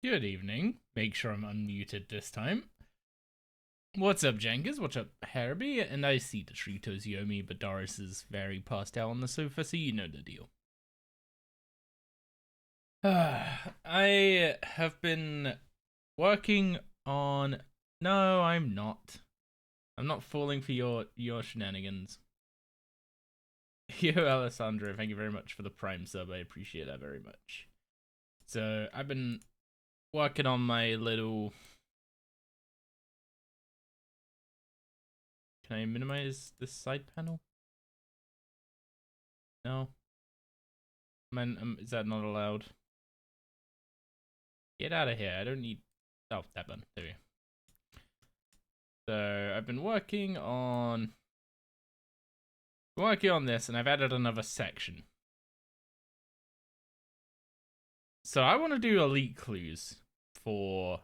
Good evening. Make sure I'm unmuted this time. What's up, Jenkins? What's up, Herbie? And I see the Tritos Yomi, but Doris is very passed out on the sofa, so you know the deal. I have been working on... No, I'm not. I'm not falling for your shenanigans. Yo, Alessandro, thank you very much for the Prime sub. I appreciate that very much. So, I've been working on my little... Can I minimize this side panel? No. Man, is that not allowed? Get out of here. I don't need... Oh, that button. There we go. So, I've been working on this, and I've added another section. So, I want to do elite clues for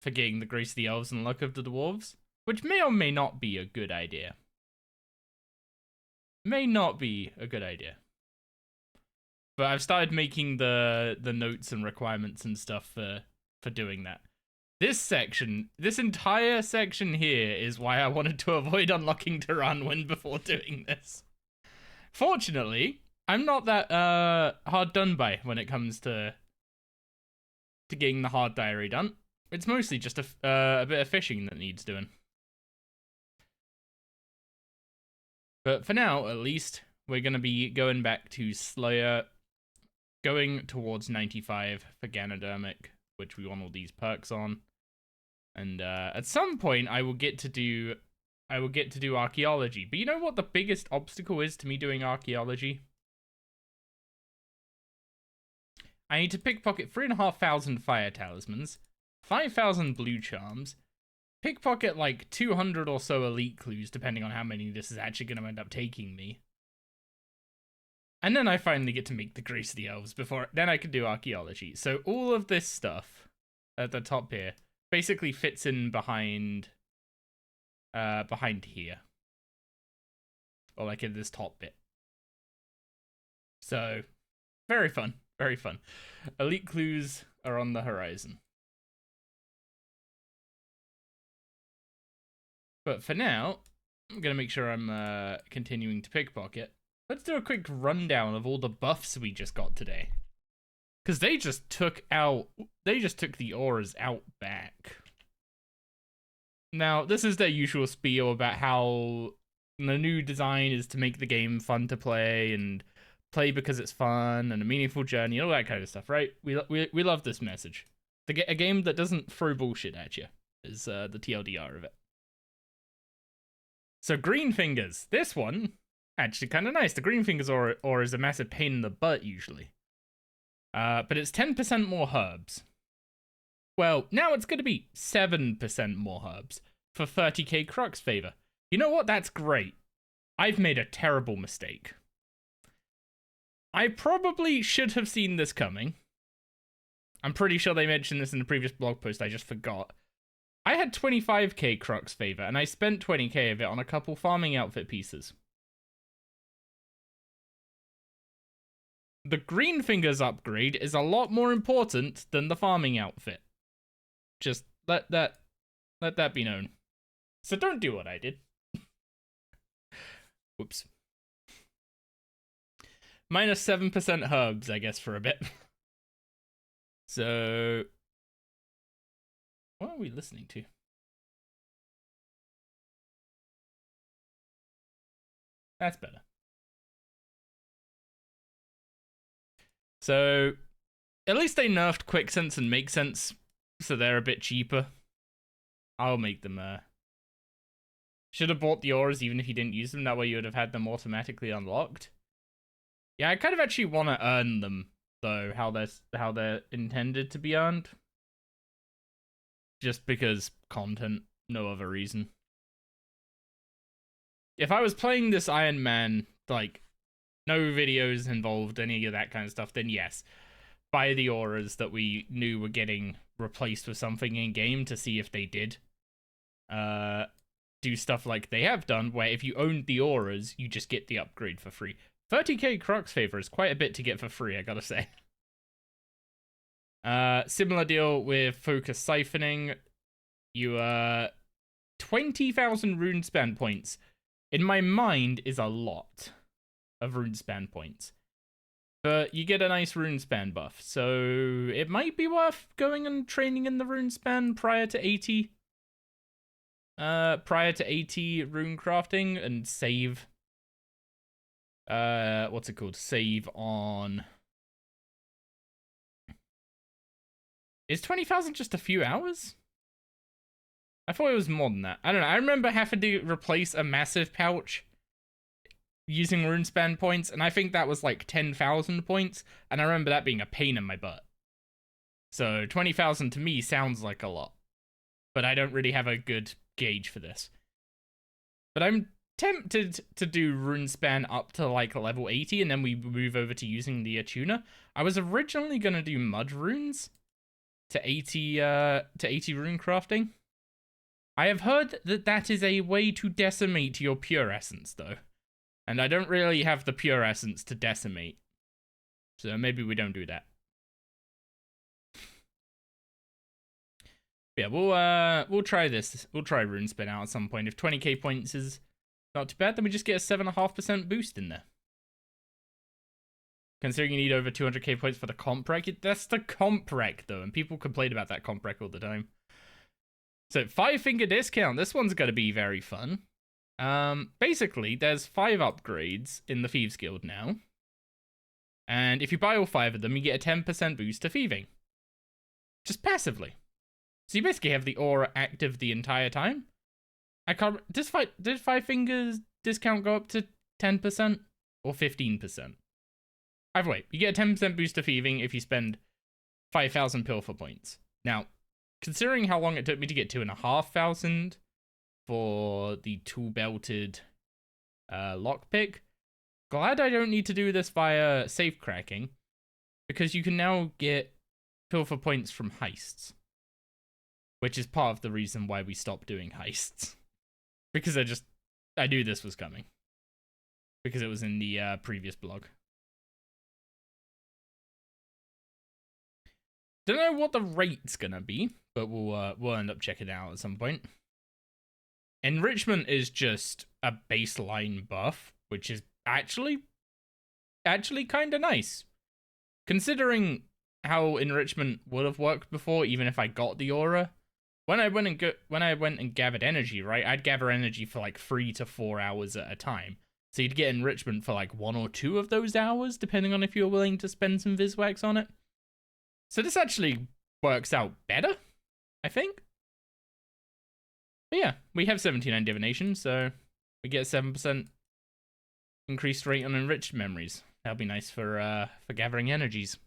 getting the Grace of the Elves and Luck of the Dwarves, which may or may not be a good idea. May not be a good idea. But I've started making the notes and requirements and stuff for doing that. This entire section here is why I wanted to avoid unlocking Taranwin before doing this. Fortunately, I'm not that hard done by when it comes to getting the hard diary done. It's mostly just a bit of fishing that needs doing. But for now, at least, we're going to be going back to Slayer, going towards 95 for Ganodermic, which we want all these perks on. And at some point, I will get to do archaeology. But you know what the biggest obstacle is to me doing archaeology? I need to pickpocket 3,500 fire talismans, 5,000 blue charms, pickpocket like 200 or so elite clues, depending on how many this is actually going to end up taking me. And then I finally get to make the Grace of the Elves then I can do archaeology. So all of this stuff at the top here basically fits in behind here. Or like in this top bit. So, very fun. Very fun. Elite clues are on the horizon. But for now, I'm going to make sure I'm continuing to pickpocket. Let's do a quick rundown of all the buffs we just got today. Because they just took the auras out back. Now, this is their usual spiel about how the new design is to make the game fun to play and play because it's fun and a meaningful journey and all that kind of stuff, right? We love this message. A game that doesn't throw bullshit at you is the TLDR of it. So Green Fingers. This one, actually kind of nice. The Green Fingers aura is a massive pain in the butt usually. But it's 10% more herbs. Well, now it's going to be 7% more herbs for 30k Crux favor. You know what? That's great. I've made a terrible mistake. I probably should have seen this coming. I'm pretty sure they mentioned this in the previous blog post, I just forgot. I had 25k Crux favor, and I spent 20k of it on a couple farming outfit pieces. The Green Fingers upgrade is a lot more important than the farming outfit. Just let that be known. So don't do what I did. Whoops. Minus 7% herbs, I guess, for a bit. So, what are we listening to? That's better. So, at least they nerfed Quick Sense and Make Sense, so they're a bit cheaper. I'll make them, should have bought the auras even if you didn't use them, that way you would have had them automatically unlocked. Yeah, I kind of actually want to earn them, though, how they're intended to be earned. Just because content, no other reason. If I was playing this Iron Man, like, no videos involved, any of that kind of stuff, then yes. Buy the auras that we knew were getting replaced with something in-game to see if they did. Do stuff like they have done, where if you owned the auras, you just get the upgrade for free. 30k Crux favor is quite a bit to get for free, I gotta say. Similar deal with focus siphoning. You 20,000 rune span points in my mind is a lot of rune span points. But you get a nice rune span buff, so it might be worth going and training in the rune span prior to 80 rune crafting and save what's it called? Save on. Is 20,000 just a few hours? I thought it was more than that. I don't know. I remember having to replace a massive pouch using runespan points, and I think that was like 10,000 points, and I remember that being a pain in my butt. So 20,000 to me sounds like a lot, but I don't really have a good gauge for this. But I'm tempted to do runespan up to like level 80, and then we move over to using the tuner. I was originally going to do mud runes to 80 rune crafting. I have heard that that is a way to decimate your pure essence, though. And I don't really have the pure essence to decimate. So maybe we don't do that. Yeah, we'll try this. We'll try RuneSpin out at some point. If 20k points is not too bad, then we just get a 7.5% boost in there. Considering you need over 200k points for the comp rec. That's the comp rec, though, and people complain about that comp rec all the time. So, 5-finger discount. This one's going to be very fun. Basically, there's 5 upgrades in the Thieves Guild now. And if you buy all 5 of them, you get a 10% boost to thieving. Just passively. So you basically have the aura active the entire time. I can't... Did 5-fingers discount go up to 10% or 15%? Either way, you get a 10% boost to thieving if you spend 5,000 pilfer points. Now, considering how long it took me to get 2,500 for the tool-belted lockpick, glad I don't need to do this via safe cracking, because you can now get pilfer points from heists, which is part of the reason why we stopped doing heists, because I knew this was coming, because it was in the previous blog. Don't know what the rate's gonna be, but we'll end up checking it out at some point. Enrichment is just a baseline buff, which is actually kind of nice, considering how enrichment would have worked before. Even if I got the aura, when I went and gathered energy, right, I'd gather energy for like 3 to 4 hours at a time. So you'd get enrichment for like 1 or 2 of those hours, depending on if you're willing to spend some Viswax on it. So this actually works out better, I think. But yeah, we have 79 divination, so we get 7% increased rate on enriched memories. That'll be nice for gathering energies.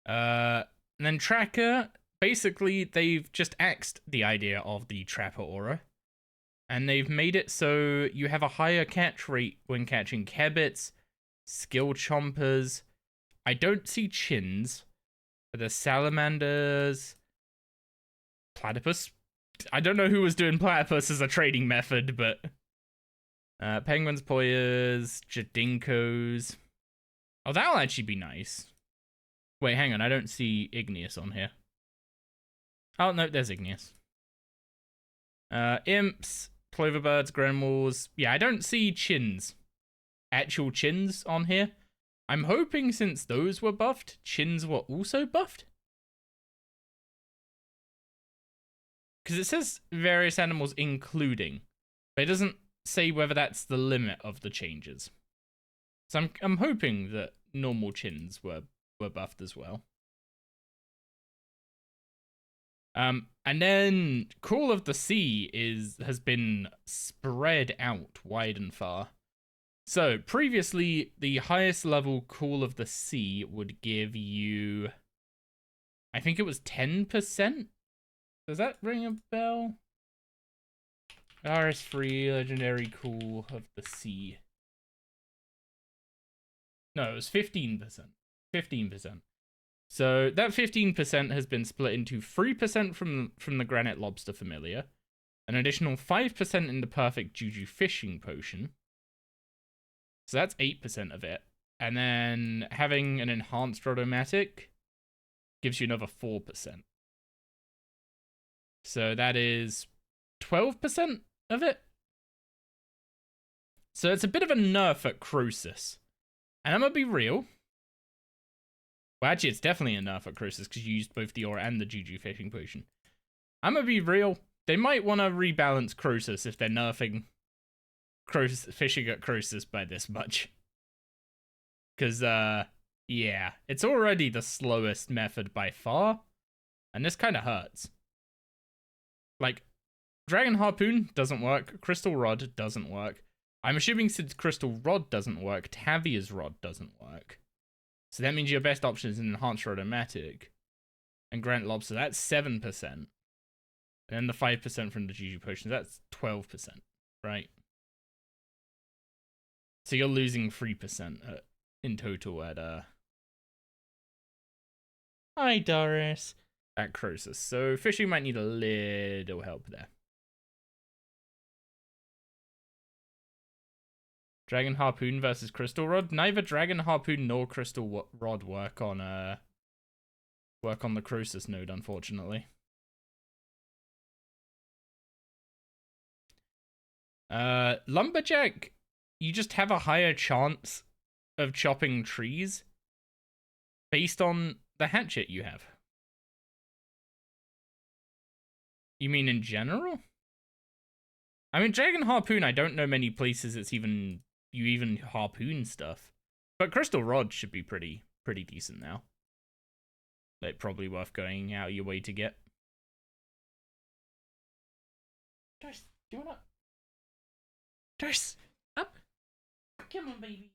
And then Tracker, basically they've just axed the idea of the Trapper aura. And they've made it so you have a higher catch rate when catching Kebbits, Skill Chompers. I don't see Chins, but there's Salamanders, Platypus. I don't know who was doing Platypus as a trading method, but Penguins, Poyas, Jadinkos. Oh, that'll actually be nice. Wait, hang on, I don't see Igneous on here. Oh, no, there's Igneous. Imps, Cloverbirds, Grenwalls. Yeah, I don't see Chins. Actual Chins on here. I'm hoping since those were buffed, Chins were also buffed. Because it says various animals including, but it doesn't say whether that's the limit of the changes. So I'm hoping that normal Chins were buffed as well. And then Call of the Sea has been spread out wide and far. So previously, the highest level Call of the Sea would give you, I think it was 10%. Does that ring a bell? RS3 Legendary Call of the Sea. No, it was 15%. 15%. So that 15% has been split into 3% from the Granite Lobster Familiar, an additional 5% in the Perfect Juju Fishing Potion. So that's 8% of it. And then having an enhanced automatic gives you another 4%. So that is 12% of it. So it's a bit of a nerf at Croesus. And I'm going to be real. Well, actually, it's definitely a nerf at Croesus because you used both the aura and the Juju fishing potion. I'm going to be real. They might want to rebalance Croesus if they're nerfing fishing at Croesus by this much. Because, yeah, it's already the slowest method by far. And this kind of hurts. Like, Dragon Harpoon doesn't work. Crystal Rod doesn't work. I'm assuming since Crystal Rod doesn't work, Tavia's Rod doesn't work. So that means your best option is an Enhanced Automatic. And Grant Lobster, that's 7%. And then the 5% from the Juju Potions, that's 12%, right? So you're losing 3% in total at, Hi, Doris. At Croesus. So fishing might need a little help there. Dragon Harpoon versus Crystal Rod. Neither Dragon Harpoon nor Crystal Rod work on the Croesus node, unfortunately. Lumberjack, you just have a higher chance of chopping trees based on the hatchet you have. You mean in general? I mean, Dragon Harpoon, I don't know many places it's you even harpoon stuff. But Crystal Rod should be pretty decent now. Like, probably worth going out your way to get. Doris, do you wanna... Doris, up! Come on, baby.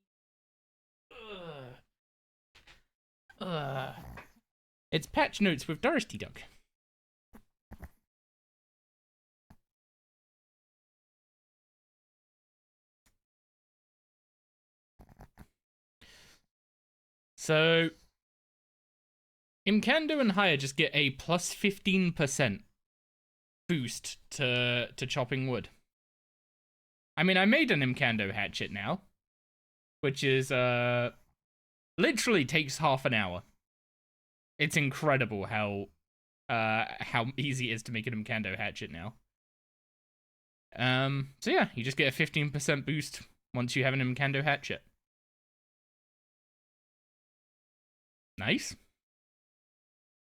It's Patch Notes with Dorothy Duck. So, Imkando and Haya just get a plus 15% boost to chopping wood. I mean, I made an Imkando hatchet now, which is, literally takes half an hour. It's incredible how easy it is to make an Imkando hatchet now. So yeah, you just get a 15% boost once you have an Imkando hatchet. Nice.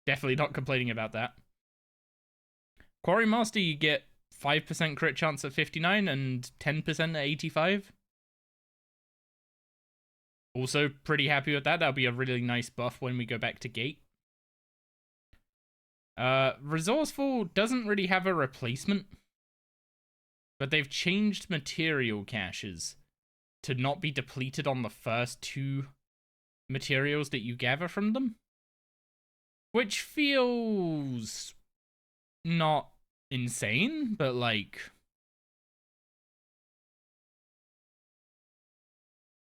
Definitely not complaining about that. Quarry Master, you get 5% crit chance at 59 and 10% at 85. Also pretty happy with that. That'll be a really nice buff when we go back to Gate. Resourceful doesn't really have a replacement. But they've changed material caches to not be depleted on the first 2 materials that you gather from them, which feels not insane, but like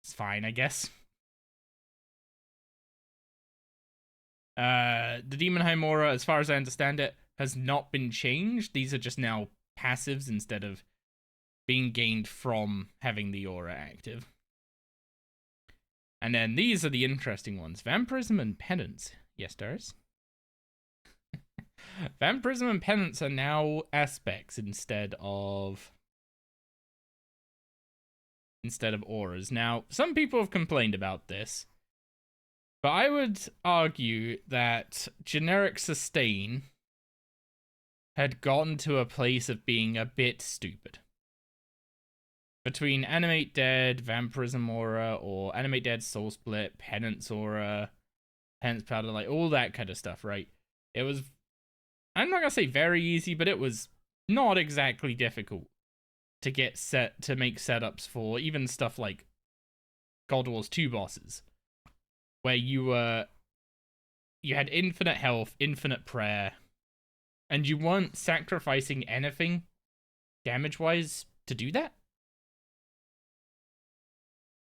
it's fine, I guess. The Demon Hymora, as far as I understand it, has not been changed. These are just now passives instead of being gained from having the aura active. And then these are the interesting ones. Vampirism and Penance. Yes, Doris? Vampirism and Penance are now aspects instead of auras. Now, some people have complained about this, but I would argue that generic sustain had gotten to a place of being a bit stupid. Between Animate Dead, Vampirism Aura, or Animate Dead, Soul Split, Penance Aura, Penance Powder, like all that kind of stuff, right? It was, I'm not gonna say very easy, but it was not exactly difficult to make setups for even stuff like God Wars 2 bosses, where you had infinite health, infinite prayer, and you weren't sacrificing anything damage-wise to do that.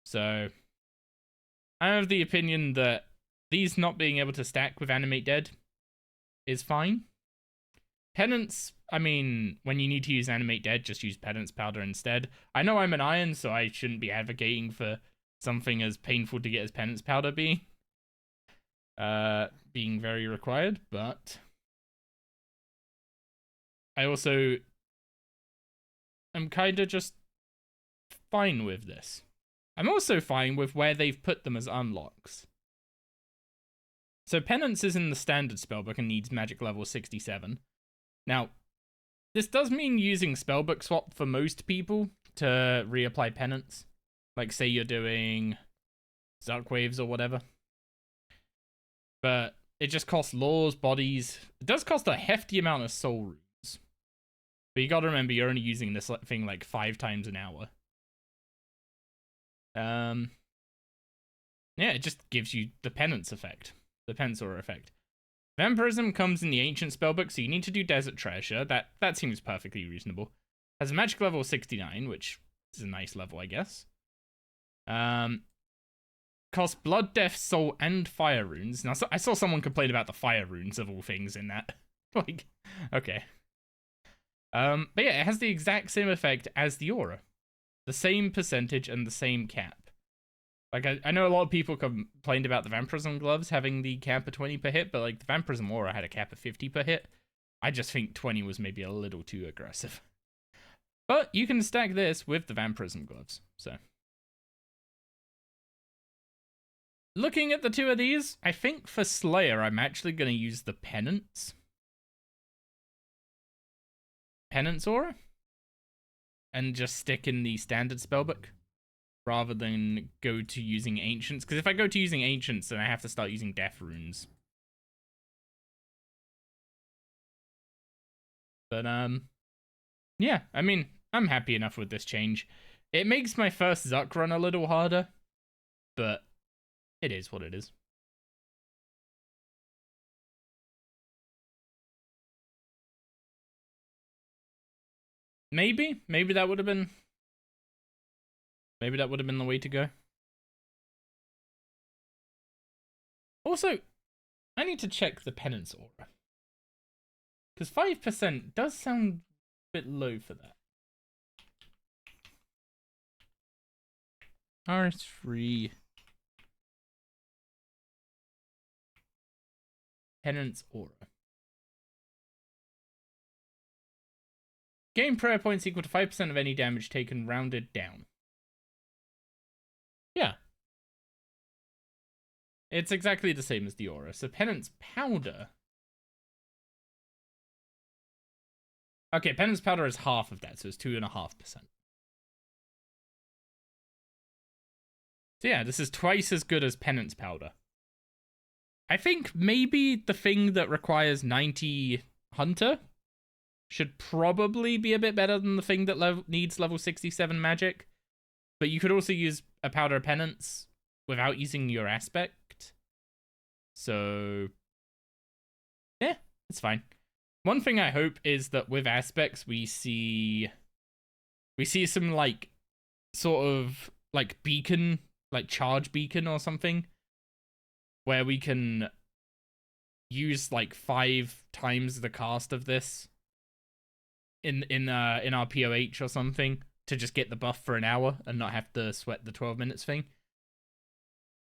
So, I'm of the opinion that these not being able to stack with Animate Dead is fine. Penance, I mean, when you need to use Animate Dead, just use Penance Powder instead. I know I'm an Iron, so I shouldn't be advocating for something as painful to get as penance powder being very required, but I also am kind of just fine with this. I'm also fine with where they've put them as unlocks. So penance is in the standard spellbook and needs magic level 67. Now, this does mean using spellbook swap for most people to reapply penance. Like, say you're doing Zuck Waves or whatever. But it just costs laws, bodies. It does cost a hefty amount of soul runes. But you gotta remember, you're only using this thing like 5 times an hour. Yeah, it just gives you the penance effect. The penance aura effect. Vampirism comes in the ancient spellbook, so you need to do Desert Treasure. That seems perfectly reasonable. Has a magic level of 69, which is a nice level, I guess. Costs Blood, Death, Soul, and Fire runes. Now, I saw someone complain about the Fire runes, of all things, in that. Like, okay. But yeah, it has the exact same effect as the aura. The same percentage and the same cap. Like, I know a lot of people complained about the Vampirism gloves having the cap of 20 per hit, but like the Vampirism aura had a cap of 50 per hit. I just think 20 was maybe a little too aggressive. But you can stack this with the Vampirism gloves, so. Looking at the two of these, I think for Slayer, I'm actually going to use the Penance. Penance aura. And just stick in the standard spellbook. Rather than go to using Ancients. Because if I go to using Ancients, then I have to start using Death runes. But, yeah, I mean, I'm happy enough with this change. It makes my first Zuck run a little harder. But it is what it is. Maybe that would have been... Maybe that would have been the way to go. Also, I need to check the penance aura. Because 5% does sound a bit low for that. RS3. Penance aura. Gain prayer points equal to 5% of any damage taken rounded down. Yeah. It's exactly the same as the aura. So penance powder. Okay, penance powder is half of that, so it's 2.5%. So yeah, this is twice as good as penance powder. I think maybe the thing that requires 90 hunter should probably be a bit better than the thing that needs level 67 magic. But you could also use a powder of penance without using your aspect. So, yeah, it's fine. One thing I hope is that with aspects we see some like sort of like beacon, like charge beacon or something, where we can use like 5 times the cast of this in our POH or something to just get the buff for an hour and not have to sweat the 12 minutes thing.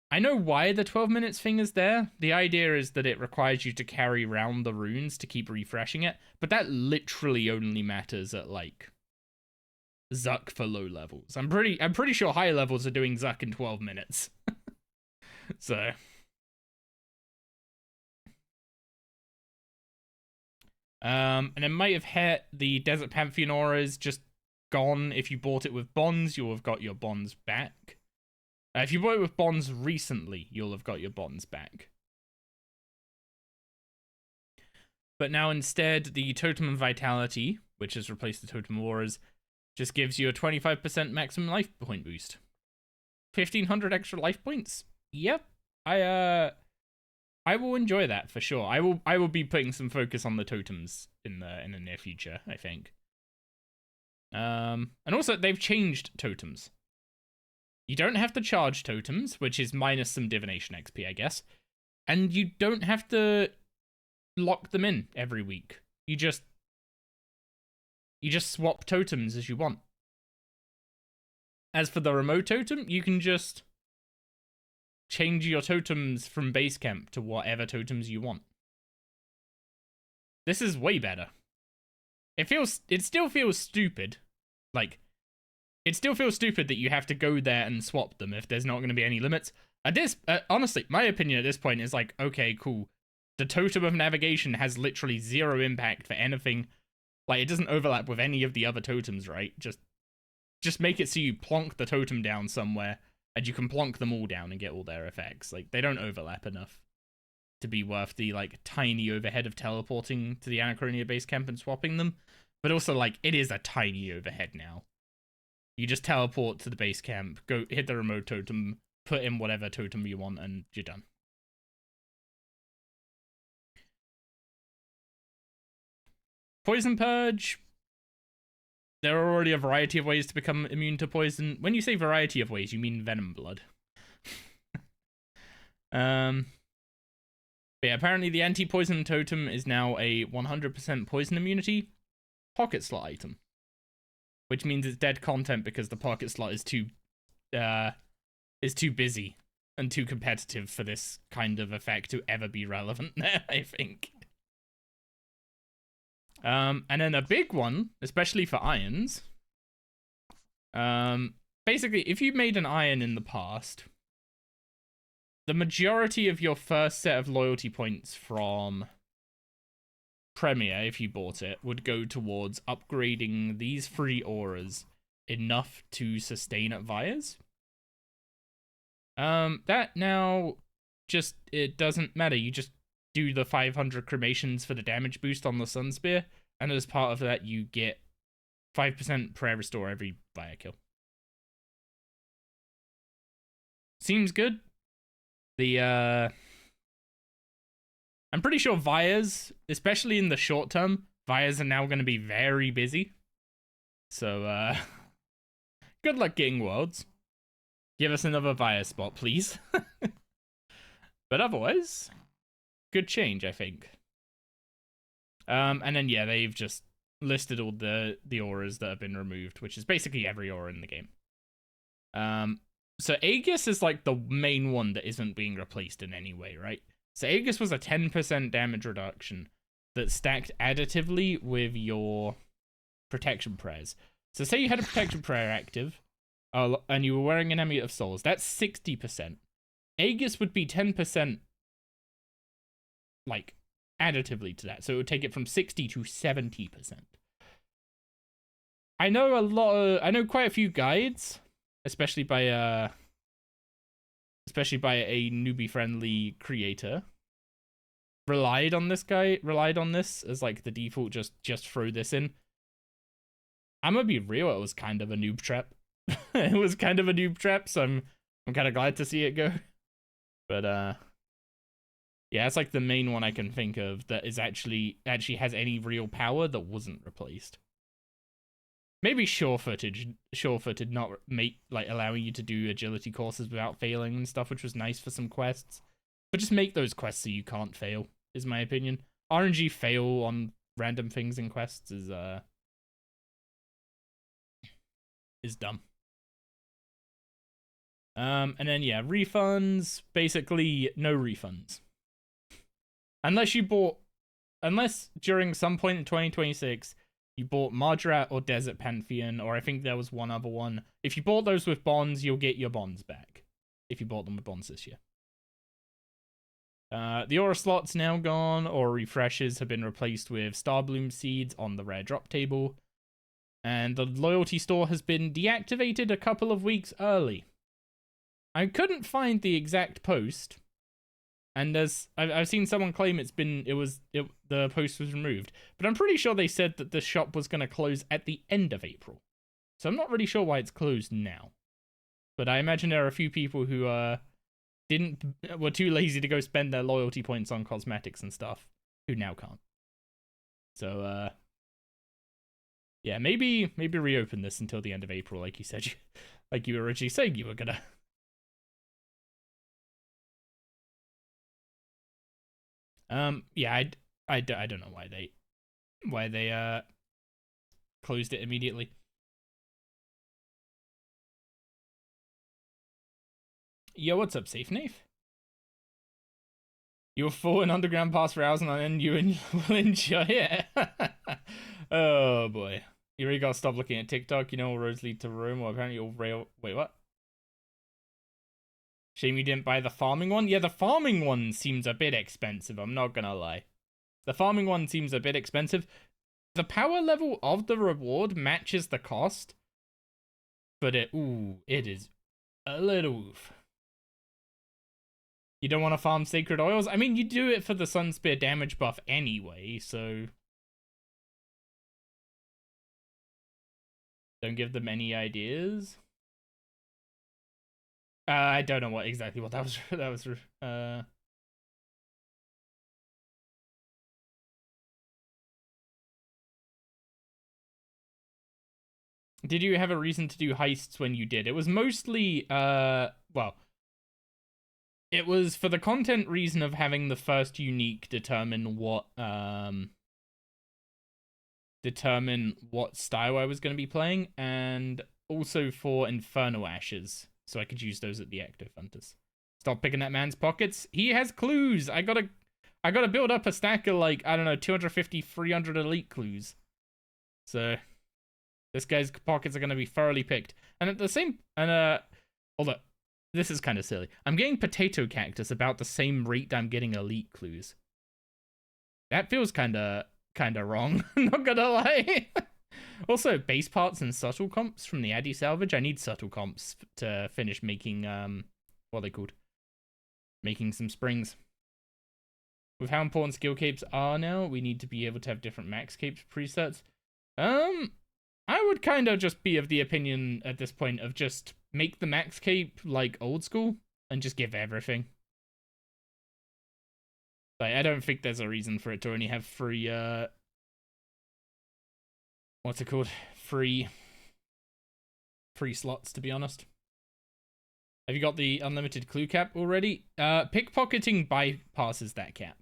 I know why the 12 minutes thing is there. The idea is that it requires you to carry around the runes to keep refreshing it, but that literally only matters at like Zuck for low levels. I'm pretty sure high levels are doing Zuck in 12 minutes. So and it might have hit the Desert Pantheon auras just gone. If you bought it with bonds, you'll have got your bonds back. If you bought it with bonds recently, you'll have got your bonds back. But now instead, the Totem of Vitality, which has replaced the Totem of Auras, just gives you a 25% maximum life point boost. 1,500 extra life points? Yep. I will enjoy that for sure. I will be putting some focus on the totems in the near future, I think. And also they've changed totems. You don't have to charge totems, which is minus some divination XP, I guess. And you don't have to lock them in every week. You just swap totems as you want. As for the remote totem, you can just change your totems from base camp to whatever totems you want. This is way better. It still feels stupid. Like, it still feels stupid that you have to go there and swap them if there's not going to be any limits. Honestly, my opinion at this point is like, okay, cool. The totem of navigation has literally zero impact for anything. Like, it doesn't overlap with any of the other totems, right? Just make it so you plonk the totem down somewhere, and you can plonk them all down and get all their effects. Like, they don't overlap enough to be worth the, like, tiny overhead of teleporting to the Anachronia base camp and swapping them. But also, like, it is a tiny overhead now. You just teleport to the base camp, go hit the remote totem, put in whatever totem you want, and you're done. Poison Purge. There are already a variety of ways to become immune to poison. When you say variety of ways, you mean Venom Blood. But yeah, apparently the anti-poison totem is now a 100% poison immunity pocket slot item. Which means it's dead content because the pocket slot is too busy and too competitive for this kind of effect to ever be relevant there, I think. And then a big one, especially for irons. Basically, if you made an iron in the past, the majority of your first set of loyalty points from Premier, if you bought it, would go towards upgrading these 3 auras enough to sustain at Vias. That now just, it doesn't matter. You just do the 500 cremations for the damage boost on the Sun Spear, and as part of that, you get 5% prayer restore every Via kill. Seems good. I'm pretty sure Vias, especially in the short term, Vias are now going to be very busy. So, good luck getting worlds. Give us another Via spot, please. But otherwise, good change, I think. And then, yeah, they've just listed all the auras that have been removed, which is basically every aura in the game. So Aegis is like the main one that isn't being replaced in any way, right? So Aegis was a 10% damage reduction that stacked additively with your protection prayers. So say you had a protection prayer active, and you were wearing an Amulet of Souls, that's 60%. Aegis would be 10%, like, additively to that. So it would take it from 60 to 70%. I know quite a few guides, especially by a newbie-friendly creator, relied on this as like the default, just throw this in. I'm gonna be real, it was kind of a noob trap. It was kind of a noob trap, so I'm kind of glad to see it go. But yeah, it's like the main one I can think of that is actually has any real power that wasn't replaced. Maybe sure-footed not allowing you to do agility courses without failing and stuff, which was nice for some quests. But just make those quests so you can't fail, is my opinion. RNG fail on random things in quests is dumb. And then yeah, refunds, basically no refunds. Unless during some point in 2026 you bought Margaret or Desert Pantheon, or I think there was one other one. If you bought those with bonds, you'll get your bonds back. If you bought them with bonds this year. The aura slots now gone, or refreshes have been replaced with Starbloom seeds on the rare drop table. And the loyalty store has been deactivated a couple of weeks early. I couldn't find the exact post. And I've seen someone claim the post was removed, but I'm pretty sure they said that the shop was going to close at the end of April. So I'm not really sure why it's closed now. But I imagine there are a few people who were too lazy to go spend their loyalty points on cosmetics and stuff, who now can't. So yeah, maybe reopen this until the end of April, like you said, like you were originally saying you were gonna. Yeah, I don't know why they closed it immediately. Yo, what's up, Safe Nafe? You'll fall an underground pass for hours and then you will enjoy it. Oh boy. You really gotta stop looking at TikTok. You know all roads lead to Rome. Well, apparently all rail. Wait, what? Shame you didn't buy the farming one? Yeah, the farming one seems a bit expensive, I'm not gonna lie. The farming one seems a bit expensive. The power level of the reward matches the cost. But it is a little oof. You don't want to farm Sacred Oils? I mean, you do it for the Sun Spear damage buff anyway, so... Don't give them any ideas. I don't know what exactly what that was. Did you have a reason to do heists when you did? It was mostly, well, it was for the content reason of having the first unique determine what style I was going to be playing, and also for Inferno Ashes, so I could use those at the Ecto Hunters. Stop picking that man's pockets. He has clues. I gotta build up a stack of, like, I don't know, 250, 300 elite clues. So this guy's pockets are gonna be thoroughly picked. And at the same, although this is kind of silly, I'm getting Potato Cactus about the same rate I'm getting elite clues. That feels kind of wrong. Not gonna lie. Also, base parts and subtle comps from the Addy salvage. I need subtle comps to finish making what are they called? Making some springs. With how important skill capes are now, we need to be able to have different max capes presets. I would kind of just be of the opinion at this point of just make the max cape like old school and just give everything. Like, I don't think there's a reason for it to only have free, what's it called? Free slots, to be honest. Have you got the unlimited clue cap already? Pickpocketing bypasses that cap.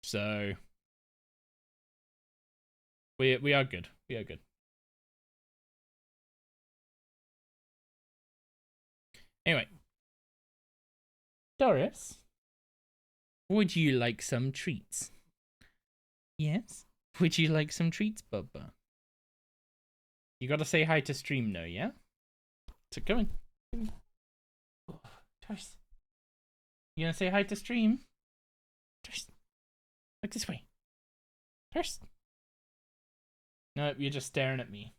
So we are good. We are good. Anyway. Doris, would you like some treats? Yes? Would you like some treats, Bubba? You gotta say hi to stream now, yeah? So come in. Oh, Doris. You gonna say hi to stream? Doris. Look this way. Doris. No, you're just staring at me.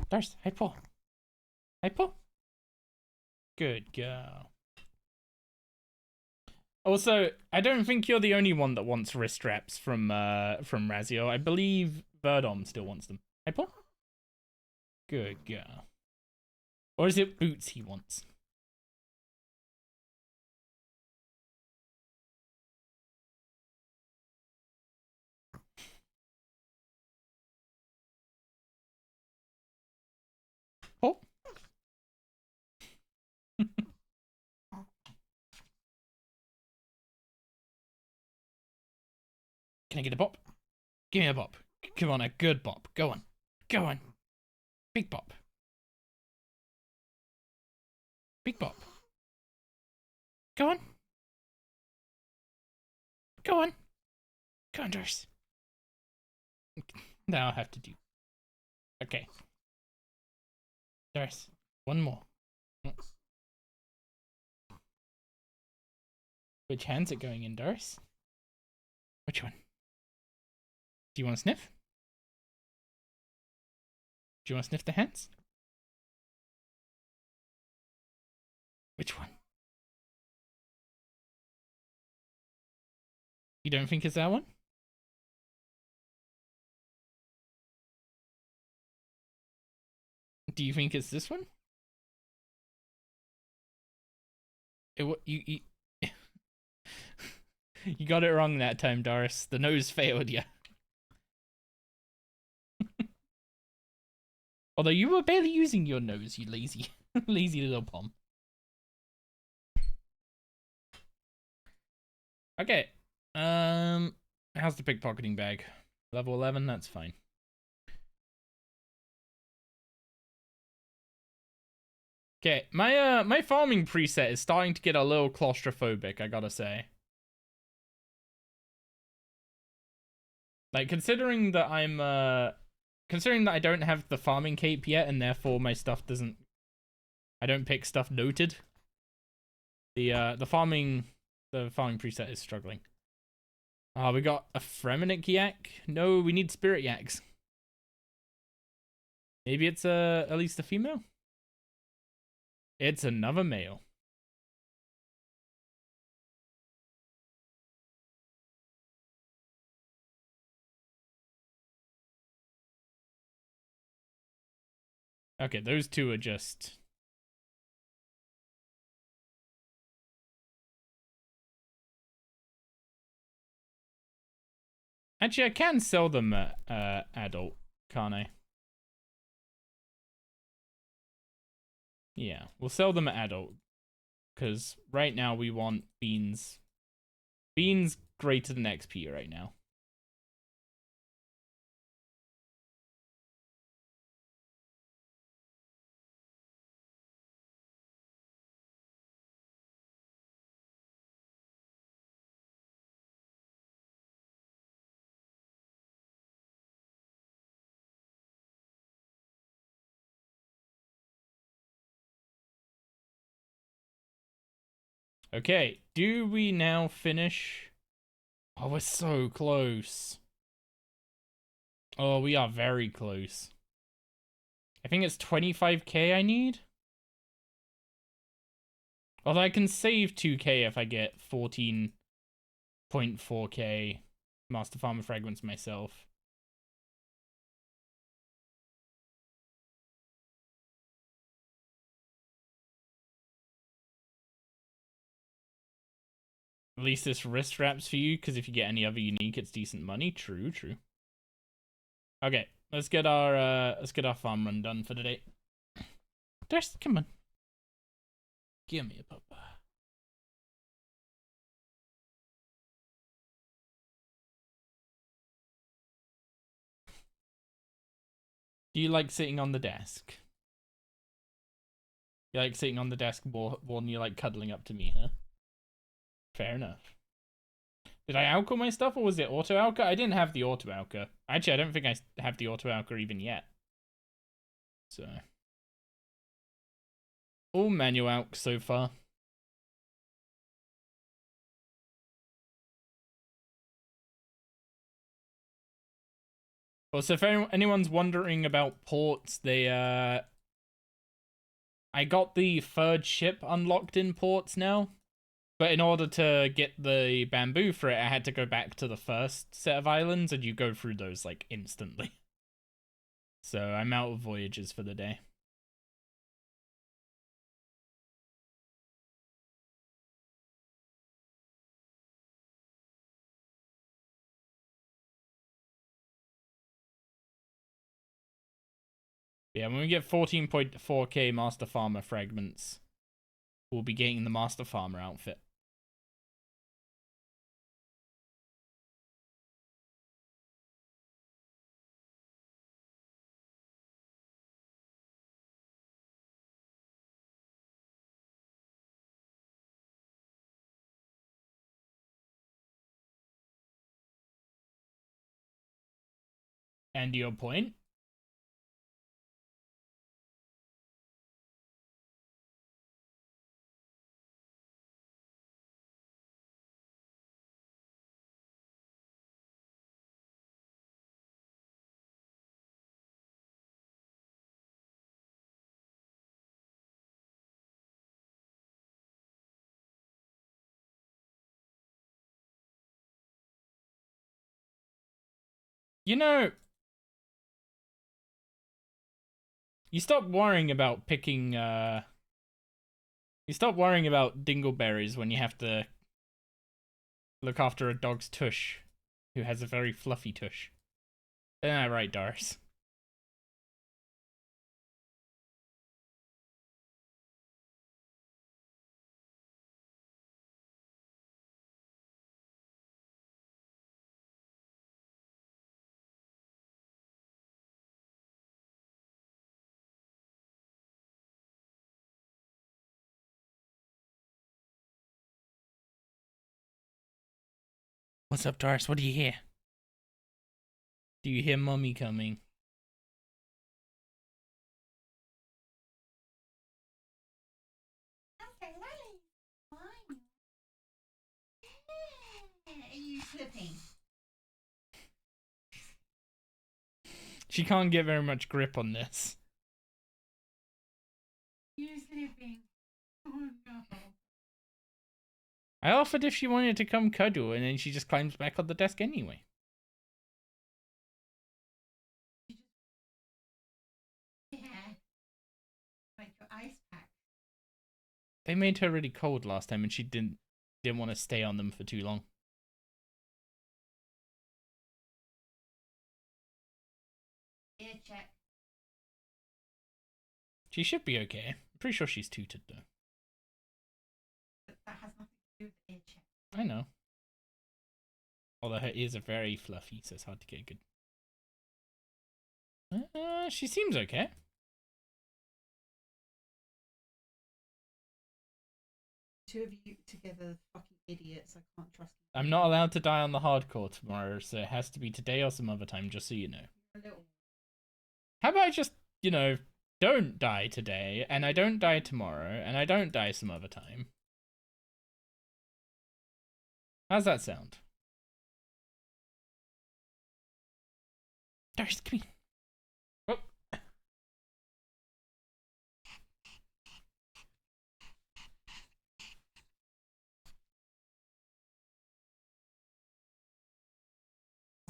Doris, hi Paul. Hi Paul. Good girl. Also, I don't think you're the only one that wants wrist straps from Razio. I believe Verdom still wants them. Hi Paul. Good girl. Or is it boots he wants? Oh. Can I get a bop? Give me a bop. Come on, a good bop. Go on. Go on. Big bop. Big bop. Go on. Go on. Go on, Doris. Now I'll have to do. Okay. Doris, one more. Which hand's it going in, Doris? Which one? Do you want to sniff? Do you want to sniff the hands? Which one? You don't think it's that one? Do you think it's this one? You got it wrong that time, Doris. The nose failed you. Although you were barely using your nose, you lazy, lazy little pom. Okay. How's the pickpocketing bag? Level 11, that's fine. Okay, my farming preset is starting to get a little claustrophobic, I gotta say. Like, considering that I don't have the farming cape yet, and therefore my stuff doesn't, I don't pick stuff noted. The farming preset is struggling. We got a Fremenic yak. No, we need spirit yaks. Maybe it's at least a female. It's another male. Okay, those two are just... Actually, I can sell them at adult, can't I? Yeah, we'll sell them at adult. Because right now we want beans. Beans greater than XP right now. Okay, do we now finish? Oh, we're so close. Oh, we are very close. I think it's 25k I need. Although I can save 2k if I get 14.4k Master Farmer Fragments myself. At least this wrist wraps for you, because if you get any other unique, it's decent money. True, true. Okay, let's get our farm run done for today. Just come on. Give me a pup. Do you like sitting on the desk? You like sitting on the desk more than you like cuddling up to me, huh? Fair enough. Did I alchor my stuff, or was it auto alchor? I didn't have the auto alchor. Actually, I don't think I have the auto alchor even yet. So, all manual alch so far. Also, if anyone's wondering about ports, I got the third ship unlocked in ports now. But in order to get the bamboo for it, I had to go back to the first set of islands, and you go through those, like, instantly. So I'm out of voyages for the day. Yeah, when we get 14.4k Master Farmer fragments, we'll be getting the Master Farmer outfit. And your point? You know, you stop worrying about picking, you stop worrying about dingleberries when you have to Look after a dog's tush, who has a very fluffy tush. Isn't that right, Doris? What's up, Doris? What do you hear? Do you hear Mummy coming? Are you slipping? She can't get very much grip on this. You slipping? Oh no. I offered if she wanted to come cuddle, and then she just climbs back on the desk anyway. Yeah. Like your ice pack. They made her really cold last time, and she didn't want to stay on them for too long. Ear check. She should be okay. I'm pretty sure she's tutored though. But that has nothing to do with ear check. I know. Although her ears are very fluffy, so it's hard to get good. She seems okay. Two of you together, fucking idiots. I can't trust you. I'm not allowed to die on the hardcore tomorrow, so it has to be today or some other time, just so you know. How about I just, you know, don't die today, and I don't die tomorrow, and I don't die some other time? How's that sound? Doris, come here. Oh.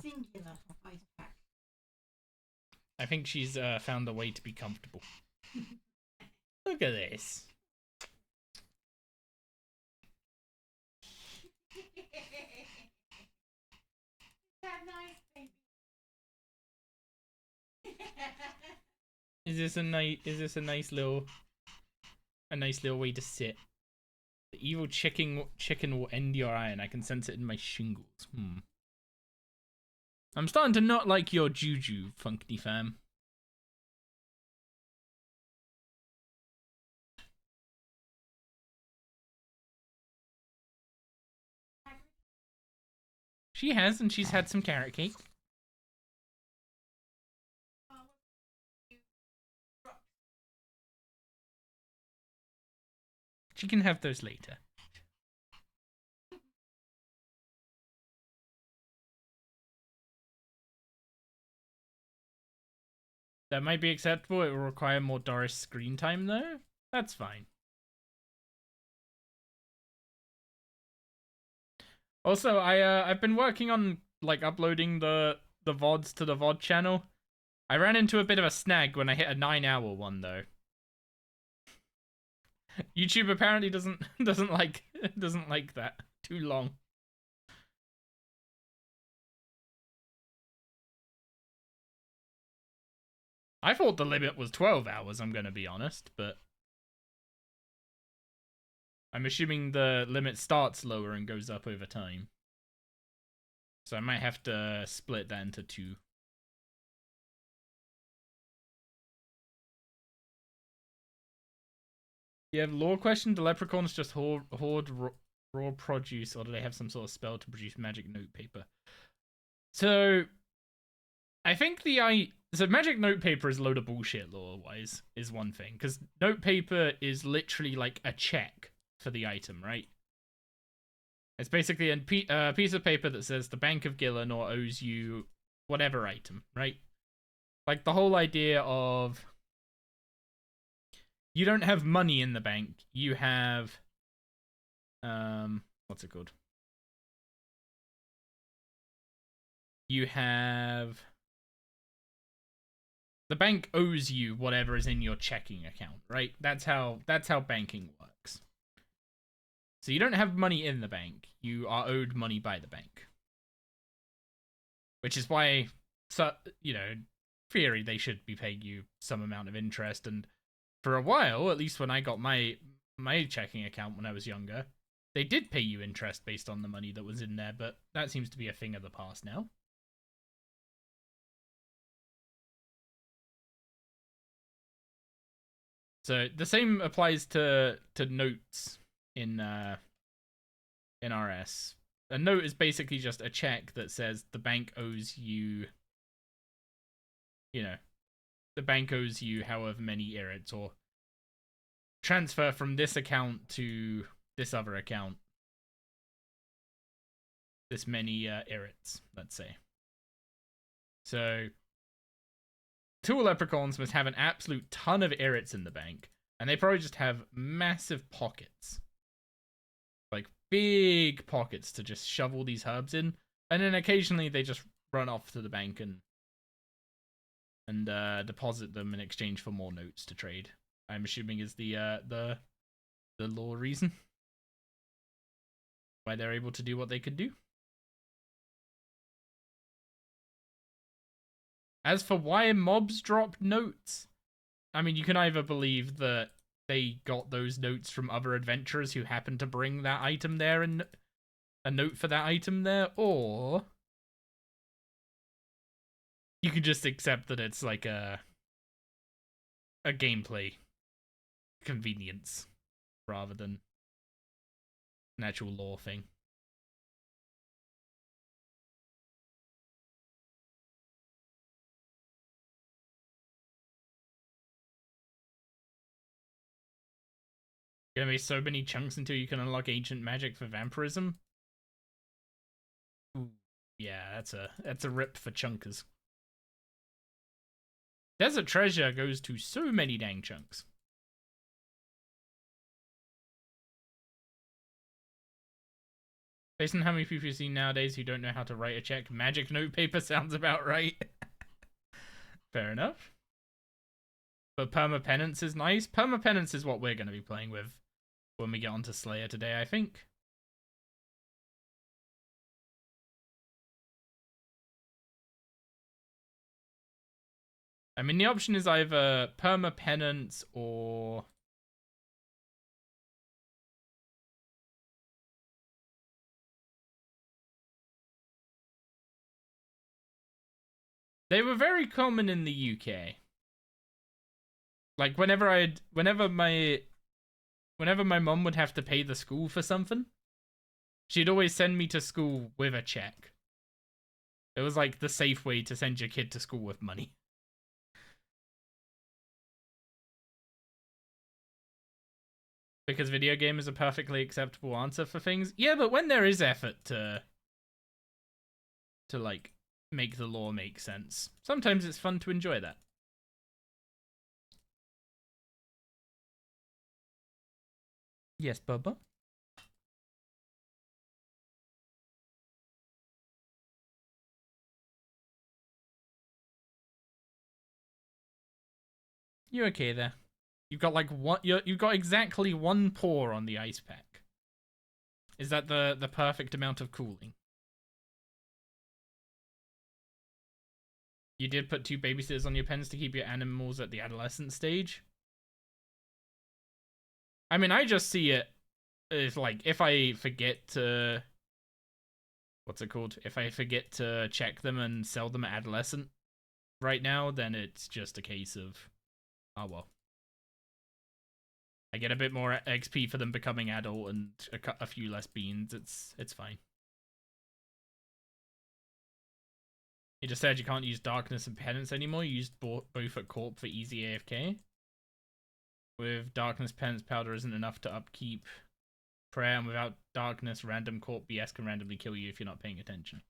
Singular ice pack. I think she's found a way to be comfortable. Look at this. That nice, baby. Is this a nice little way to sit? The evil chicken will end your iron. I can sense it in my shingles. I'm starting to not like your juju, Funky fam. She has, and she's had some carrot cake. She can have those later. That might be acceptable. It will require more Doris screen time, though. That's fine. Also, I've been working on like uploading the VODs to the VOD channel. I ran into a bit of a snag when I hit a 9-hour one, though. YouTube apparently doesn't like that too long. I thought the limit was 12 hours, I'm gonna be honest, but I'm assuming the limit starts lower and goes up over time. So I might have to split that into 2. You have lore question, do leprechauns just hoard raw produce, or do they have some sort of spell to produce magic notepaper? So I think so magic notepaper is a load of bullshit lore-wise, is one thing. Because notepaper is literally like a check for the item, right? It's basically a piece of paper that says the Bank of Gillinor owes you whatever item, right? Like the whole idea of you don't have money in the bank, you have what's it called? You have the bank owes you whatever is in your checking account, right? That's how banking works. So you don't have money in the bank. You are owed money by the bank. Which is why, so, you know, in theory, they should be paying you some amount of interest. And for a while, at least when I got my checking account when I was younger, they did pay you interest based on the money that was in there, but that seems to be a thing of the past now. So the same applies to notes in RS. A note is basically just a check that says the bank owes you, you know, the bank owes you however many irits, or transfer from this account to this other account this many irits, let's say. So Tool Leprechauns must have an absolute ton of irits in the bank, and they probably just have massive pockets. Like, big pockets to just shovel these herbs in, and then occasionally they just run off to the bank and deposit them in exchange for more notes to trade. I'm assuming is the law reason why they're able to do what they could do. As for why mobs drop notes, I mean, you can either believe that they got those notes from other adventurers who happened to bring that item there and a note for that item there, or you can just accept that it's like a gameplay convenience rather than an actual lore thing. Gonna be so many chunks until you can unlock ancient magic for vampirism. Ooh, yeah, that's a rip for chunkers. Desert treasure goes to so many dang chunks. Based on how many people you see nowadays who don't know how to write a check, magic notepaper sounds about right. Fair enough. But permapenance is nice. Permapenance is what we're going to be playing with when we get onto Slayer today, I think. I mean, the option is either permapenance or... They were very common in the UK. Like, whenever my mum would have to pay the school for something, she'd always send me to school with a check. It was like the safe way to send your kid to school with money. Because video game is a perfectly acceptable answer for things. Yeah, but when there is effort to like make the lore make sense, sometimes it's fun to enjoy that. Yes, Bubba? You okay there? You've got like one. You've got exactly one pour on the ice pack. Is that the perfect amount of cooling? You did put 2 babysitters on your pens to keep your animals at the adolescent stage. I mean, I just see it as like if I forget to, what's it called? If I forget to check them and sell them at adolescent right now, then it's just a case of, oh well. I get a bit more XP for them becoming adult and a few less beans. It's fine. He just said you can't use darkness and penance anymore. You used both at corp for easy AFK. With darkness, penance powder isn't enough to upkeep prayer, and without darkness, random corp BS can randomly kill you if you're not paying attention.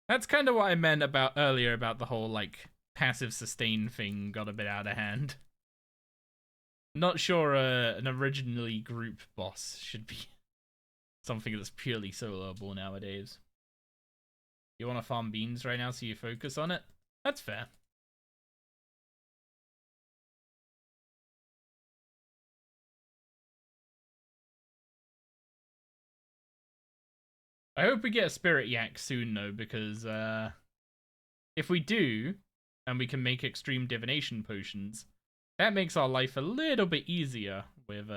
That's kind of what I meant about earlier about the whole like passive sustain thing got a bit out of hand. Not sure an originally group boss should be something that's purely soloable nowadays. You want to farm beans right now so you focus on it? That's fair. I hope we get a spirit yak soon though, because if we do, and we can make extreme divination potions, that makes our life a little bit easier with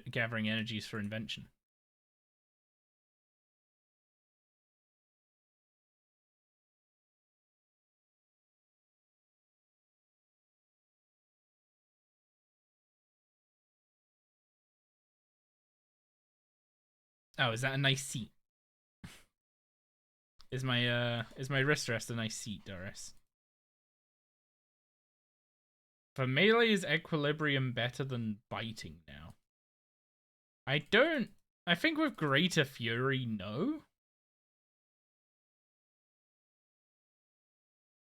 gathering energies for invention. Oh, is that a nice seat? Is my wrist rest a nice seat, Doris? For melee, is equilibrium better than biting now? I think with greater fury, no.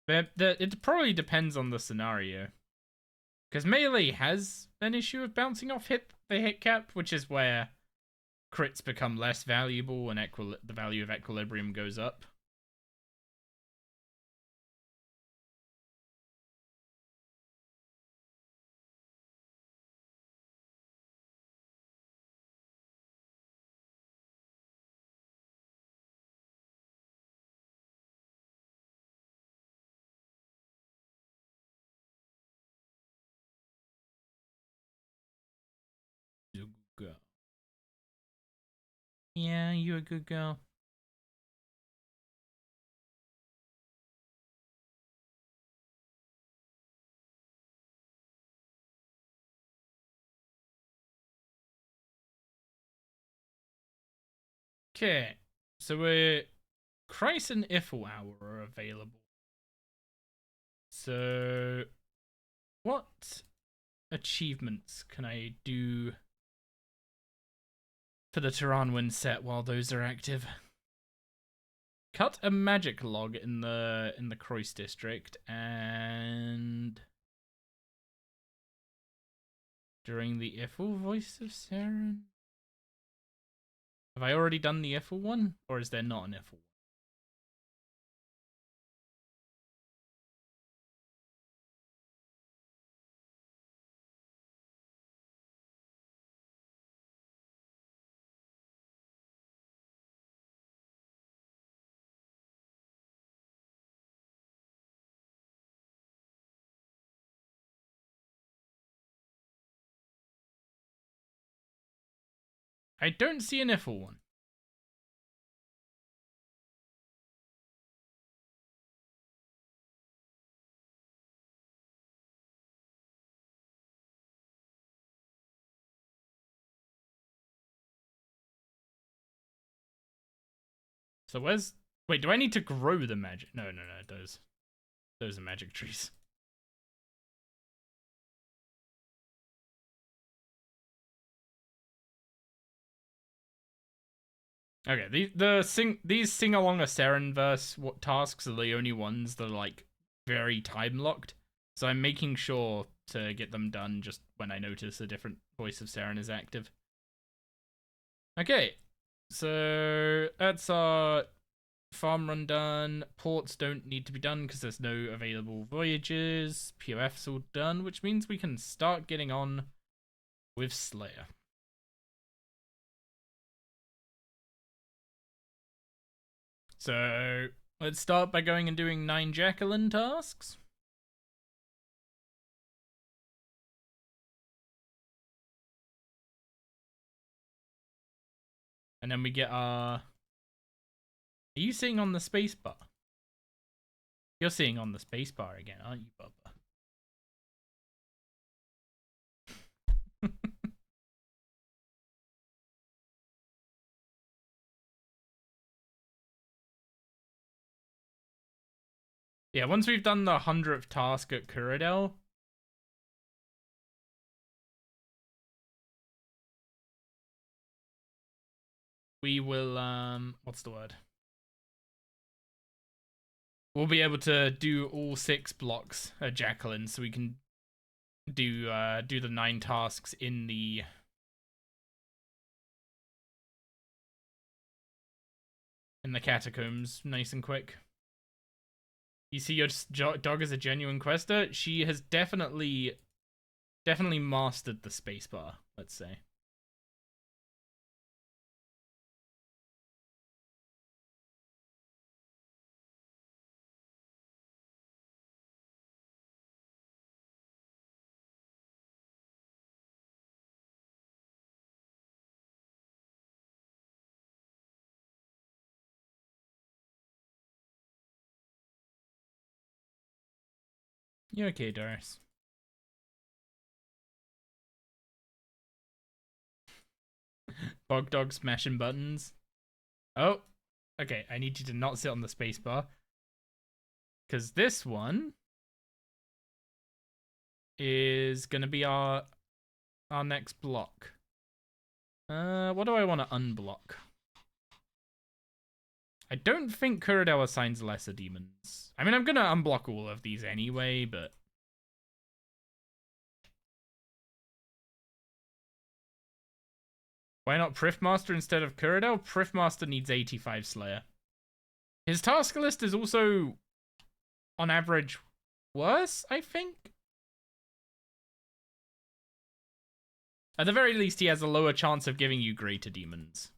But it probably depends on the scenario. Because melee has an issue of bouncing off the hit cap, which is where crits become less valuable and the value of equilibrium goes up. Go. Yeah, you a good girl. Okay, so we're Christ and Iffle Hour are available. So, what achievements can I do for the Tyranwin set while those are active? Cut a magic log in the Croyce district, and during the Iffle Voice of Saren. Have I already done the Iffle one, or is there not an Iffle one? I don't see an Iffle one. So where's... Wait, do I need to grow the magic? No, those are magic trees. Okay, these sing along a Saren verse tasks are the only ones that are like very time locked. So I'm making sure to get them done just when I notice a different voice of Saren is active. Okay, so that's our farm run done. Ports don't need to be done because there's no available voyages. POF's all done, which means we can start getting on with Slayer. So let's start by going and doing 9 Jacqueline tasks. And then we get our... Are you seeing on the spacebar? You're seeing on the spacebar again, aren't you, Bubba? Yeah, once we've done the 100th task at Kuradel, we will, what's the word? We'll be able to do all 6 blocks at Jacqueline, so we can do the 9 tasks in the catacombs nice and quick. You see your dog is a genuine quester? She has definitely mastered the spacebar, let's say. You okay, Doris? Bog dog smashing buttons. Oh, okay. I need you to not sit on the spacebar. Because this one is going to be our next block. What do I want to unblock? I don't think Kurodel assigns lesser demons. I mean, I'm going to unblock all of these anyway, but... Why not Prifmaster instead of Kurodel? Prifmaster needs 85 Slayer. His task list is also, on average, worse, I think? At the very least, he has a lower chance of giving you greater demons.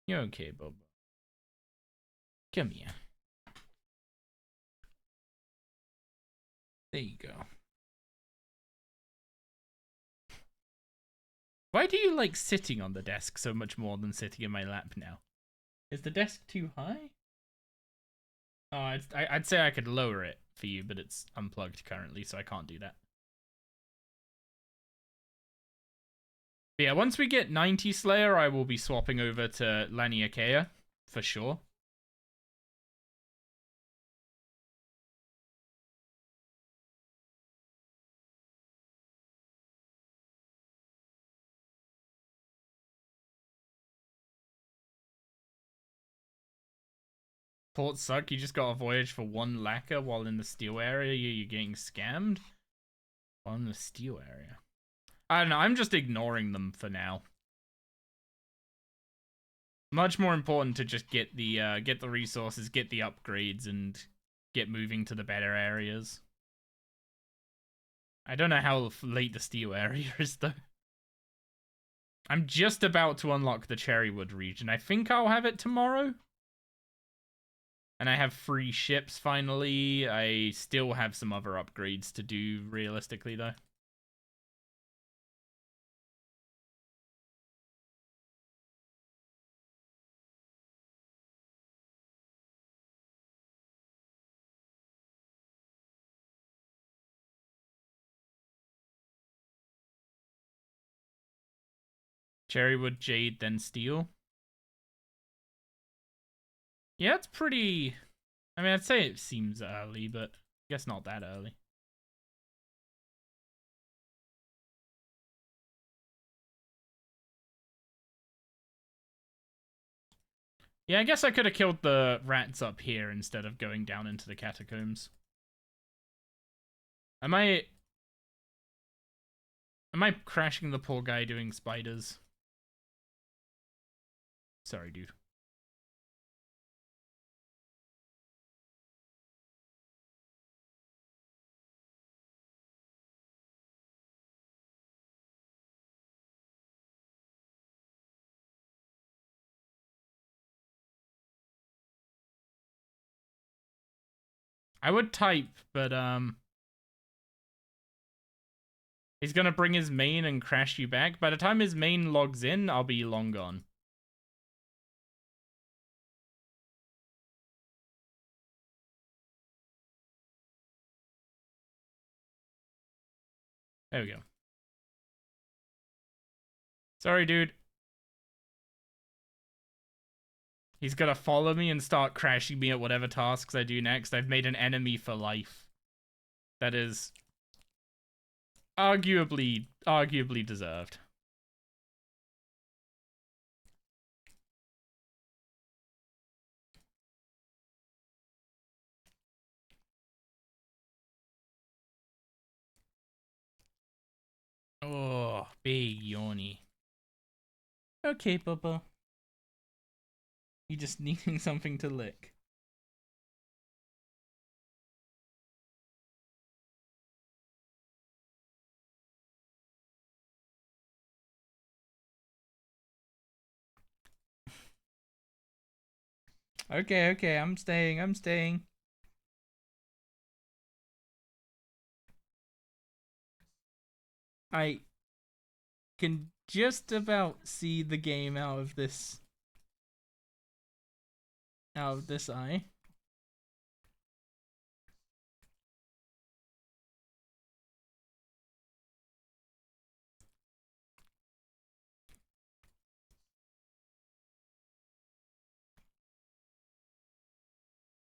You're okay, Bobo. Come here. There you go. Why do you like sitting on the desk so much more than sitting in my lap now? Is the desk too high? Oh, I'd say I could lower it for you, but it's unplugged currently, so I can't do that. But yeah, once we get 90 Slayer, I will be swapping over to Laniakea, for sure. Ports suck, you just got a voyage for one lacquer while in the steel area, you're getting scammed? While in the steel area. I don't know, I'm just ignoring them for now. Much more important to just get the resources, get the upgrades, and get moving to the better areas. I don't know how late the steel area is, though. I'm just about to unlock the Cherrywood region. I think I'll have it tomorrow. And I have 3 ships, finally. I still have some other upgrades to do, realistically, though. Cherrywood, Jade, then Steel. Yeah, it's pretty... I mean, I'd say it seems early, but I guess not that early. Yeah, I guess I could have killed the rats up here instead of going down into the catacombs. Am I crashing the poor guy doing spiders? Sorry, dude. I would type, but he's gonna bring his main and crash you back. By the time his main logs in, I'll be long gone. There we go. Sorry, dude. He's gonna follow me and start crashing me at whatever tasks I do next. I've made an enemy for life. That is arguably deserved. Oh, big yawny. Okay, Bubba. You just needing something to lick. Okay, I'm staying. I can just about see the game out of this eye.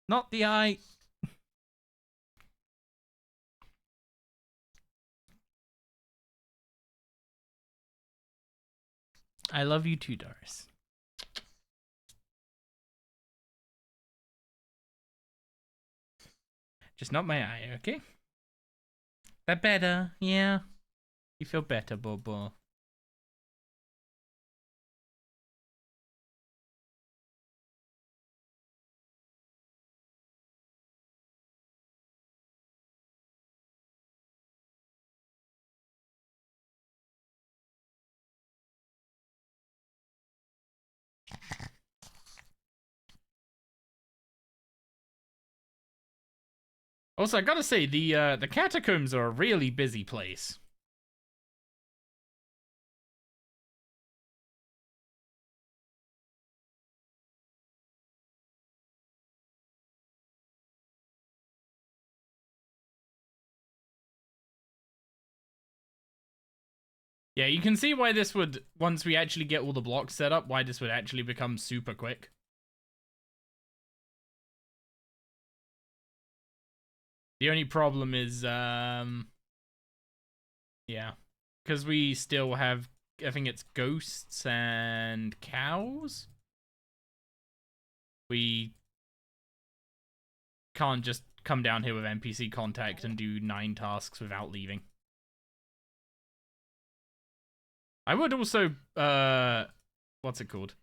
Not the eye. I love you too, Doris. Just not my eye, okay? That better? Yeah. You feel better, Bobo. Also, I gotta say, the catacombs are a really busy place. Yeah, you can see why this would, once we actually get all the blocks set up, why this would actually become super quick. The only problem is, yeah, because we still have, I think it's ghosts and cows. We can't just come down here with NPC contact and do 9 tasks without leaving. I would also, what's it called?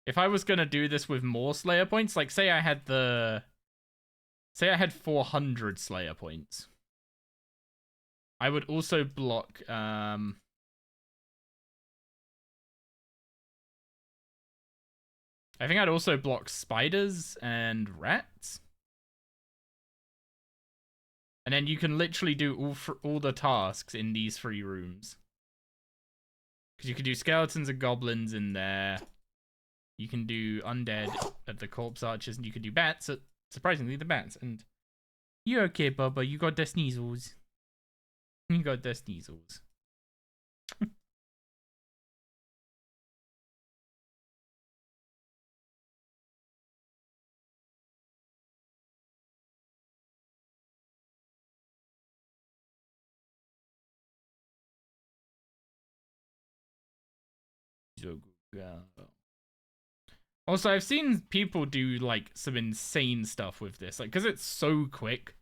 If I was gonna do this with more Slayer points, like say I had 400 Slayer points, I would also block, I think I'd also block spiders and rats. And then you can literally do all the tasks in these 3 rooms. Because you can do skeletons and goblins in there. You can do undead at the corpse archers, and you can do bats at, surprisingly, the bats. And you're okay, Bubba. You got the sneezels. You got the sneezels. Also, I've seen people do like some insane stuff with this, like because it's so quick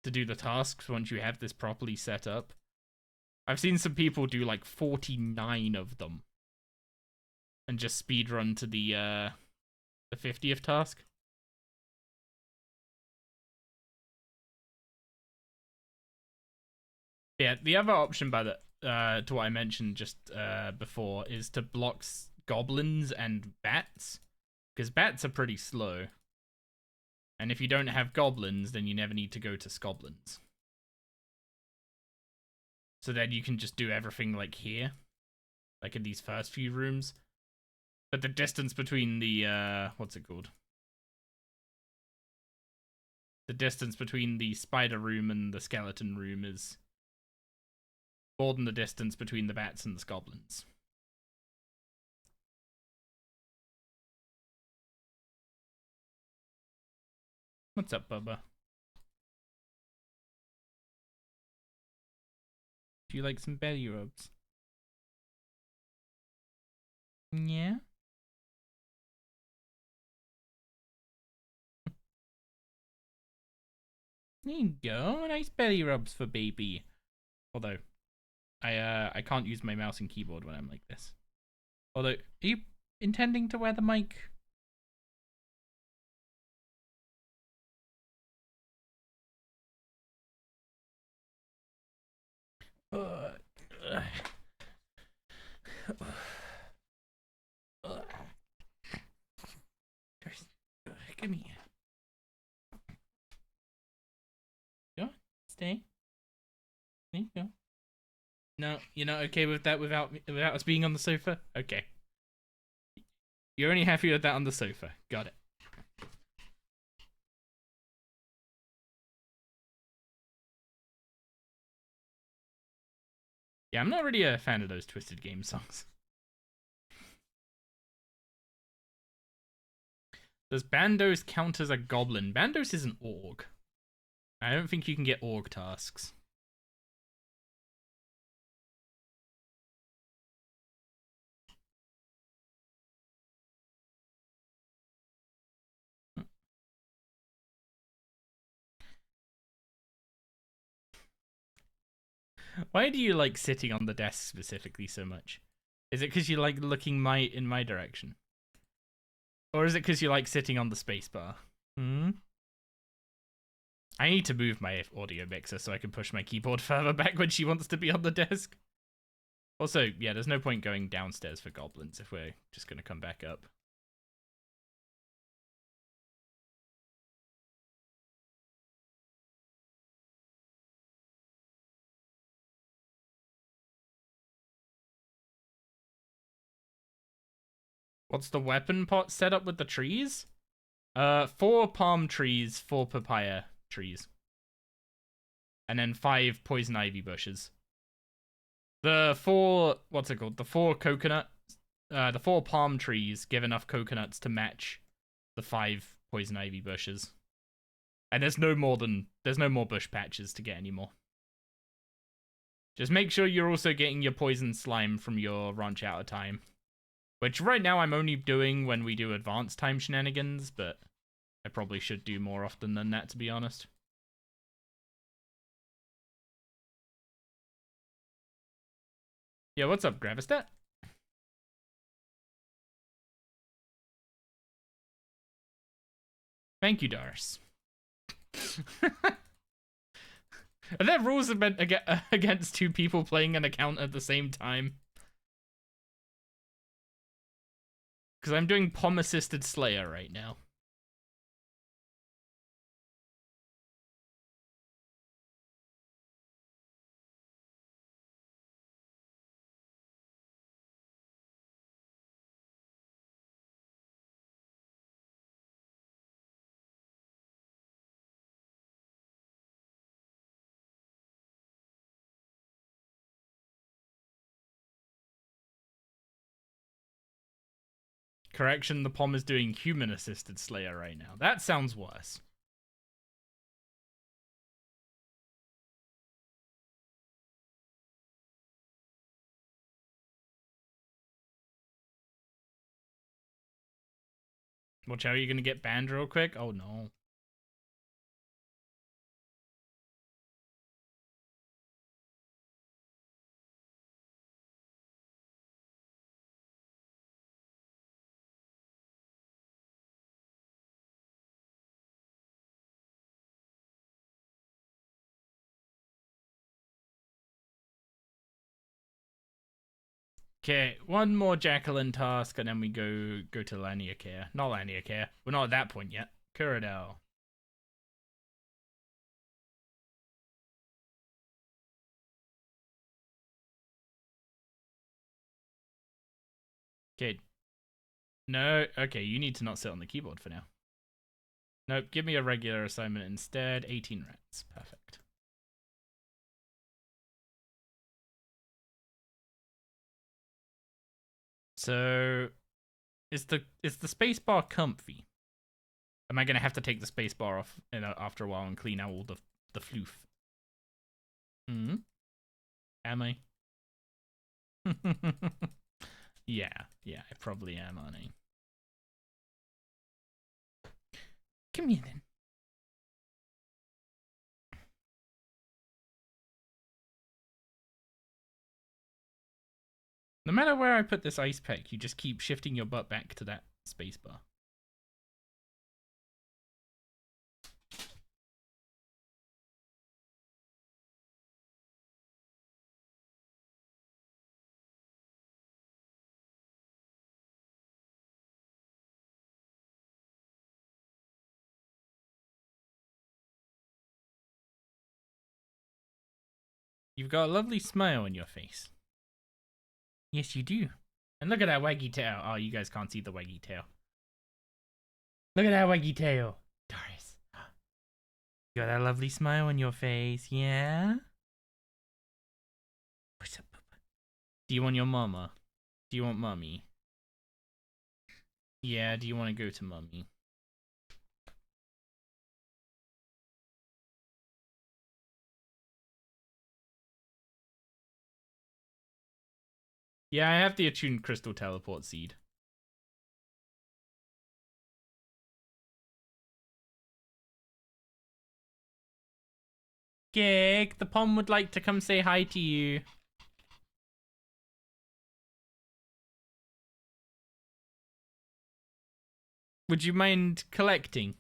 to do the tasks once you have this properly set up. I've seen some people do like 49 of them and just speed run to the 50th task. Yeah, the other option by the to what I mentioned just before is to block goblins and bats, because bats are pretty slow. And if you don't have goblins, then you never need to go to scoblins. So then you can just do everything like here, like in these first few rooms. But the distance between the what's it called? The distance between the spider room and the skeleton room is more than the distance between the bats and the goblins. What's up, Bubba? Do you like some belly rubs? Yeah? There you go. Nice belly rubs for baby. Although, I can't use my mouse and keyboard when I'm like this. Although, are you intending to wear the mic? Come here. Go. Stay. There you go. No, you're not okay with that without us being on the sofa? Okay. You're only happy with that on the sofa. Got it. Yeah, I'm not really a fan of those Twisted Game songs. Does Bandos count as a goblin? Bandos is an orc. I don't think you can get orc tasks. Why do you like sitting on the desk specifically so much? Is it because you like looking in my direction? Or is it because you like sitting on the spacebar? Hmm? I need to move my audio mixer so I can push my keyboard further back when she wants to be on the desk. Also, yeah, there's no point going downstairs for goblins if we're just going to come back up. What's the weapon pot set up with the trees? 4 palm trees, 4 papaya trees. And then 5 poison ivy bushes. The 4, what's it called? The 4 the 4 palm trees give enough coconuts to match the 5 poison ivy bushes. And there's no more bush patches to get anymore. Just make sure you're also getting your poison slime from your ranch out of time. Which right now I'm only doing when we do advanced time shenanigans, but I probably should do more often than that, to be honest. Yeah, what's up, Gravistat? Thank you, Doris. Are there rules against 2 people playing an account at the same time? Because I'm doing POM-assisted Slayer right now. Correction, the POM is doing human-assisted Slayer right now. That sounds worse. Watch out, are you gonna get banned real quick? Oh no. Okay, one more Jacqueline task, and then we go to Lania Care. Not Lania Care. We're not at that point yet. Kuradel. Okay. No, okay, you need to not sit on the keyboard for now. Nope, give me a regular assignment instead. 18 rats. Perfect. So, is the spacebar comfy? Am I gonna have to take the spacebar off after a while and clean out all the floof? Hmm? Am I? Yeah, I probably am, aren't I? Come here then. No matter where I put this ice pack, you just keep shifting your butt back to that spacebar. You've got a lovely smile on your face. Yes, you do. And look at that waggy tail. Oh, you guys can't see the waggy tail. Look at that waggy tail. Doris. You got that lovely smile on your face, yeah? What's up, Papa? Do you want your mama? Do you want mummy? Yeah, do you want to go to mummy? Yeah, I have the attuned crystal teleport seed. Gig, the pom would like to come say hi to you. Would you mind collecting?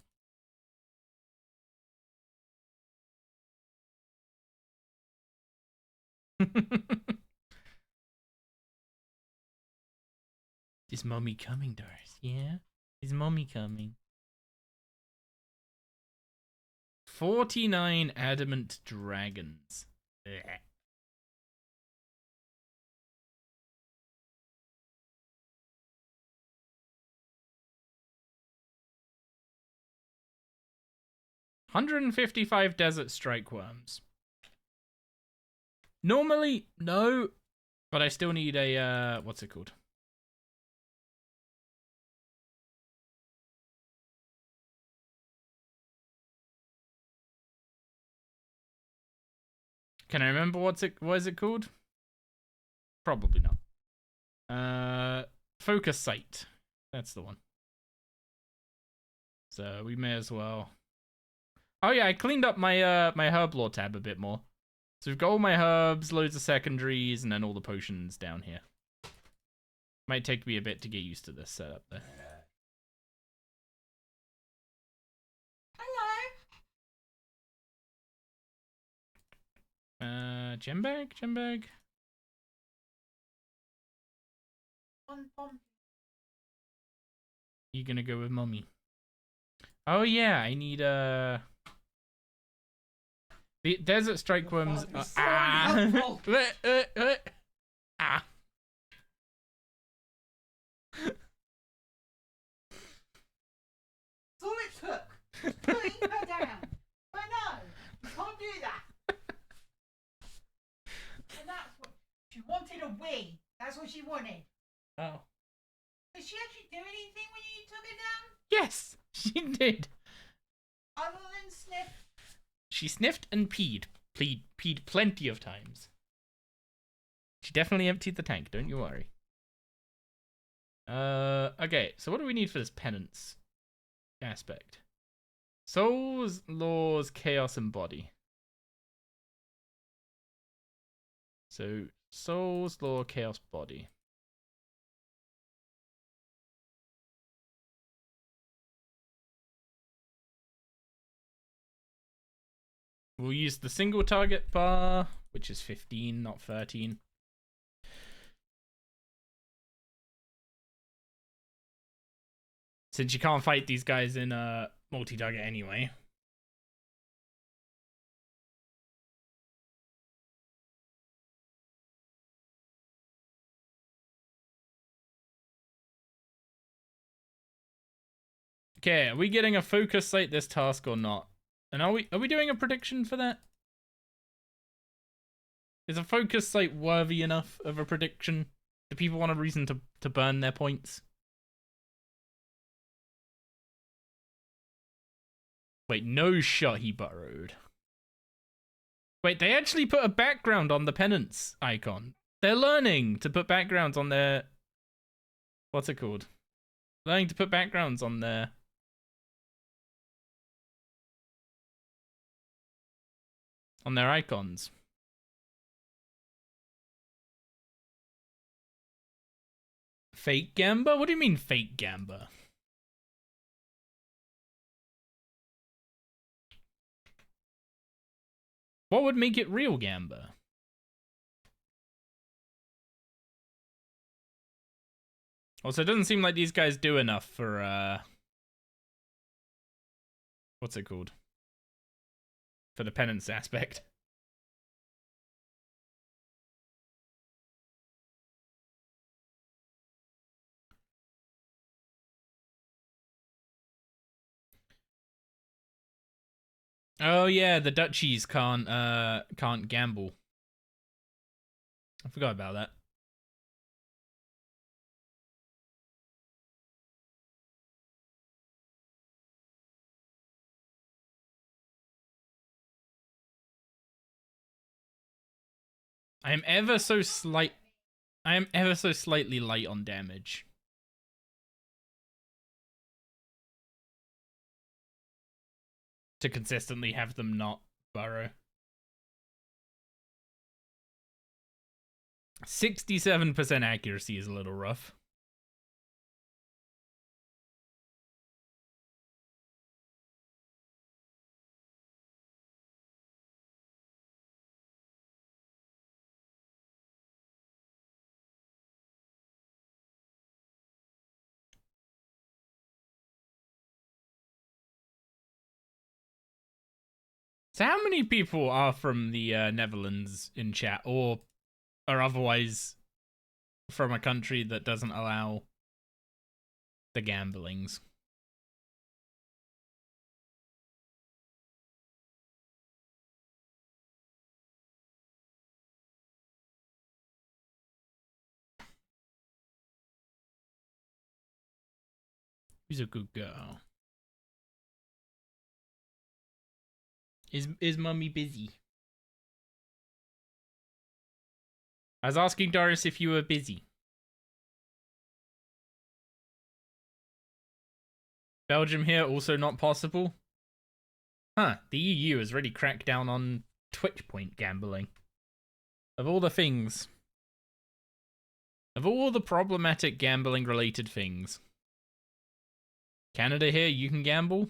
Is mommy coming, Doris? Yeah? Is mommy coming? 49 adamant dragons. Blech. $155 desert strike worms. Normally, no, but I still need a, what's it called? Can I remember what is it called? Probably not. Focus site. That's the one. So we may as well. Oh yeah, I cleaned up my my herb lore tab a bit more. So we've got all my herbs, loads of secondaries, and then all the potions down here. Might take me a bit to get used to this setup though. Gem bag. You gonna go with mommy? Oh yeah, I need the desert strike worms. Ah. Ah. That's all it took. Putting her down. But no, you can't do that. And that's what she wanted, a wee. That's what she wanted. Oh. Did she actually do anything when you took her down? Yes, she did. Other than sniff? She sniffed and peed. Peed plenty of times. She definitely emptied the tank, don't you worry. Okay, so what do we need for this penance aspect? Souls, laws, chaos, and body. So, souls, law, chaos, body. We'll use the single target bar, which is 15, not 13. Since you can't fight these guys in multi-target anyway. Okay, are we getting a focus site this task or not? And are we doing a prediction for that? Is a focus site worthy enough of a prediction? Do people want a reason to burn their points? Wait, no shot he burrowed. Wait, they actually put a background on the penance icon. They're learning to put backgrounds on their... What's it called? Learning to put backgrounds on their... on their icons. Fake Gamba? What do you mean fake Gamba? What would make it real Gamba? Also, it doesn't seem like these guys do enough for, what's it called? For the penance aspect. Oh yeah, the duchies can't gamble. I forgot about that. I am ever so slightly light on damage. To consistently have them not burrow. 67% accuracy is a little rough. So how many people are from the Netherlands in chat, or are otherwise from a country that doesn't allow the gamblings? Who's a good girl? Is mummy busy? I was asking Doris if you were busy. Belgium here also not possible. Huh, the EU has really cracked down on Twitch point gambling. Of all the things. Of all the problematic gambling related things. Canada here, you can gamble?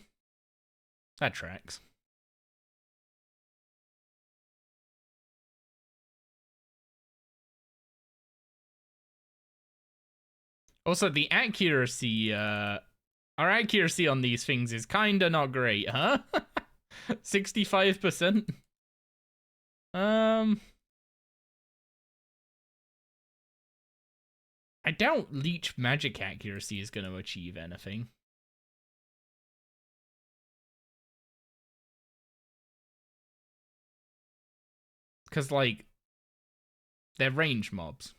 That tracks. Also, the accuracy, our accuracy on these things is kinda not great, huh? 65%? I doubt leech magic accuracy is gonna achieve anything. Because, like, they're range mobs.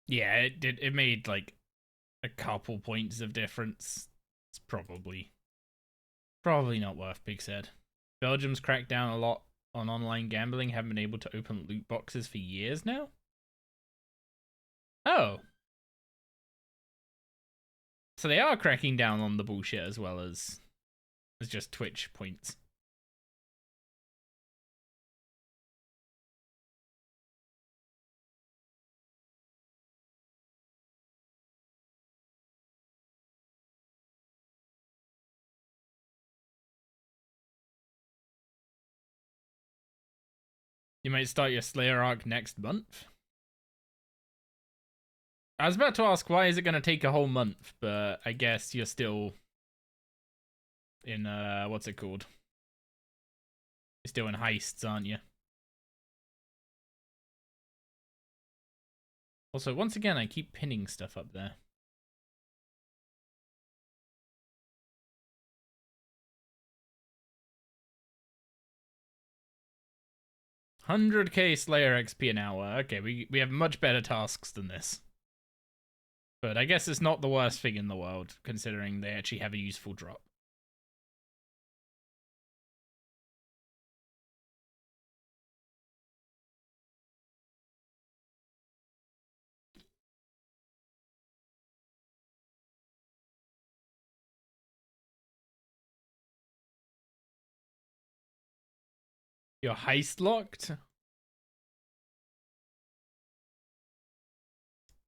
Yeah, it made, like, a couple points of difference. It's probably not worth Big Said. Belgium's cracked down a lot on online gambling, haven't been able to open loot boxes for years now? Oh. So they are cracking down on the bullshit as well as just Twitch points. You might start your Slayer arc next month. I was about to ask why is it going to take a whole month, but I guess you're still in what's it called? You're still in heists, aren't you? Also, once again, I keep pinning stuff up there. $100k Slayer XP an hour. Okay, we have much better tasks than this. But I guess it's not the worst thing in the world, considering they actually have a useful drop. You're heist locked?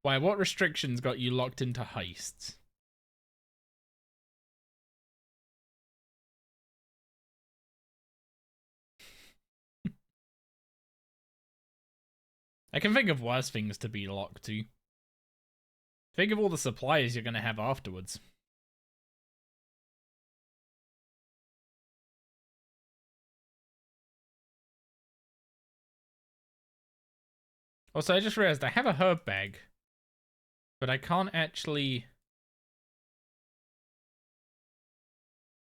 Why, what restrictions got you locked into heists? I can think of worse things to be locked to. Think of all the supplies you're going to have afterwards. Also, I just realized I have a herb bag, but I can't actually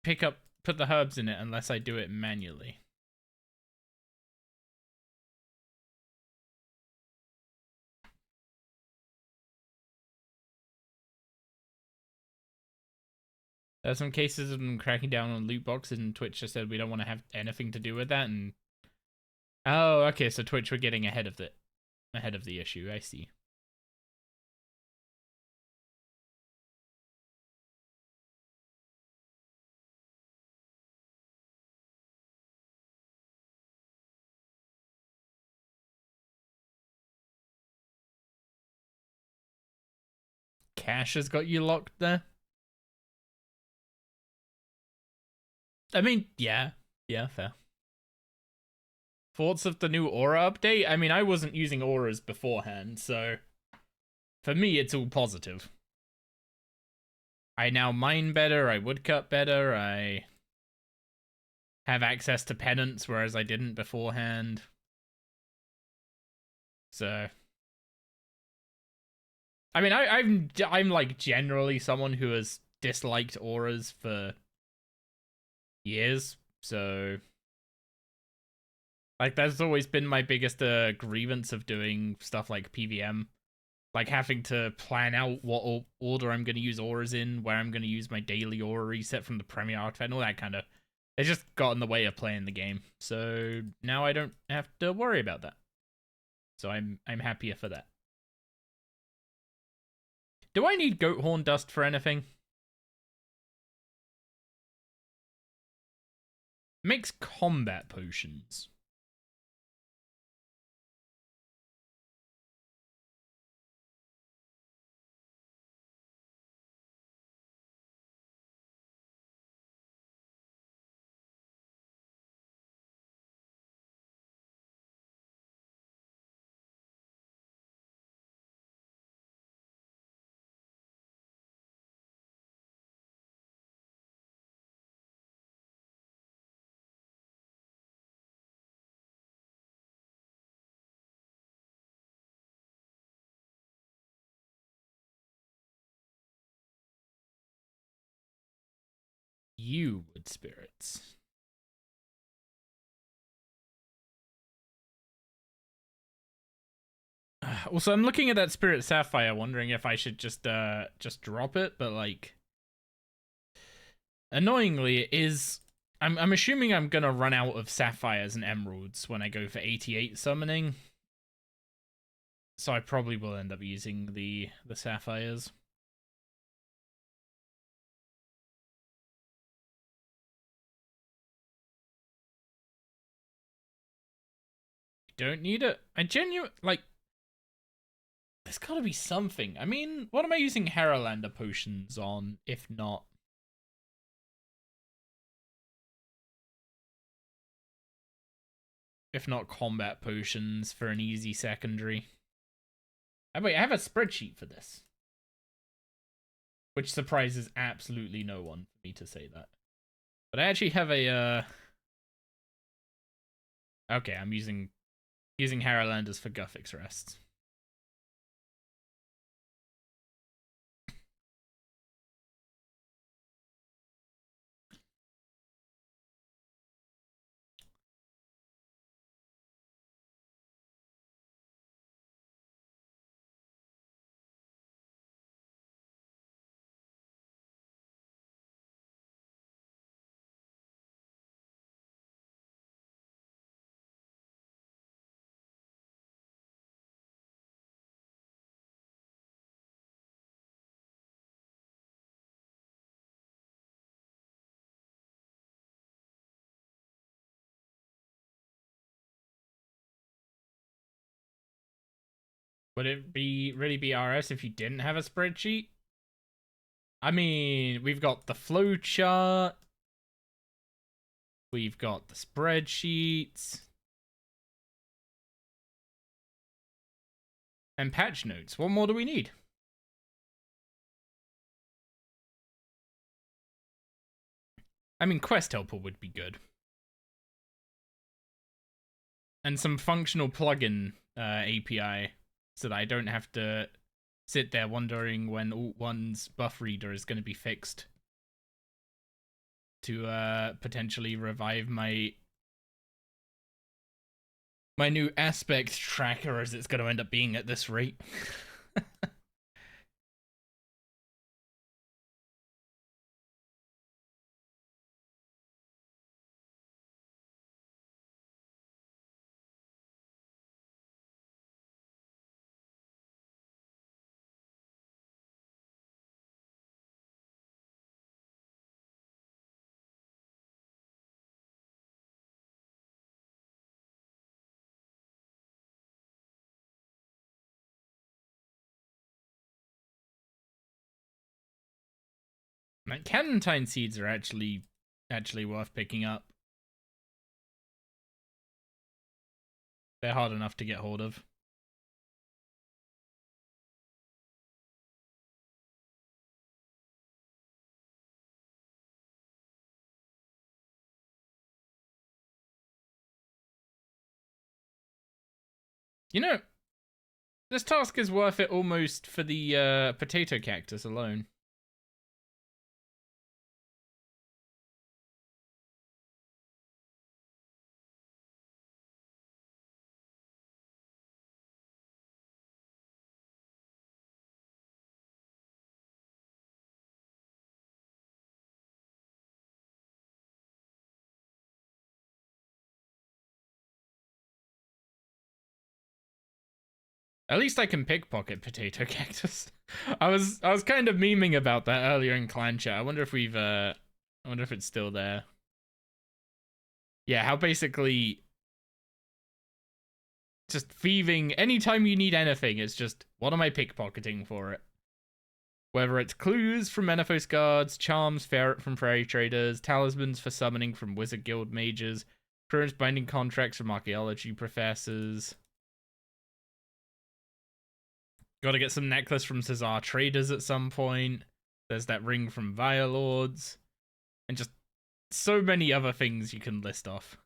put the herbs in it unless I do it manually. There's some cases of them cracking down on loot boxes, and Twitch just said we don't want to have anything to do with that. And oh, okay, so Twitch were getting ahead of the issue. I see. Cash has got you locked there. I mean, yeah, fair. Thoughts of the new aura update? I mean, I wasn't using auras beforehand, so for me, it's all positive. I now mine better, I woodcut better, I have access to penance, whereas I didn't beforehand. So, I mean, I'm like generally someone who has disliked auras for years, so like that's always been my biggest grievance of doing stuff like PVM, like having to plan out what order I'm going to use auras in, where I'm going to use my daily aura reset from the Premier Artifact, and all that kind of. It just got in the way of playing the game, so now I don't have to worry about that. So I'm happier for that. Do I need goat horn dust for anything? Makes combat potions. You wood spirits. Also, I'm looking at that Spirit Sapphire, wondering if I should just drop it, but like, annoyingly, it is. I'm assuming I'm gonna run out of sapphires and emeralds when I go for 88 summoning, so I probably will end up using the sapphires. Don't need it. I genuinely like. There's got to be something. I mean, what am I using Herolander potions on, if not? If not combat potions for an easy secondary. Oh, wait, I have a spreadsheet for this. Which surprises absolutely no one for me to say that. But I actually have a, Okay, I'm using Herolanders for Guffix rests. Would it really be RS if you didn't have a spreadsheet? I mean, we've got the flowchart. We've got the spreadsheets. And patch notes. What more do we need? I mean, Quest Helper would be good. And some functional plugin API so that I don't have to sit there wondering when Alt1's buff reader is going to be fixed to potentially revive my new aspect tracker, as it's going to end up being at this rate. Like, Cannantine seeds are actually worth picking up. They're hard enough to get hold of. You know, this task is worth it almost for the potato cactus alone. At least I can pickpocket potato cactus. I was kind of memeing about that earlier in clan chat. I wonder if it's still there. Yeah, how basically just thieving anytime you need anything, it's just, what am I pickpocketing for it? Whether it's clues from Menaphos guards, charms from fairy traders, talismans for summoning from wizard guild mages, current binding contracts from archaeology professors. Gotta get some necklace from Caesar traders at some point. There's that ring from Violords. And just so many other things you can list off.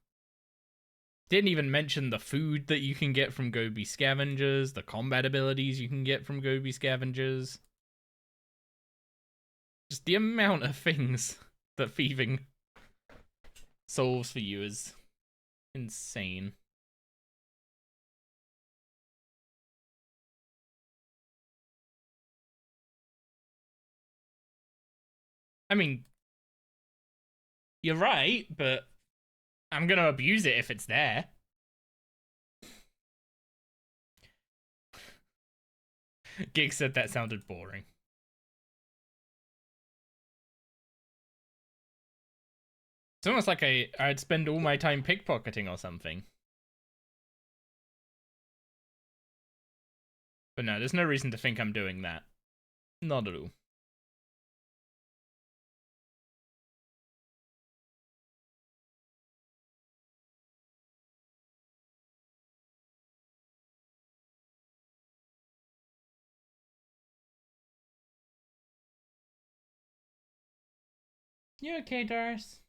Didn't even mention the food that you can get from Gobi scavengers, the combat abilities you can get from Gobi scavengers. Just the amount of things that thieving solves for you is insane. I mean, you're right, but I'm gonna abuse it if it's there. Gig said that sounded boring. It's almost like I'd spend all my time pickpocketing or something. But no, there's no reason to think I'm doing that. Not at all. You okay, Doris?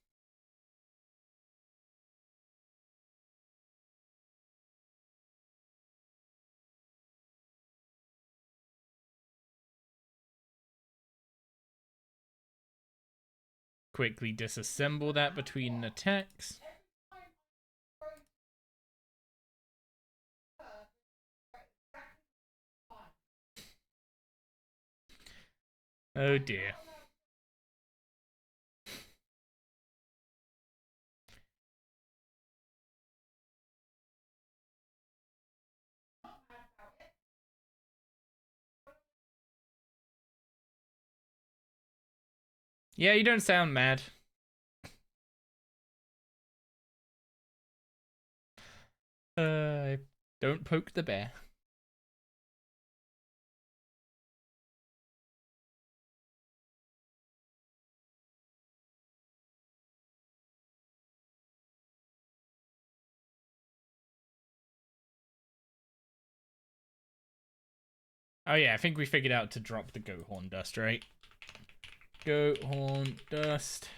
Quickly disassemble that between attacks. Oh dear. Yeah, you don't sound mad. Don't poke the bear. Oh yeah, I think we figured out to drop the goat horn dust, right? Goat horn dust.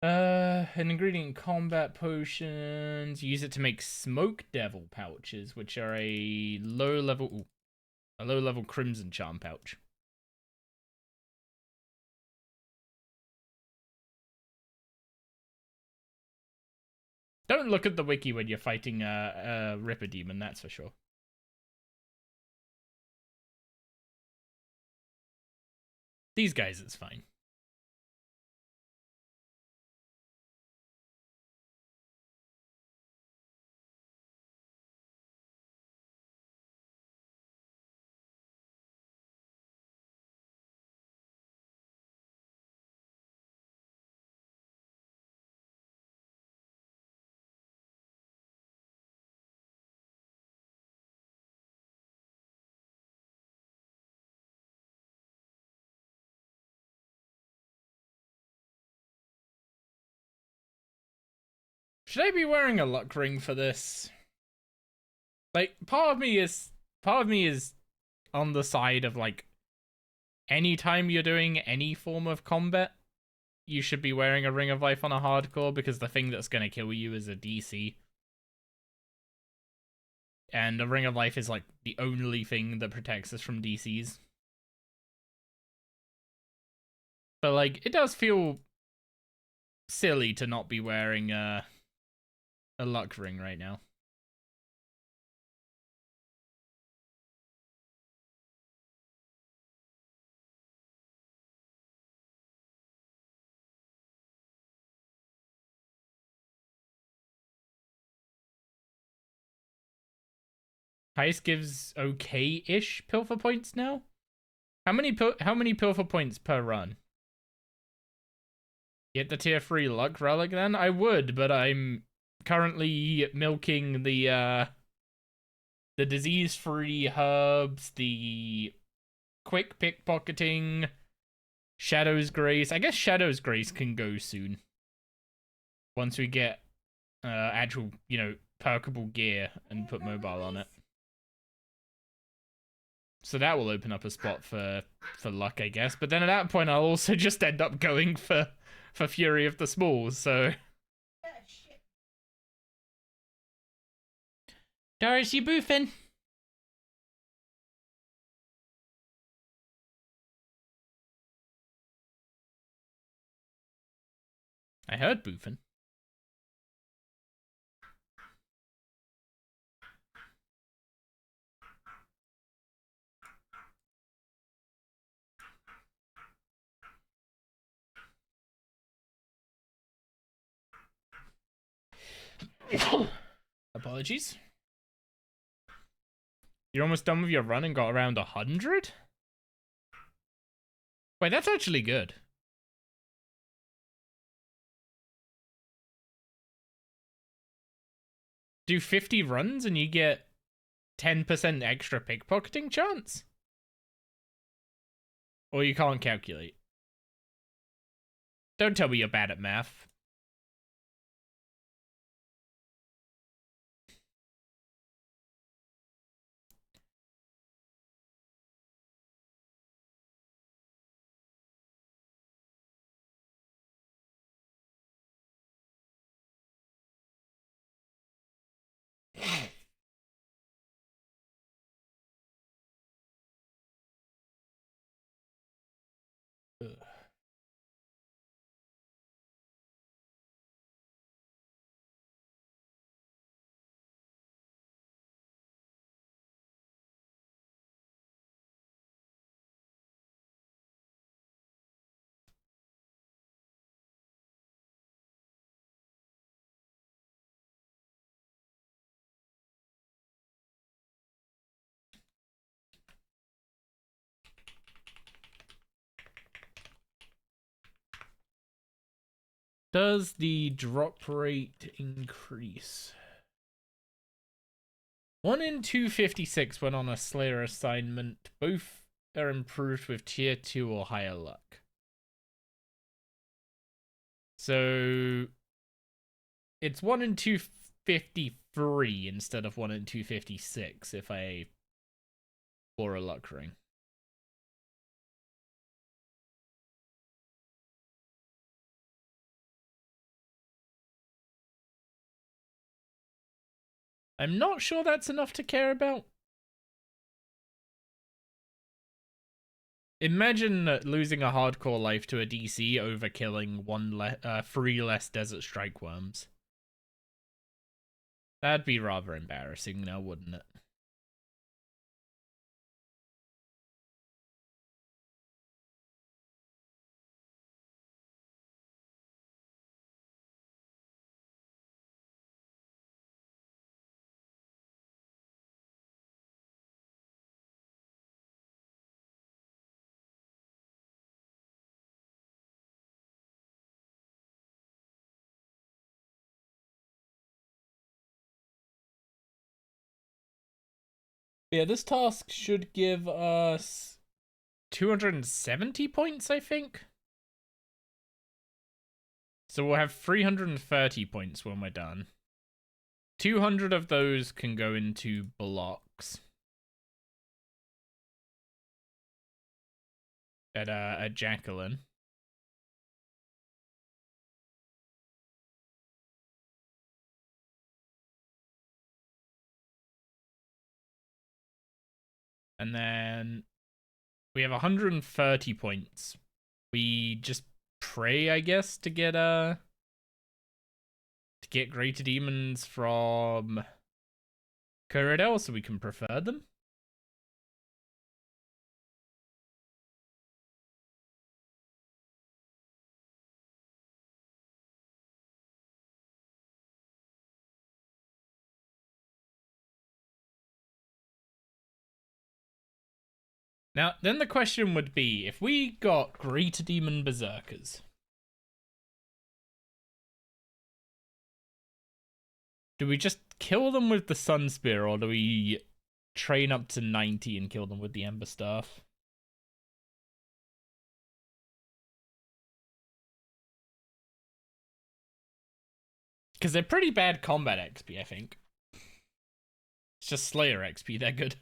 An ingredient in combat potions. Use it to make smoke devil pouches, which are a low level crimson charm pouch. Don't look at the wiki when you're fighting a Ripper Demon, that's for sure. These guys, it's fine. Should I be wearing a luck ring for this? Like, part of me is on the side of like, anytime you're doing any form of combat, you should be wearing a Ring of Life on a hardcore, because the thing that's gonna kill you is a DC. And a Ring of Life is like the only thing that protects us from DCs. But like, it does feel silly to not be wearing a luck ring right now. Heist gives okay-ish pilfer points now. How many pilfer points per run? Get the tier 3 luck relic then? I would, but I'm currently milking the disease-free herbs, the quick pickpocketing, Shadow's Grace. I guess Shadow's Grace can go soon. Once we get actual, you know, perkable gear and put mobile on it. So that will open up a spot for luck, I guess. But then at that point, I'll also just end up going for Fury of the Smalls, so... Doris, you boofing? I heard boofing. Apologies. You're almost done with your run and got around 100? Wait, that's actually good. Do 50 runs and you get 10% extra pickpocketing chance? Or you can't calculate. Don't tell me you're bad at math. Ugh. Does the drop rate increase? 1 in 256 when on a Slayer assignment. Both are improved with tier 2 or higher luck. So it's 1 in 256 253 instead of 1 in 256 if I bore a luck ring. I'm not sure that's enough to care about. Imagine losing a hardcore life to a DC over killing 3 less Desert Strike Worms. That'd be rather embarrassing now, wouldn't it? Yeah, this task should give us 270 points, I think. So we'll have 330 points when we're done. 200 of those can go into blocks. At Jacqueline. And then we have 130 points. We just pray, I guess, to get greater demons from Kuradel so we can prefer them. Now, then the question would be, if we got Greater Demon Berserkers, do we just kill them with the Sun Spear, or do we train up to 90 and kill them with the Ember Staff? Because they're pretty bad combat XP, I think. It's just Slayer XP, they're good.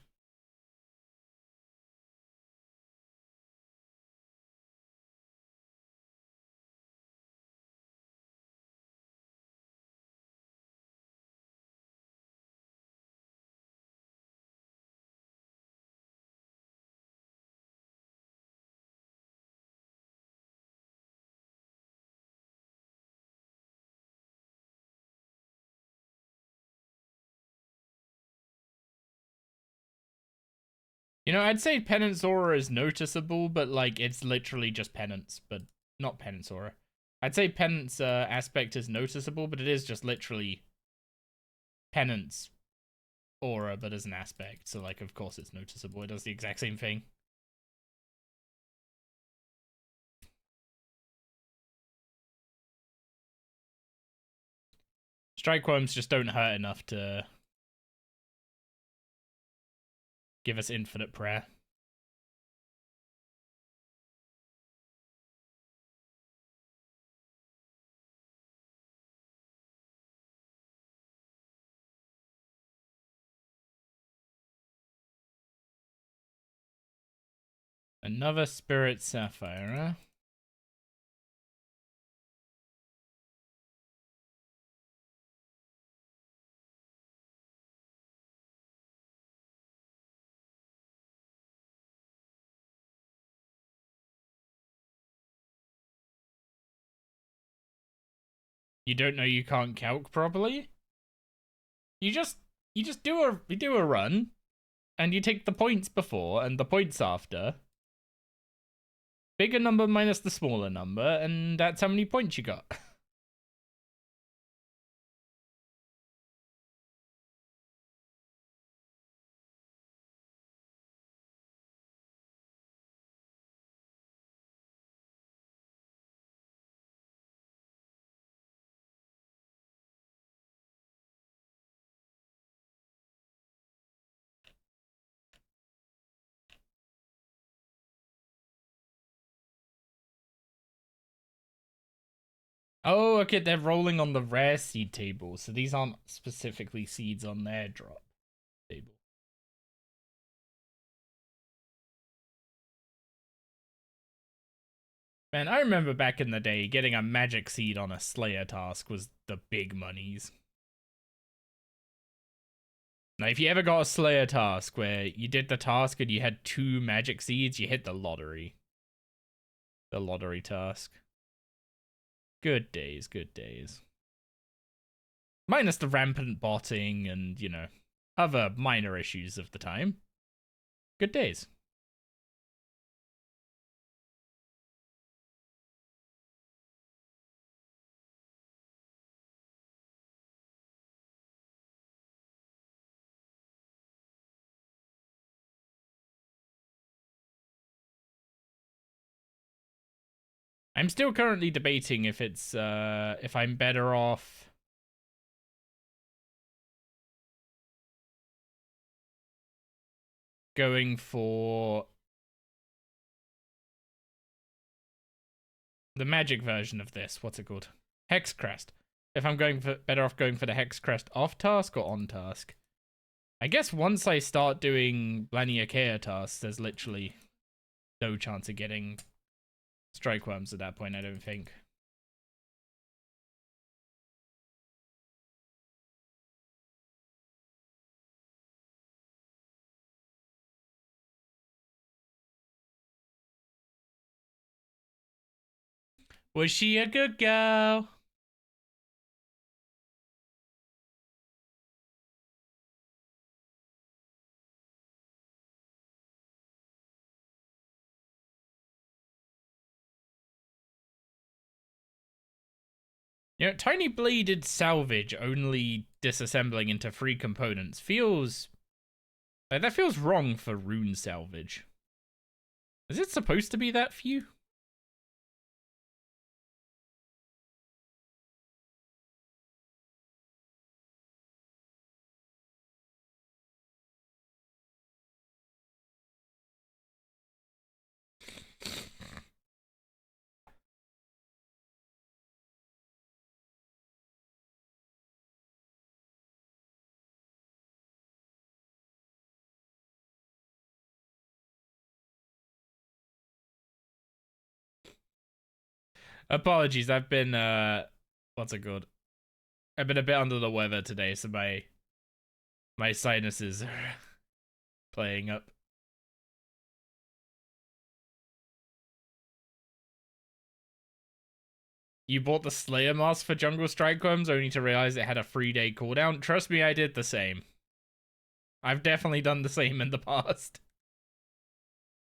You know, I'd say Penance Aura is noticeable, but, like, it's literally just Penance, but not Penance Aura. I'd say Penance aspect is noticeable, but it is just literally Penance Aura, but as an aspect. So, like, of course it's noticeable. It does the exact same thing. Strike Worms just don't hurt enough to give us infinite prayer. Another Spirit Sapphire. You don't know you can't calc properly? You just do a run, and you take the points before and the points after. Bigger number minus the smaller number, and that's how many points you got. Oh, okay, they're rolling on the rare seed table, so these aren't specifically seeds on their drop table. Man, I remember back in the day, getting a magic seed on a Slayer task was the big monies. Now, if you ever got a Slayer task where you did the task and you had 2 magic seeds, you hit the lottery. The lottery task. Good days, good days. Minus the rampant botting and, you know, other minor issues of the time. Good days. I'm still currently debating if it's, if I'm better off going for the magic version of this. What's it called? Hexcrest. If I'm going for better off going for the Hexcrest off task or on task. I guess once I start doing Blaniakea tasks, there's literally no chance of getting strike worms at that point, I don't think. Was she a good girl? You know, tiny bladed salvage only disassembling into 3 components feels... like, that feels wrong for rune salvage. Is it supposed to be that few? Apologies, I've been, what's it called? I've been a bit under the weather today, so my sinuses are playing up. You bought the Slayer mask for Jungle Strike Worms only to realize it had a 3-day cooldown? Trust me, I did the same. I've definitely done the same in the past.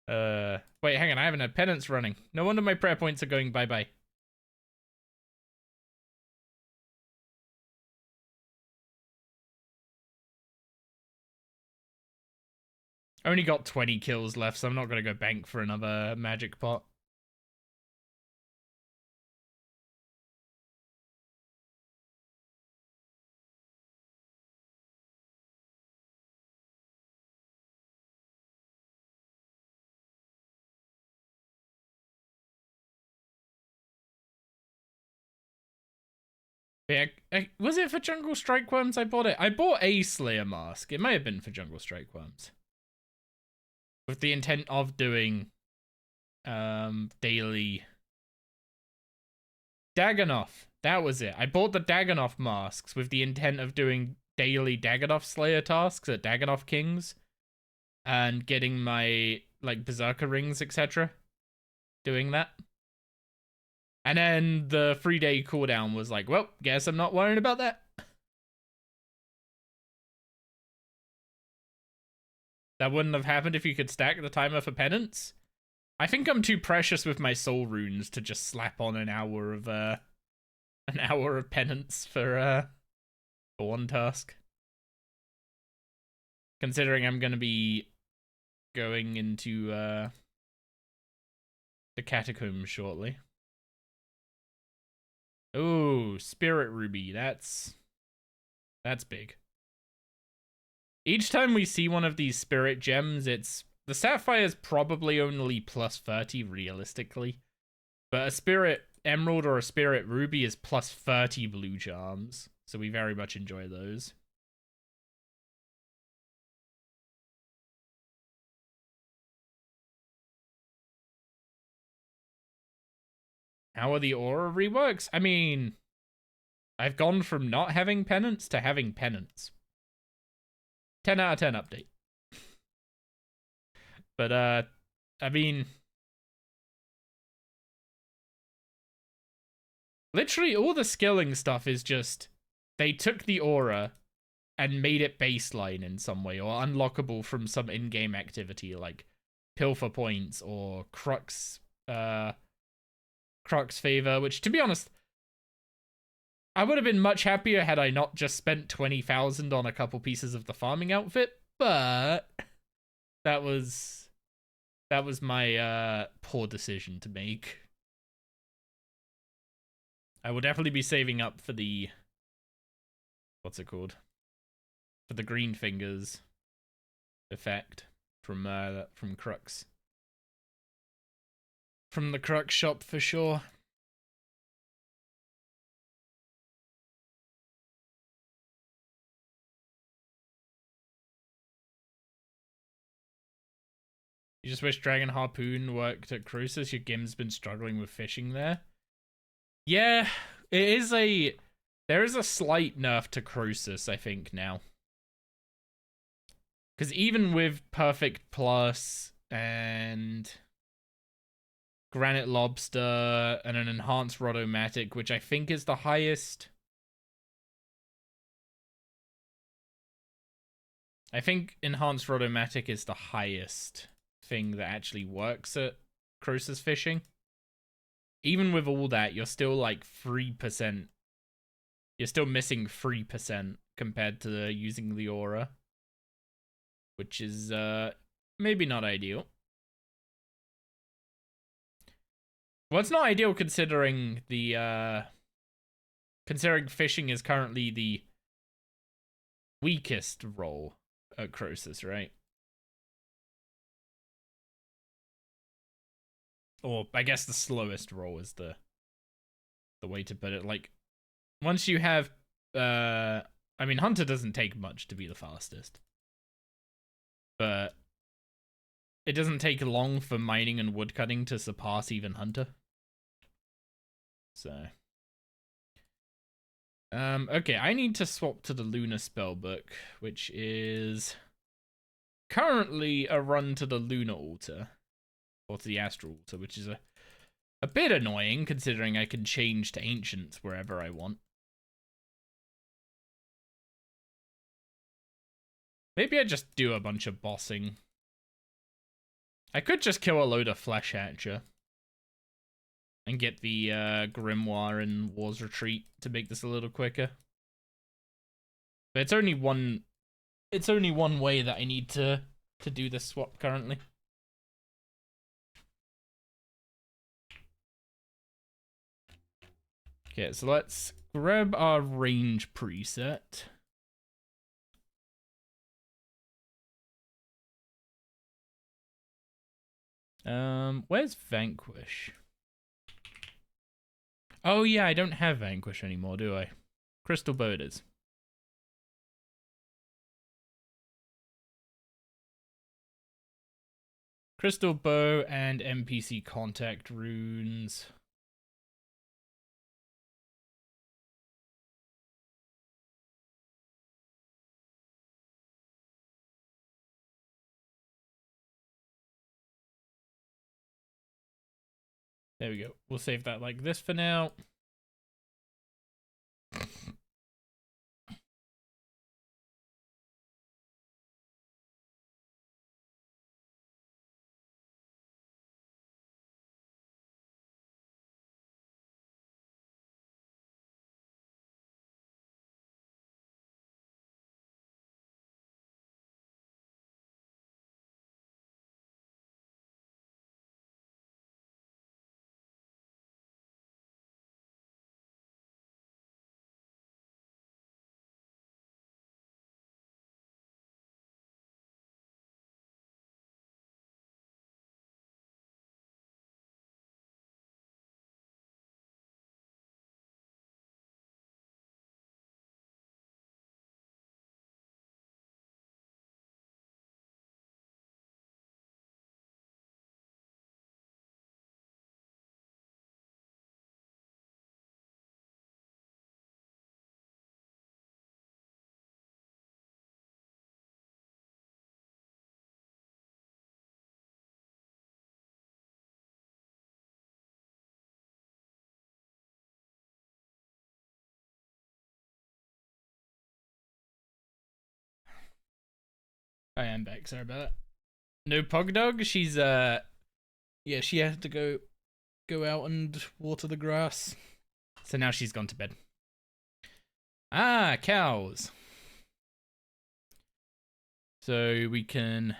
Wait, hang on, I haven't had penance running. No wonder my prayer points are going bye-bye. I only got 20 kills left, so I'm not gonna go bank for another magic pot. Yeah, was it for Jungle Strike Worms I bought it? I bought a Slayer mask. It may have been for Jungle Strike Worms. With the intent of doing daily Dagannoth. That was it. I bought the Dagannoth masks with the intent of doing daily Dagannoth Slayer tasks at Dagannoth Kings and getting my like Berserker rings, etc. Doing that. And then the 3-day cooldown was like, well, guess I'm not worrying about that. That wouldn't have happened if you could stack the timer for penance. I think I'm too precious with my soul runes to just slap on an hour of penance for one task. Considering I'm gonna be going into the catacombs shortly. Oh, Spirit Ruby, that's big. Each time we see one of these spirit gems, it's... the Sapphire's probably only plus 30 realistically. But a spirit emerald or a spirit ruby is plus 30 blue charms. So we very much enjoy those. How are the aura reworks? I mean, I've gone from not having penance to having penance. 10 out of 10 update. But, I mean, literally all the skilling stuff is just, they took the aura and made it baseline in some way, or unlockable from some in-game activity, like pilfer points or crux favor, which, to be honest, I would have been much happier had I not just spent 20,000 on a couple pieces of the farming outfit, but that was my poor decision to make. I will definitely be saving up for the, what's it called? For the green fingers effect from Crux. From the Crux shop for sure. You just wish Dragon Harpoon worked at Croesus. Your gim's been struggling with fishing there. Yeah, it is there is a slight nerf to Croesus, I think, now. Because even with Perfect Plus and Granite Lobster and an Enhanced Rodomatic, which I think is the highest. I think Enhanced Rodomatic is the highest thing that actually works at Croesus fishing. Even with all that, you're still like 3%. You're still missing 3% compared to using the aura. Which is maybe not ideal. Well, it's not ideal considering the considering fishing is currently the weakest role at Croesus, right? Or I guess the slowest role is the way to put it. Like, once you have I mean, Hunter doesn't take much to be the fastest. But it doesn't take long for mining and woodcutting to surpass even Hunter. So okay, I need to swap to the Lunar Spellbook, which is currently a run to the Lunar Altar. Or to the Astral Altar, which is a bit annoying, considering I can change to Ancients wherever I want. Maybe I just do a bunch of bossing. I could just kill a load of Flesh Hatcher. And get the Grimoire and War's Retreat to make this a little quicker. But it's only one way that I need to do this swap currently. Okay, so let's grab our range preset. Where's Vanquish? Oh yeah, I don't have Vanquish anymore, do I? Crystal Bow it is. Crystal Bow and NPC contact runes. There we go. We'll save that like this for now. I am back, sorry about that. No Pogdog, she's yeah, she had to go out and water the grass. So now she's gone to bed. Ah, cows. So we can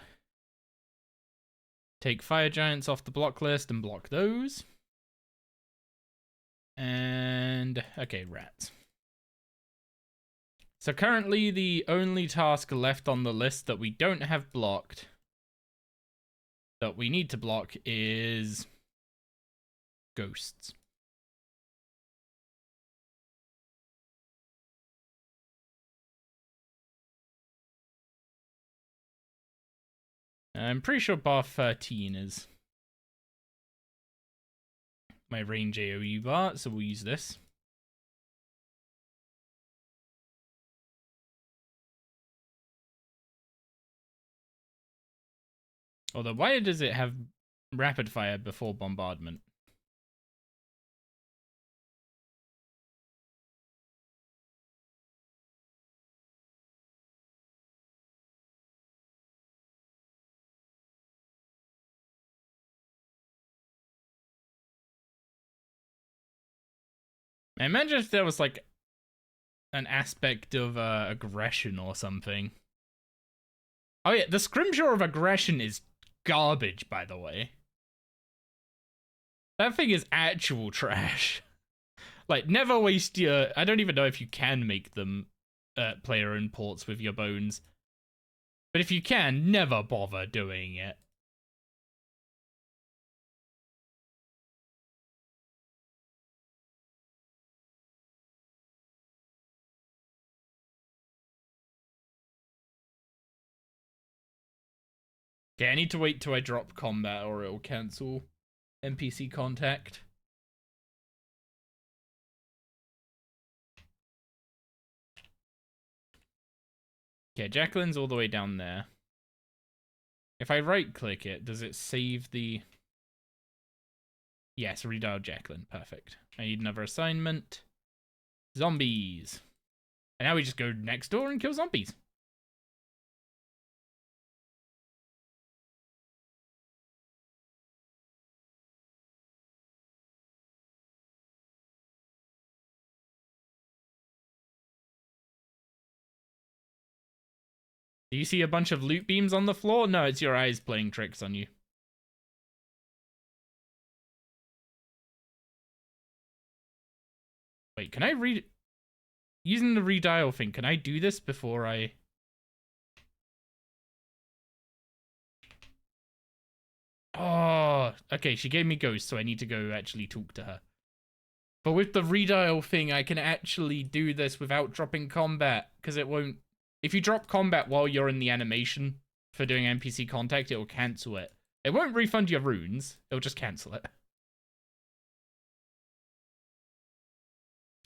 take fire giants off the block list and block those. And okay, rats. So currently the only task left on the list that we don't have blocked that we need to block is ghosts. I'm pretty sure bar 13 is my range AoE bar, so we'll use this. Although, why does it have rapid fire before bombardment? I imagine if there was like an aspect of aggression or something. Oh yeah, the scrimshaw of aggression is garbage, by the way. That thing is actual trash. Like, never waste your... I don't even know if you can make them player-owned ports with your bones. But if you can, never bother doing it. Okay, I need to wait till I drop combat or it'll cancel NPC contact. Okay, Jacqueline's all the way down there. If I right-click it, does it save the... Yes, redial Jacqueline. Perfect. I need another assignment. Zombies. And now we just go next door and kill zombies. Do you see a bunch of loot beams on the floor? No, it's your eyes playing tricks on you. Wait, can I read... Using the redial thing, can I do this before I... Oh, okay, she gave me ghost, so I need to go actually talk to her. But with the redial thing, I can actually do this without dropping combat, because it won't... If you drop combat while you're in the animation for doing NPC contact, it will cancel it. It won't refund your runes, it'll just cancel it.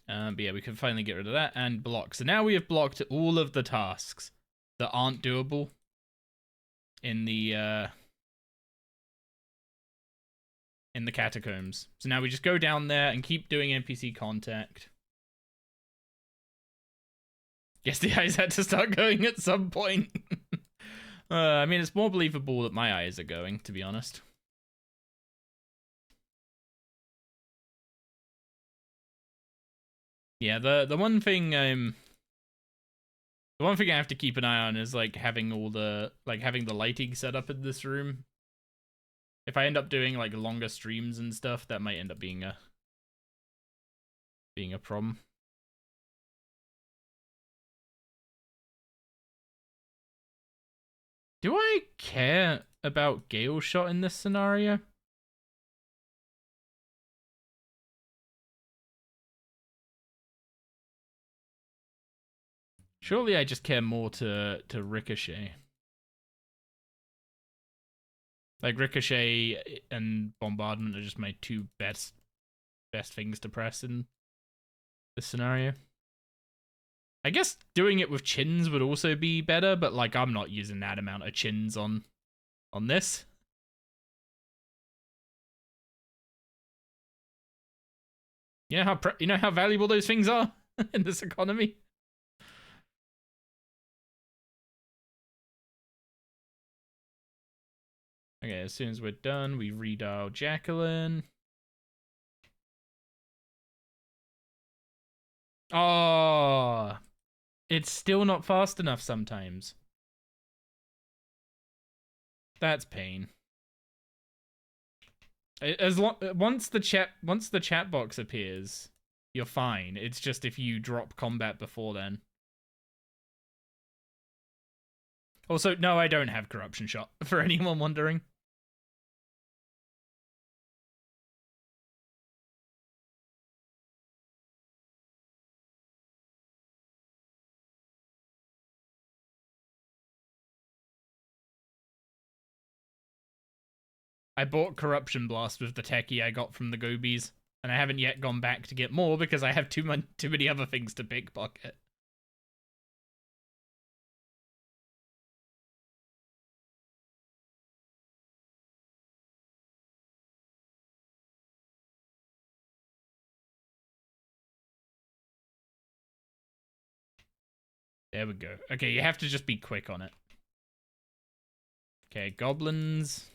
But yeah, we can finally get rid of that and block. So now we have blocked all of the tasks that aren't doable in the catacombs. So now we just go down there and keep doing NPC contact. Guess the eyes had to start going at some point. I mean, it's more believable that my eyes are going, to be honest. Yeah, the one thing the one thing I have to keep an eye on is like having all the having the lighting set up in this room. If I end up doing like longer streams and stuff, that might end up being a problem. Do I care about Gale Shot in this scenario? Surely I just care more to Ricochet. Like, Ricochet and Bombardment are just my two best things to press in this scenario. I guess doing it with chins would also be better, but like I'm not using that amount of chins on this. You know how valuable those things are in this economy? Okay, as soon as we're done, we redial Jacqueline. Oh, it's still not fast enough sometimes. That's pain. Once the chat box appears, you're fine. It's just if you drop combat before then. Also, no, I don't have corruption shot, for anyone wondering. I bought Corruption Blast with the techie I got from the Gobies, and I haven't yet gone back to get more because I have too many other things to pickpocket. There we go. Okay, you have to just be quick on it. Okay, goblins.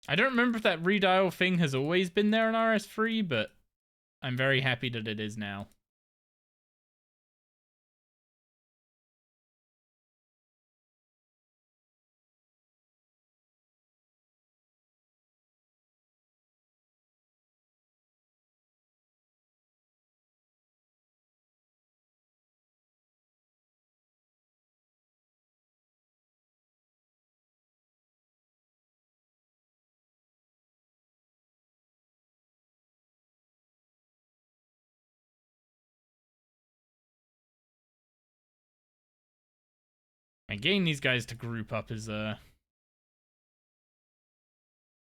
I don't remember if that redial thing has always been there in RS3, but I'm very happy that it is now. And getting these guys to group up is an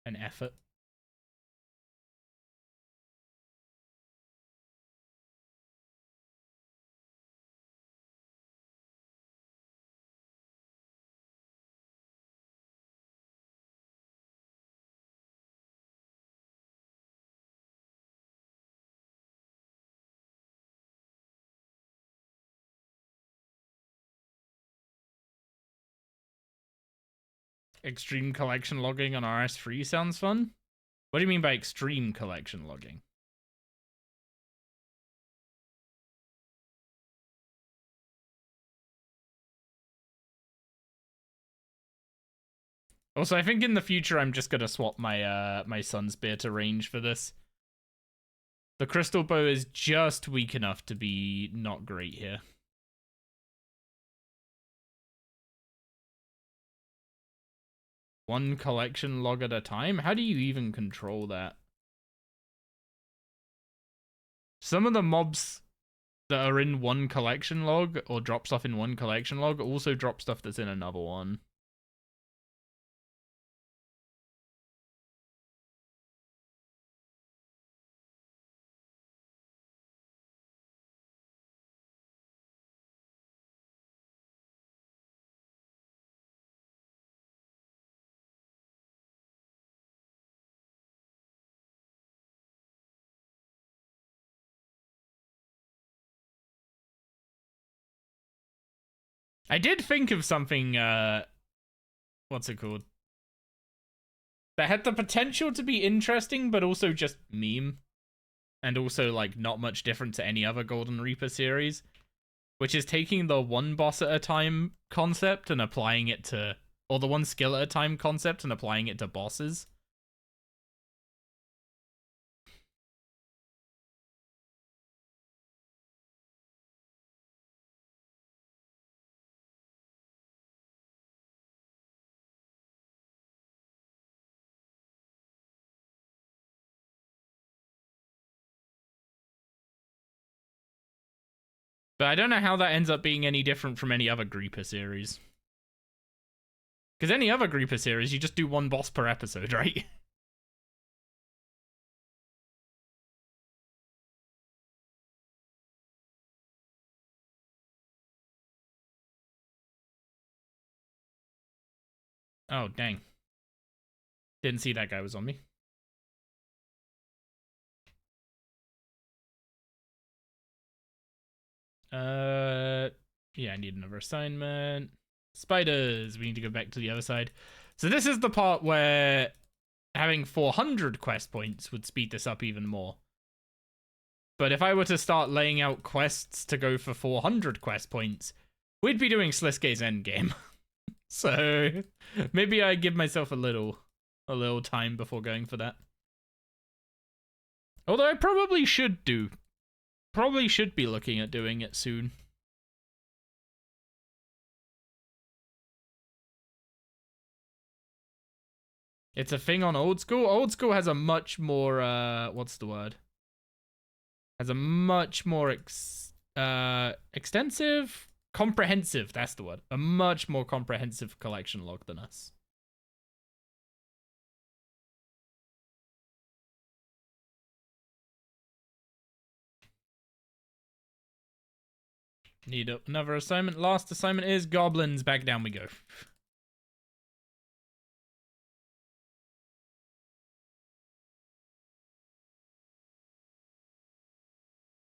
effort. Extreme collection logging on RS3 sounds fun. What do you mean by extreme collection logging? Also, I think in the future I'm just gonna swap my my Sun Spear to range for this. The crystal bow is just weak enough to be not great here. One collection log at a time? How do you even control that? Some of the mobs that are in one collection log or drop stuff in one collection log also drop stuff that's in another one. I did think of something, what's it called? That had the potential to be interesting, but also just meme. And also, like, not much different to any other Golden Reaper series. Which is taking the one boss at a time concept and applying it to... Or the one skill at a time concept and applying it to bosses. But I don't know how that ends up being any different from any other Reaper series. Because any other Reaper series, you just do one boss per episode, right? Oh, dang. Didn't see that guy was on me. Yeah, I need another assignment. Spiders. We need to go back to the other side. So this is the part where having 400 quest points would speed this up even more. But if I were to start laying out quests to go for 400 quest points, we'd be doing Sliske's endgame. So maybe I give myself a little time before going for that. Although I probably should be looking at doing it soon. It's a thing on old school. Old school has a much more what's the word? Has a much more extensive, comprehensive, that's the word. A much more comprehensive collection log than us. Need another assignment. Last assignment is goblins. Back down we go.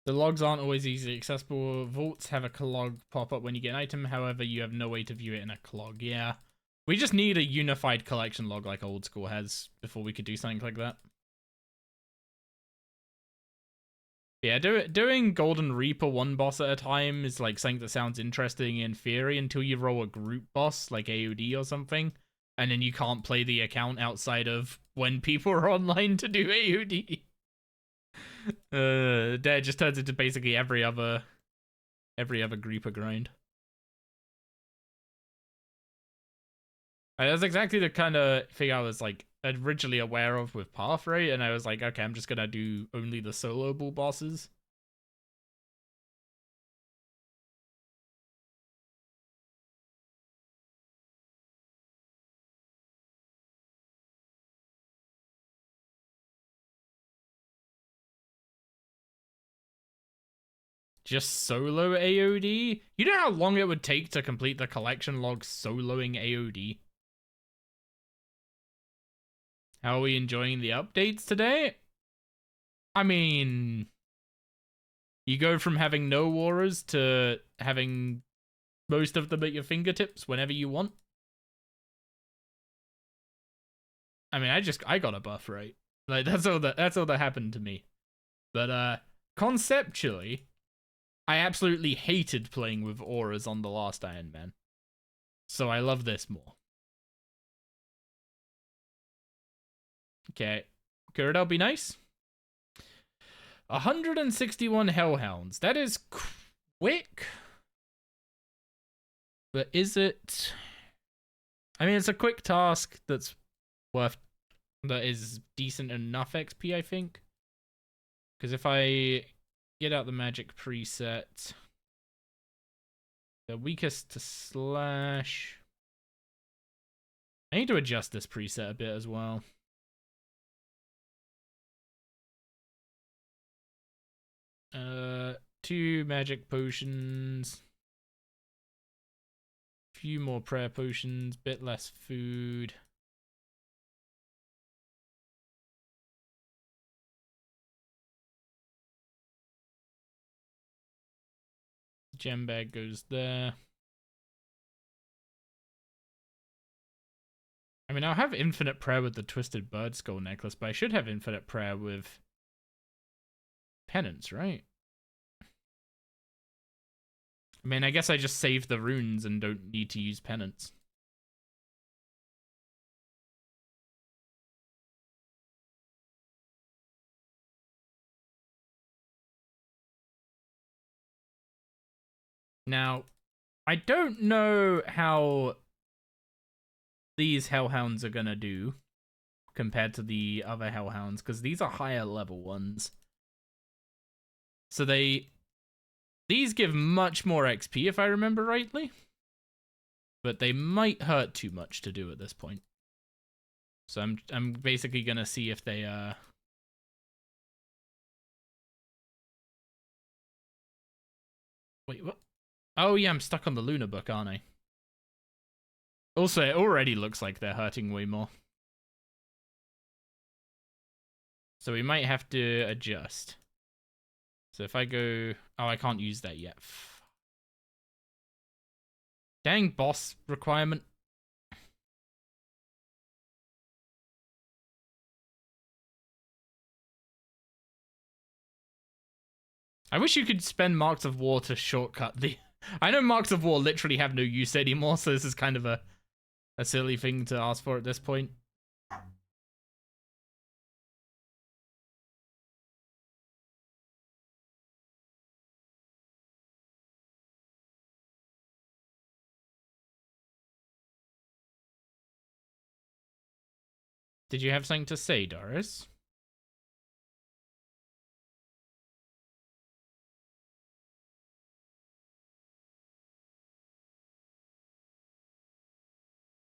The logs aren't always easily accessible. Vaults have a clog pop up when you get an item. However, you have no way to view it in a clog. Yeah. We just need a unified collection log like old school has before we could do something like that. Yeah, doing Golden Reaper one boss at a time is like something that sounds interesting in theory until you roll a group boss like AOD or something, and then you can't play the account outside of when people are online to do AOD. That just turns into basically every other grouper grind. That's exactly the kind of thing I was like originally aware of with Path, right? And I was like, okay, I'm just gonna do only the soloable bosses. Just solo AOD? You know how long it would take to complete the collection log soloing AOD? How are we enjoying the updates today? I mean, you go from having no auras to having most of them at your fingertips whenever you want. I mean, I got a buff, right? Like that's all that happened to me. But conceptually, I absolutely hated playing with auras on the last Iron Man. So I love this more. Okay. Gyarados be nice. 161 Hellhounds. That is quick. But is it... I mean, it's a quick task that is decent enough XP, I think. Because if I get out the magic preset, the weakest to slash... I need to adjust this preset a bit as well. Two magic potions. Few more prayer potions, bit less food. Gem bag goes there. I mean, I'll have infinite prayer with the twisted bird skull necklace, but I should have infinite prayer with penance, right? I mean, I guess I just save the runes and don't need to use penance. Now, I don't know how these Hellhounds are gonna do compared to the other Hellhounds, because these are higher level ones. So these give much more XP if I remember rightly, but they might hurt too much to do at this point. So I'm basically gonna see if they Wait, what? Oh yeah, I'm stuck on the Luna book, aren't I? Also, it already looks like they're hurting way more. So we might have to adjust. So if I go... Oh, I can't use that yet. Dang boss requirement. I wish you could spend Marks of War to shortcut the... I know Marks of War literally have no use anymore, so this is kind of a silly thing to ask for at this point. Did you have something to say, Doris?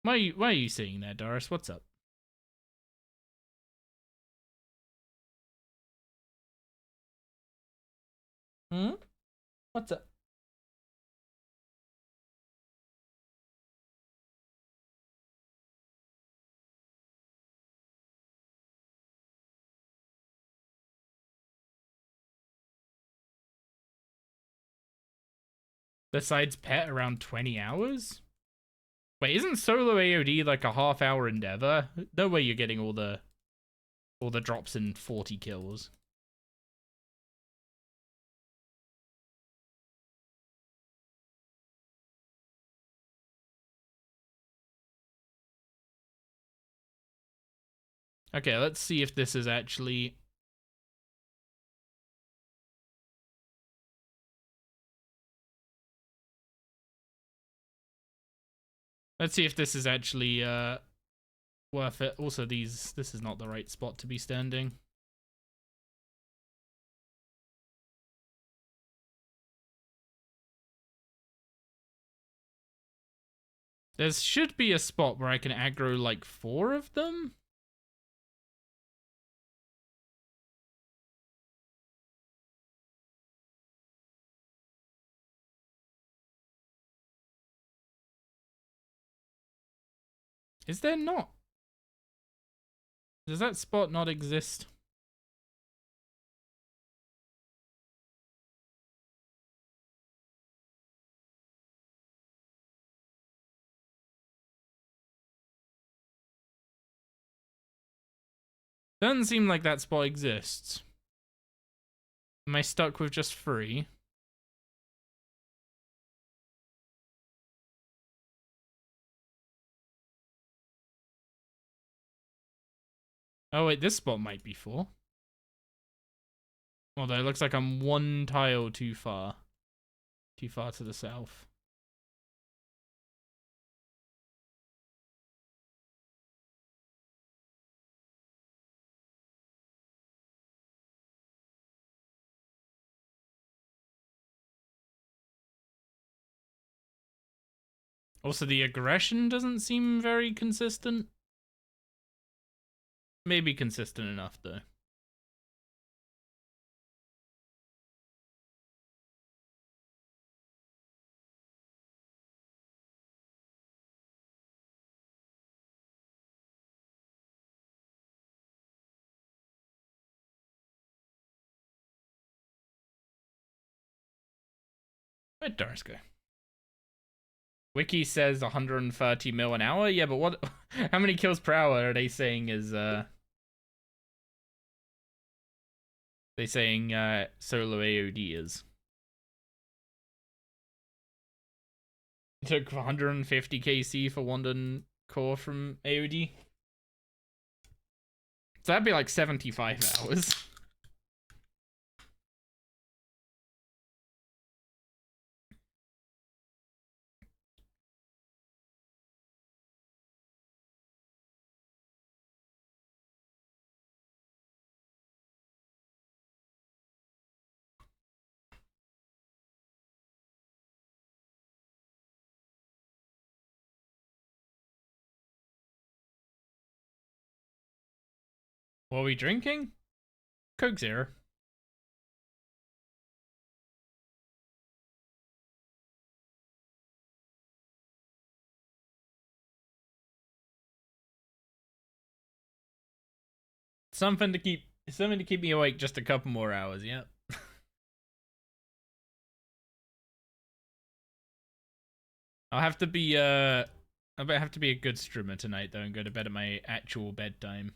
Why are you saying that, Doris? What's up? Hmm? What's up? Besides pet around 20 hours? Wait, isn't solo AOD like a half-hour endeavor? No way you're getting all the drops in 40 kills. Okay, let's see if this is actually... Let's see if this is actually worth it. Also, this is not the right spot to be standing. There should be a spot where I can aggro like 4 of them. Is there not? Does that spot not exist? Doesn't seem like that spot exists. Am I stuck with just 3? Oh wait, this spot might be 4. Although it looks like I'm 1 tile too far. Too far to the south. Also, the aggression doesn't seem very consistent. Maybe consistent enough, though. Where'd Doris go? Wiki says 130 mil an hour. Yeah, but what? How many kills per hour are they saying is they saying solo AOD is? It took 150 KC for Wandon core from AOD. So that'd be like 75 hours. What are we drinking? Coke Zero. Something to keep me awake just a couple more hours, yep. I'll have to be I bet have to be a good streamer tonight though and go to bed at my actual bedtime.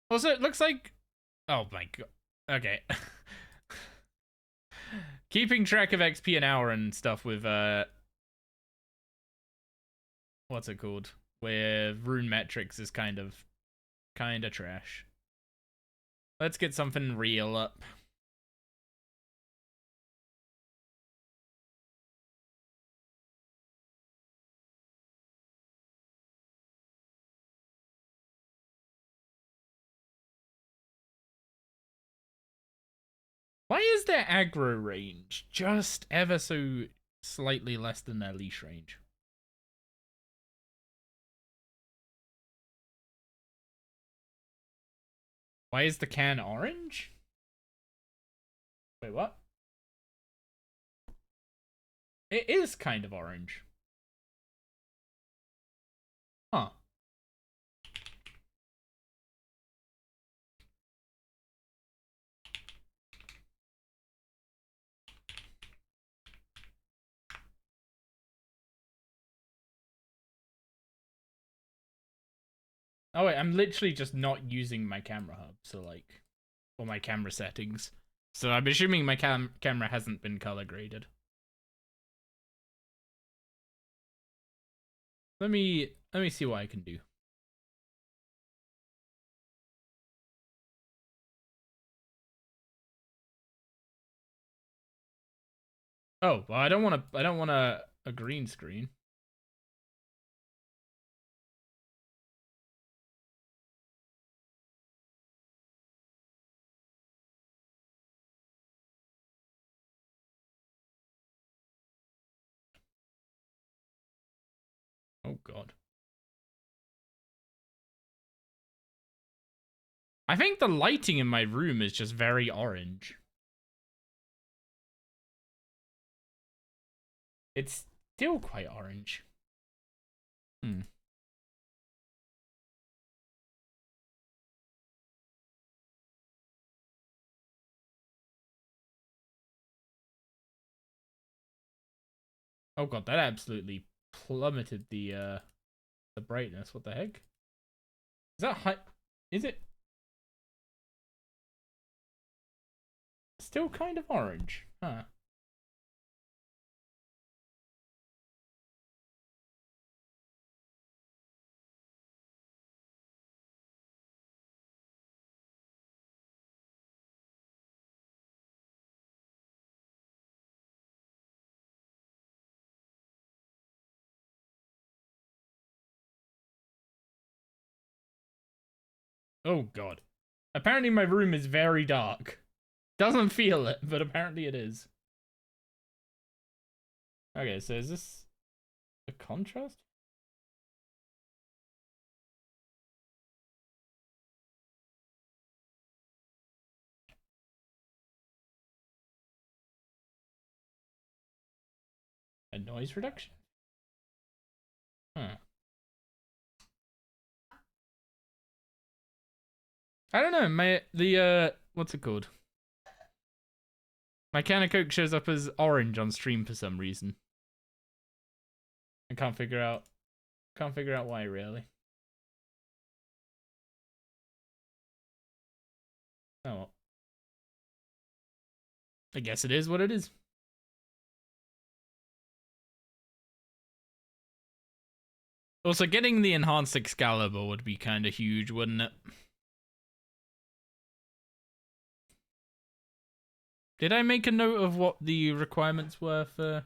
Also, it looks like, oh my god. Okay. Keeping track of XP an hour and stuff with what's it called? With rune metrics is kind of trash. Let's get something real up. Why is their aggro range just ever so slightly less than their leash range? Why is the can orange? Wait, what? It is kind of orange. Huh. Oh wait, I'm literally just not using my camera hub, so like, or my camera settings. So I'm assuming my camera hasn't been color graded. Let me see what I can do. Oh, well, I don't want a green screen. Oh god. I think the lighting in my room is just very orange. It's still quite orange. Hmm. Oh god, that absolutely plummeted the brightness. What the heck? Is that high? Is it still kind of orange? Huh. Oh god. Apparently my room is very dark. Doesn't feel it, but apparently it is. Okay, so is this a contrast? A noise reduction? Huh. I don't know, what's it called? My can of Coke shows up as orange on stream for some reason. I can't figure out why really. Oh well. I guess it is what it is. Also, getting the enhanced Excalibur would be kind of huge, wouldn't it? Did I make a note of what the requirements were for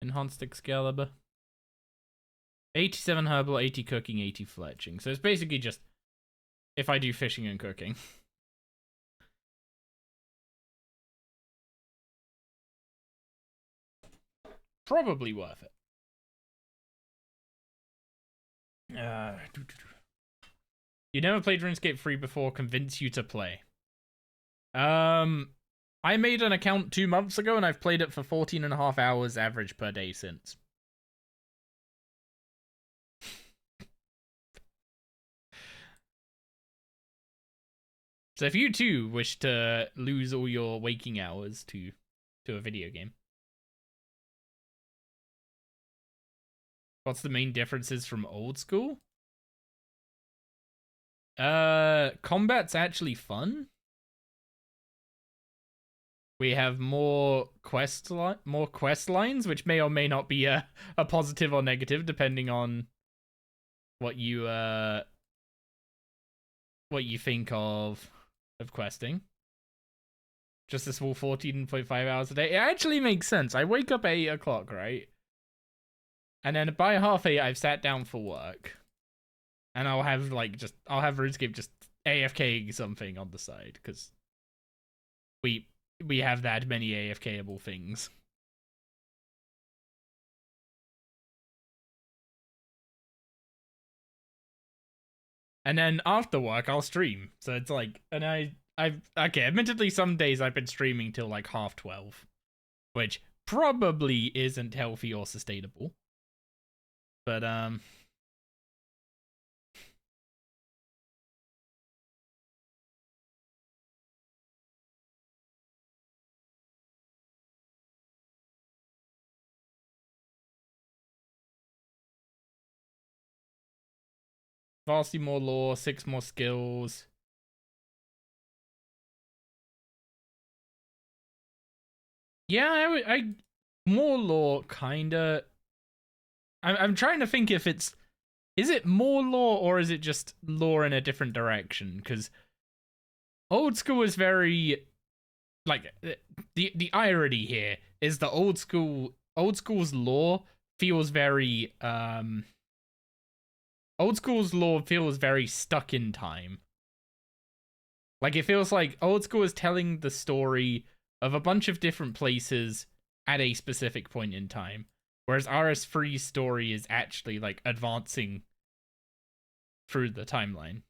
enhanced Excalibur? 87 herbal, 80 cooking, 80 fletching. So it's basically just if I do fishing and cooking. Probably worth it. You never played RuneScape 3 before, convince you to play. I made an account 2 months ago and I've played it for 14.5 hours average per day since. So if you too wish to lose all your waking hours to a video game, What's the main differences from old school? Combat's actually fun. We have more quest lines, which may or may not be a positive or negative, depending on what you think of questing. Just a small 14.5 hours a day. It actually makes sense. I wake up at 8 o'clock, right? And then by 8:30, I've sat down for work. And I'll have RuneScape just AFKing something on the side, because we have that many AFKable things. And then after work, I'll stream. So it's like, and okay, admittedly, some days I've been streaming till like 12:30, which probably isn't healthy or sustainable. But, vastly more lore, 6 more skills. Yeah, I more lore, kinda. I'm trying to think if is it more lore or is it just lore in a different direction? Because old school is very, like, the irony here is the old school's lore feels very old school's lore feels very stuck in time. Like, it feels like old school is telling the story of a bunch of different places at a specific point in time, whereas RS3's story is actually like advancing through the timeline.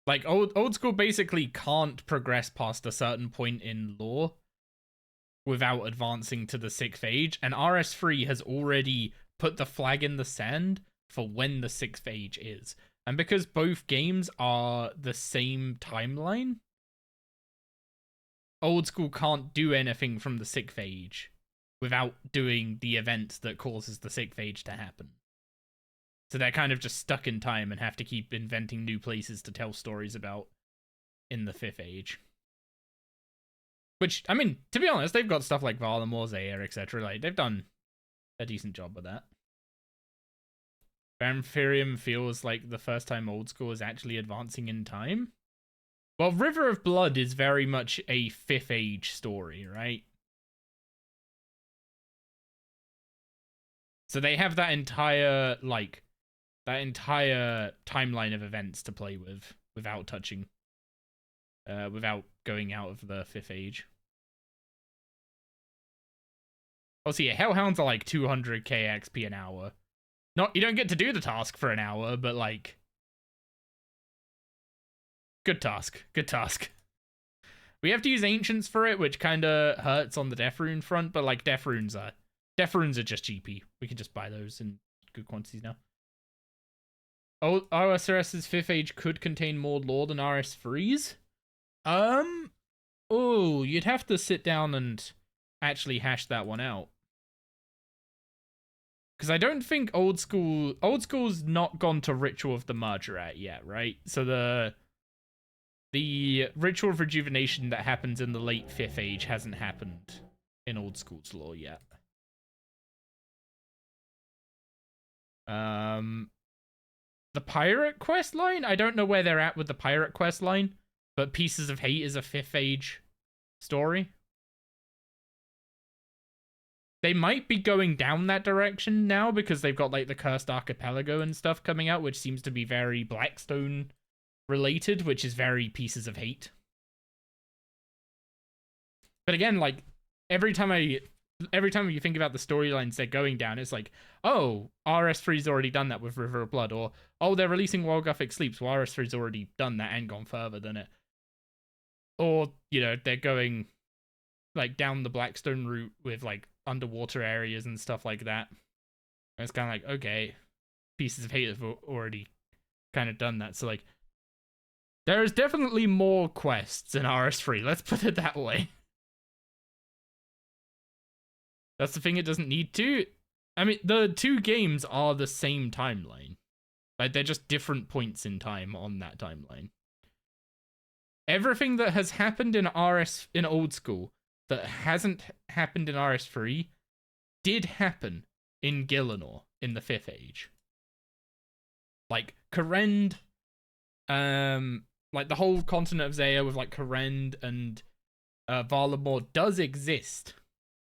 Like, old school basically can't progress past a certain point in lore without advancing to the 6th age, and RS3 has already put the flag in the sand for when the 6th age is. And because both games are the same timeline, old school can't do anything from the 6th age without doing the event that causes the 6th age to happen. So they're kind of just stuck in time and have to keep inventing new places to tell stories about in the 5th age. Which, I mean, to be honest, they've got stuff like Valamor's Air, etc. Like, they've done a decent job with that. Vampirium feels like the first time old school is actually advancing in time. Well, River of Blood is very much a 5th age story, right? So they have that entire timeline of events to play with without touching, without going out of the 5th age. Oh, see, Hellhounds are like 200k XP an hour. You don't get to do the task for an hour, but like, good task. We have to use Ancients for it, which kind of hurts on the Death Rune front, but like, Death Runes are just GP. We can just buy those in good quantities now. Oh, RSRS's 5th age could contain more lore than RS3's? Oh, you'd have to sit down and actually hash that one out. Because I don't think old school's not gone to Ritual of the Margaret yet, right? So the Ritual of Rejuvenation that happens in the late 5th age hasn't happened in old school's lore yet. The pirate quest line? I don't know where they're at with the pirate quest line, but Pieces of Hate is a 5th age story. They might be going down that direction now because they've got like the Cursed Archipelago and stuff coming out, which seems to be very Blackstone related, which is very Pieces of Hate. But again, like, every time you think about the storylines they're going down, it's like, oh, RS3's already done that with River of Blood, or, oh, they're releasing Wild Gothic Sleeps, well, RS3's already done that and gone further than it. Or, you know, they're going, like, down the Blackstone route with, like, underwater areas and stuff like that. And it's kind of like, okay, Pieces of Hate have already kind of done that. So, like, There is definitely more quests in RS3, let's put it that way. That's the thing, it doesn't need to. I mean, the two games are the same timeline. Like, they're just different points in time on that timeline. Everything that has happened in old school that hasn't happened in RS3 did happen in Gielinor in the 5th Age. Like, Kourend, like the whole continent of Zaya with like Kourend and Varlamore does exist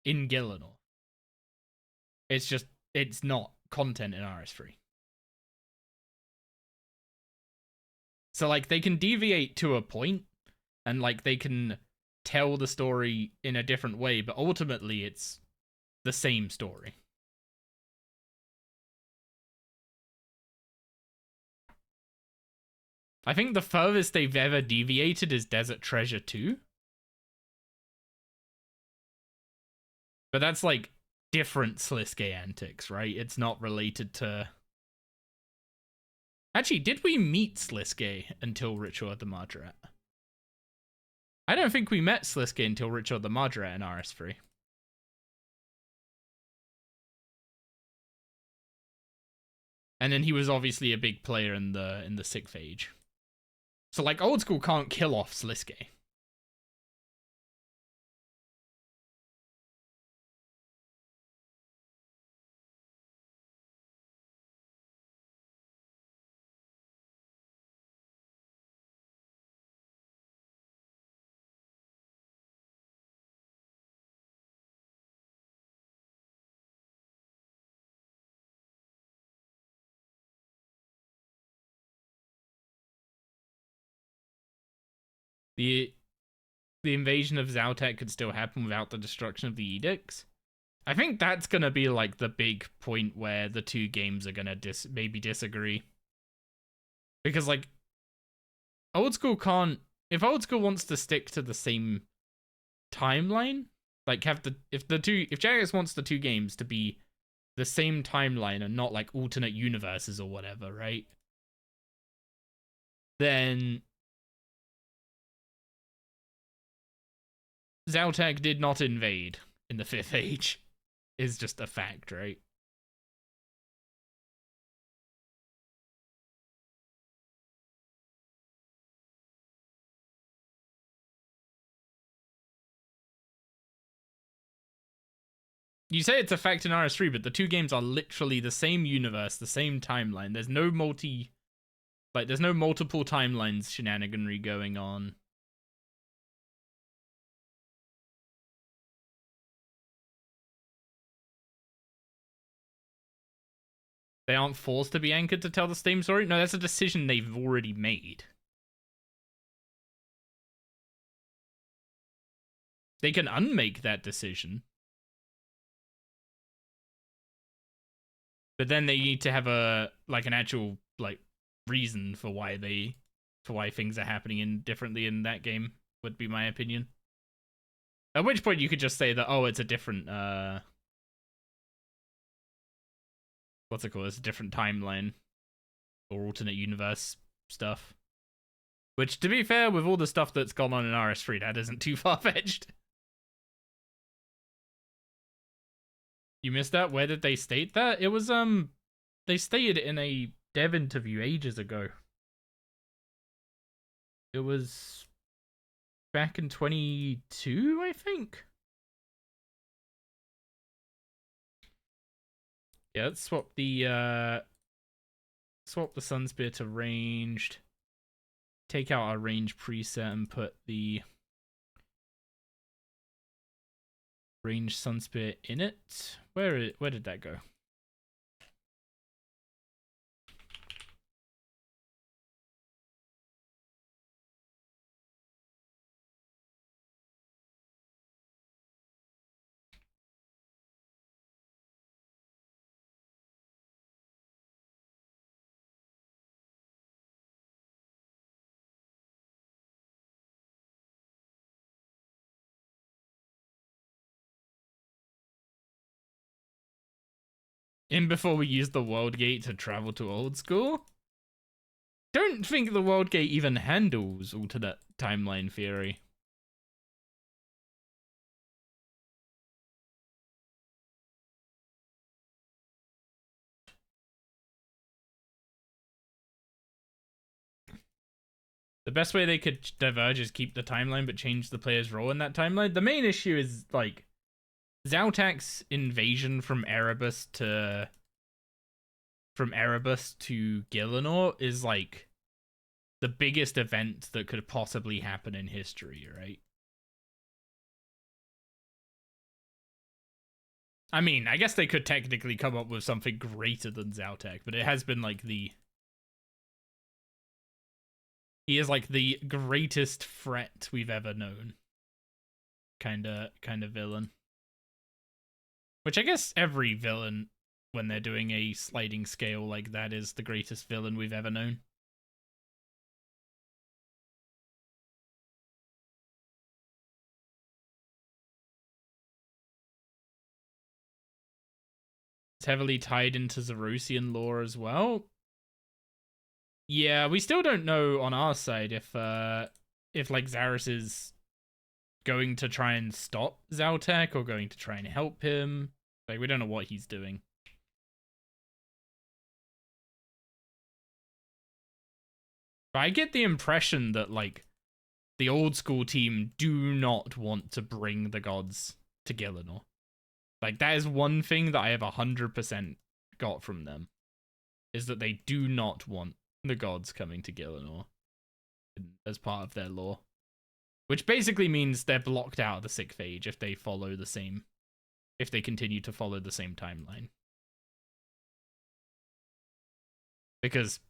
in Gielinor. It's just, it's not content in RS3. So, like, they can deviate to a point, and, like, they can tell the story in a different way, but ultimately it's the same story. I think the furthest they've ever deviated is Desert Treasure 2. But that's, like, different Sliske antics, right? It's not related to... Actually, did we meet Sliske until Ritual of the Margaret? I don't think we met Sliske until Ritual of the Margaret in RS3. And then he was obviously a big player in the 6th Age. So, like, old school can't kill off Sliske. The invasion of Zautek could still happen without the destruction of the edicts. I think that's gonna be like the big point where the two games are gonna maybe disagree. Because like old school can't, if old school wants to stick to the same timeline, like if Jagex wants the two games to be the same timeline and not like alternate universes or whatever, right? Then Zautek did not invade in the 5th Age, is just a fact, right? You say it's a fact in RS3, but the two games are literally the same universe, the same timeline. There's no there's no multiple timelines shenaniganry going on. They aren't forced to be anchored to tell the same story. No, that's a decision they've already made. They can unmake that decision. But then they need to have an actual reason for why things are happening differently in that game, would be my opinion. At which point you could just say that, oh, it's a different what's it called? It's a different timeline or alternate universe stuff. Which, to be fair, with all the stuff that's gone on in RS3, that isn't too far-fetched. You missed that? Where did they state that? It was, they stated in a dev interview ages ago. It was back in 22, I think? Yeah, let's swap the Sunspear to ranged. Take out our range preset and put the range Sunspear in it. Where did that go? In before we use the world gate to travel to old school? don't think the World Gate even handles alternate timeline theory. The best way they could diverge is keep the timeline but change the player's role in that timeline. The main issue is, like, Zaltak's invasion from Erebus to Gielinor is, like, the biggest event that could possibly happen in history, right? I mean, I guess they could technically come up with something greater than Zaltak, but it has been, like, he is, like, the greatest threat we've ever known. Kinda villain. Which I guess every villain, when they're doing a sliding scale like that, is the greatest villain we've ever known. It's heavily tied into Zerosian lore as well. Yeah, we still don't know on our side if like Zarus is going to try and stop Zaltak or going to try and help him. Like, we don't know what he's doing. But I get the impression that, like, the old school team do not want to bring the gods to Gielinor. Like, that is one thing that I have 100% got from them, is that they do not want the gods coming to Gielinor as part of their lore. Which basically means they're blocked out of the 6th Age if they continue to follow the same timeline. Because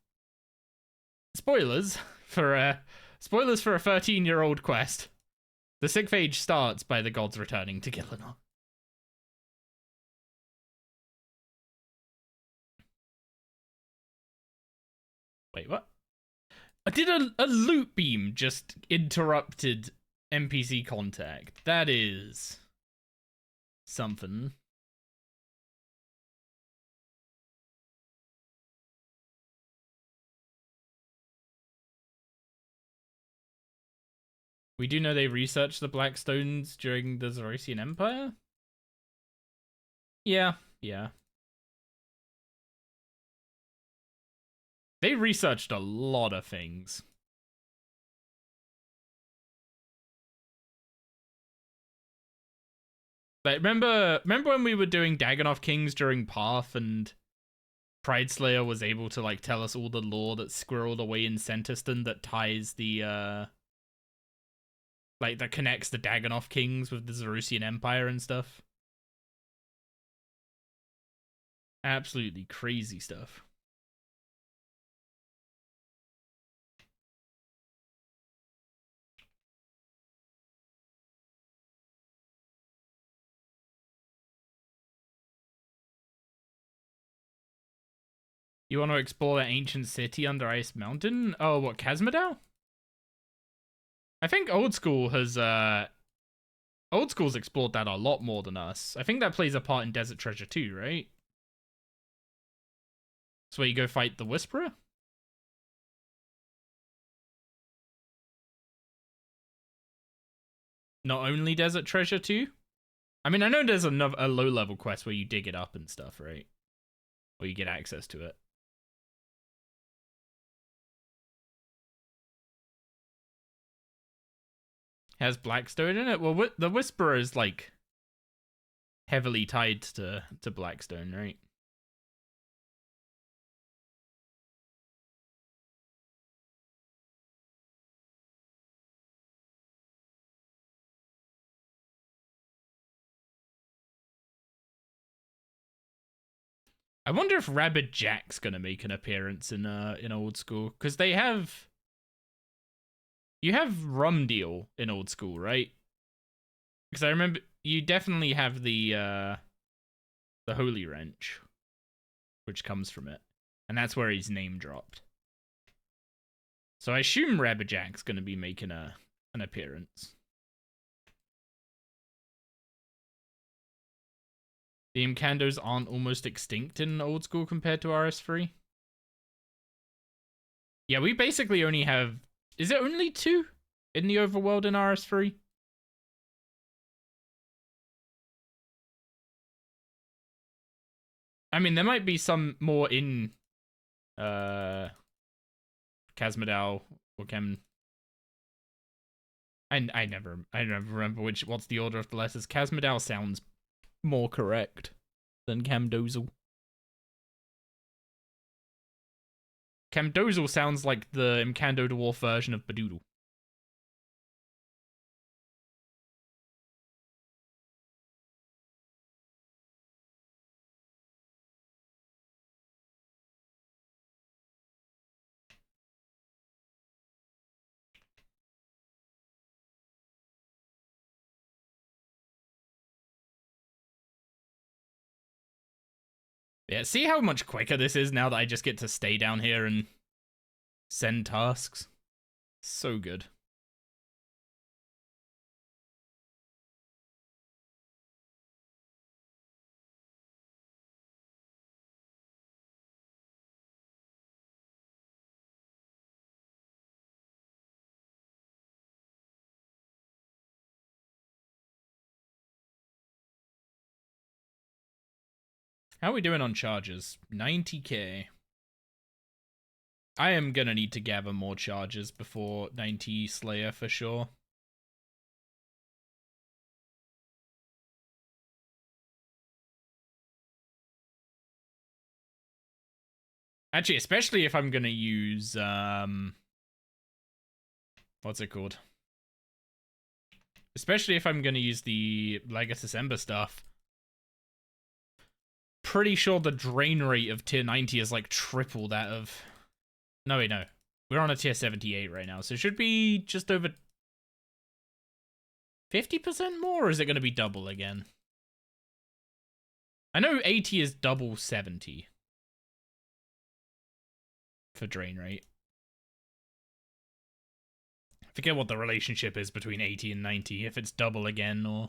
spoilers for a 13-year-old quest, the 6th Age starts by the gods returning to Gielinor. Wait, what? Did a loot beam just interrupted NPC contact? That is something. We do know they researched the Black Stones during the Zerosian Empire? Yeah. They researched a lot of things. Like, remember when we were doing Dagannoth Kings during Path and Prideslayer was able to, like, tell us all the lore that's squirreled away in Centiston that ties the, like, that connects the Dagannoth Kings with the Zerosian Empire and stuff? Absolutely crazy stuff. You want to explore that ancient city under Ice Mountain? Oh, what, Khazmodal? I think Old School's explored that a lot more than us. I think that plays a part in Desert Treasure too, right? That's where you go fight the Whisperer? Not only Desert Treasure too? I mean, I know there's a low-level quest where you dig it up and stuff, right? Or you get access to it. Has Blackstone in it? Well, the Whisperer is, like, heavily tied to Blackstone, right? I wonder if Rabid Jack's gonna make an appearance in Old School, because you have Rum Deal in Old School, right? Because I remember you definitely have the Holy Wrench, which comes from it, and that's where his name dropped. So I assume Rabid Jack's gonna be making an appearance. The Imcandos aren't almost extinct in Old School compared to RS3? Yeah, we basically only have... Is it only 2 in the overworld in RS3? I mean, there might be some more in Casmodal or Chem. I never remember what's the order of the letters. Casmodal sounds more correct than Camdozel. Camdozel sounds like the Imcando Dwarf version of Badoodle. Yeah, see how much quicker this is now that I just get to stay down here and send tasks? So good. How are we doing on charges? 90k. I am gonna need to gather more charges before 90 Slayer for sure. Actually, especially if I'm gonna use, what's it called? Especially if I'm gonna use the Legatus Ember stuff. Pretty sure the drain rate of tier 90 is like triple that of... No, wait, no. We're on a tier 78 right now, so it should be just over 50% more, or is it going to be double again? I know 80 is double 70 for drain rate. I forget what the relationship is between 80 and 90, if it's double again or...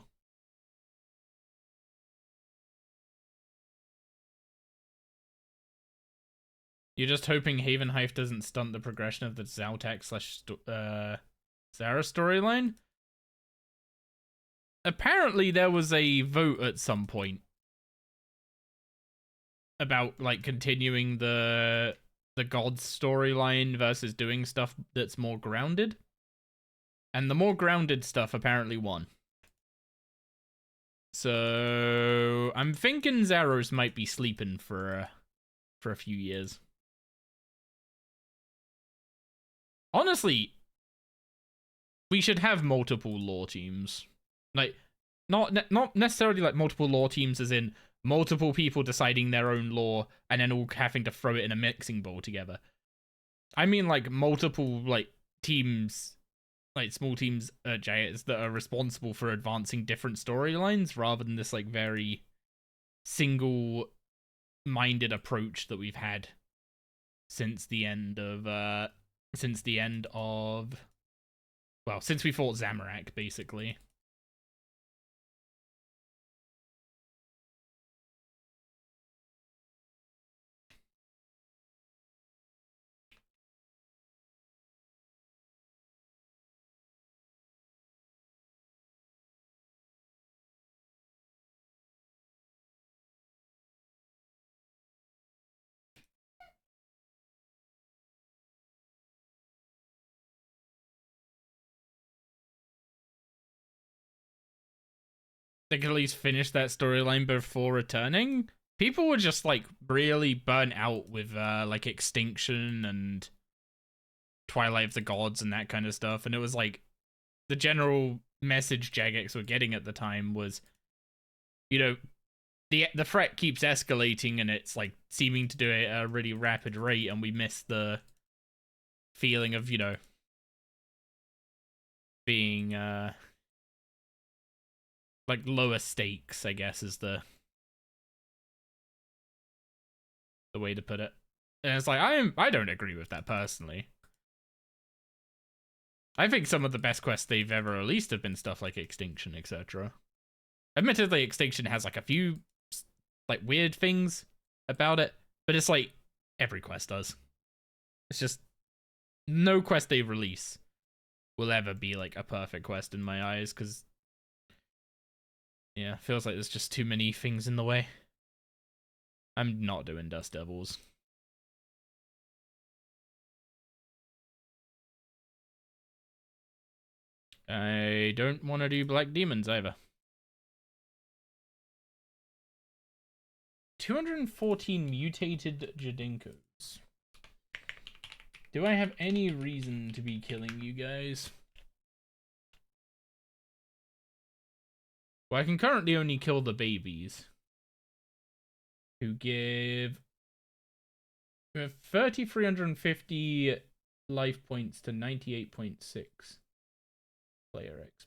You're just hoping Haven Hive doesn't stunt the progression of the Zaltak / Zara storyline? Apparently there was a vote at some point about like continuing the gods storyline versus doing stuff that's more grounded. And the more grounded stuff apparently won. So I'm thinking Zaros might be sleeping for a few years. Honestly, we should have multiple lore teams. Like, not necessarily like multiple lore teams as in multiple people deciding their own lore and then all having to throw it in a mixing bowl together. I mean like multiple like teams, like small teams at Giants that are responsible for advancing different storylines rather than this like very single-minded approach that we've had since the end of since we fought Zamorak, basically. They could at least finish that storyline before returning. People were just like really burnt out with like Extinction and Twilight of the Gods and that kind of stuff, and it was like the general message Jagex were getting at the time was, you know, the threat keeps escalating and it's like seeming to do it at a really rapid rate, and we miss the feeling of, you know, being like lower stakes, I guess, is the way to put it. And it's like I don't agree with that personally. I think some of the best quests they've ever released have been stuff like Extinction, etc. Admittedly, Extinction has like a few like weird things about it, but it's like every quest does. It's just no quest they release will ever be like a perfect quest in my eyes, because yeah, feels like there's just too many things in the way. I'm not doing Dust Devils. I don't want to do Black Demons either. 214 mutated Jadinkos. Do I have any reason to be killing you guys? Well, I can currently only kill the babies, who give 3,350 life points to 98.6 player XP.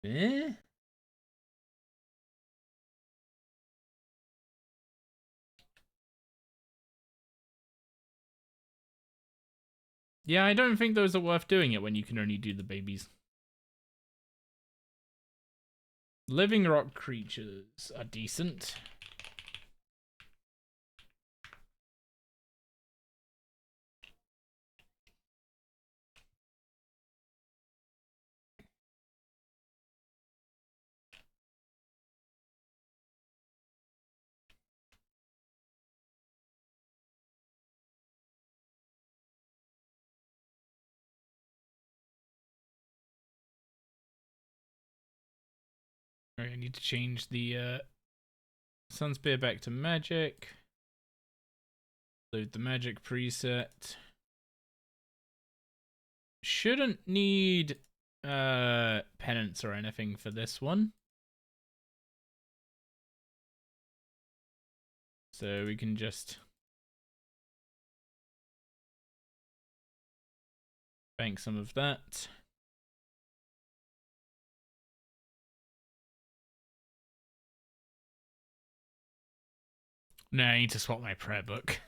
Eh? Yeah, I don't think those are worth doing it when you can only do the babies. Living rock creatures are decent. Alright, I need to change the Sun Spear back to magic. Load the magic preset. Shouldn't need penance or anything for this one. So we can just bank some of that. No, I need to swap my prayer book.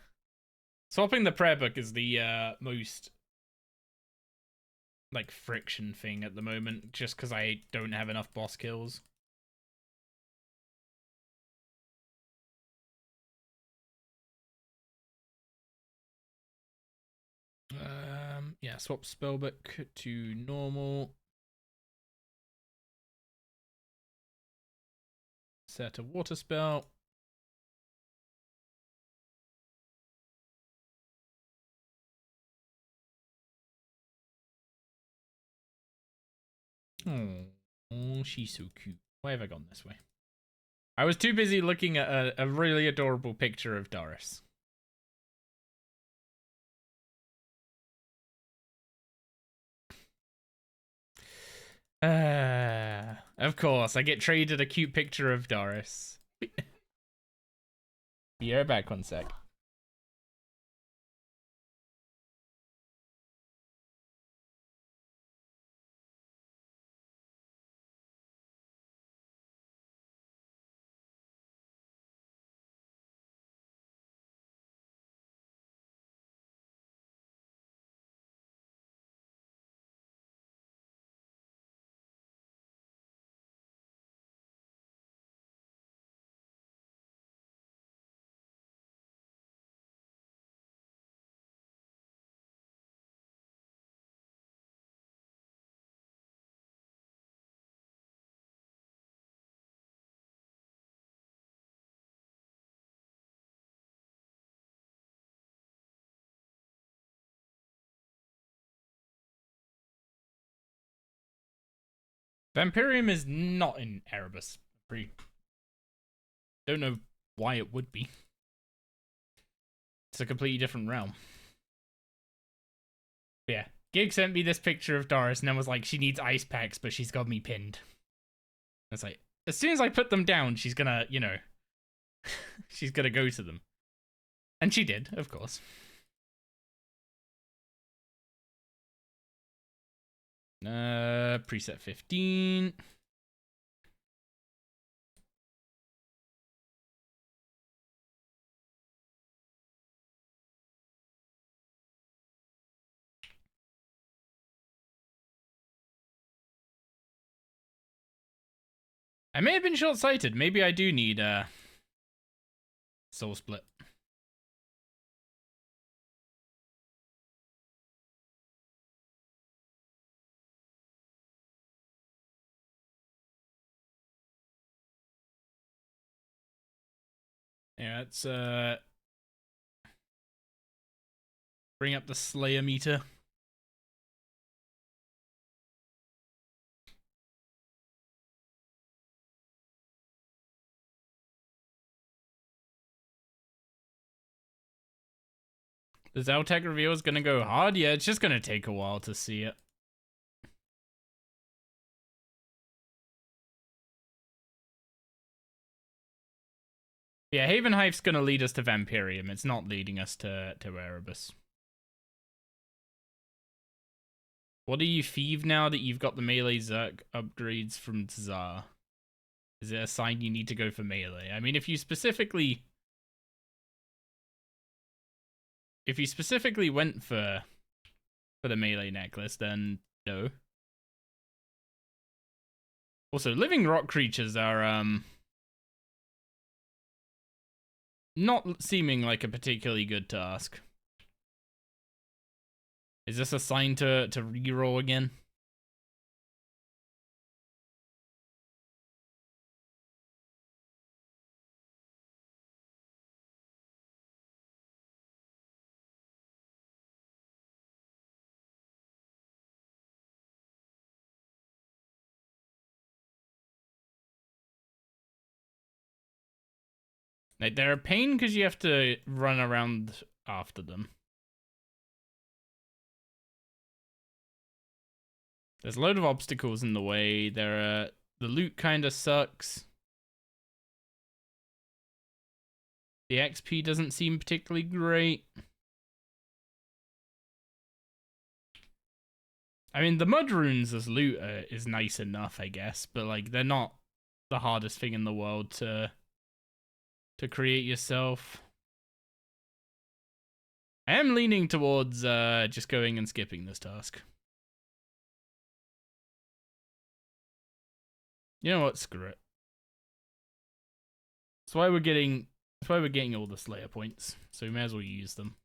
Swapping the prayer book is the most like friction thing at the moment, just because I don't have enough boss kills. Yeah, swap spellbook to normal. Set a water spell. Oh, she's so cute. Why have I gone this way? I was too busy looking at a really adorable picture of Doris. Of course, I get traded a cute picture of Doris. Be right back 1 sec. Vampirium is not in Erebus. Don't know why it would be. It's a completely different realm. But yeah, Gig sent me this picture of Doris and then was like, she needs ice packs, but she's got me pinned. It's like, as soon as I put them down, she's gonna, you know, she's gonna go to them. And she did, of course. Preset 15. I may have been short-sighted. Maybe I do need a soul split. Yeah, let's bring up the Slayer meter. The Zeltec reveal is gonna go hard? Yeah, it's just gonna take a while to see it. Yeah, Haven Hive's gonna lead us to Vampirium. It's not leading us to Erebus. What do you thieve now that you've got the melee Zerk upgrades from Tsar? Is it a sign you need to go for melee? I mean, if you specifically went for the melee necklace, then no. Also, living rock creatures are not seeming like a particularly good task. Is this a sign to reroll again? Like, they're a pain because you have to run around after them. There's a load of obstacles in the way. The loot kind of sucks. The XP doesn't seem particularly great. I mean, the mud runes as loot is nice enough, I guess, but like they're not the hardest thing in the world to create yourself. I am leaning towards just going and skipping this task. You know what? Screw it. That's why we're getting all the Slayer points, so we may as well use them.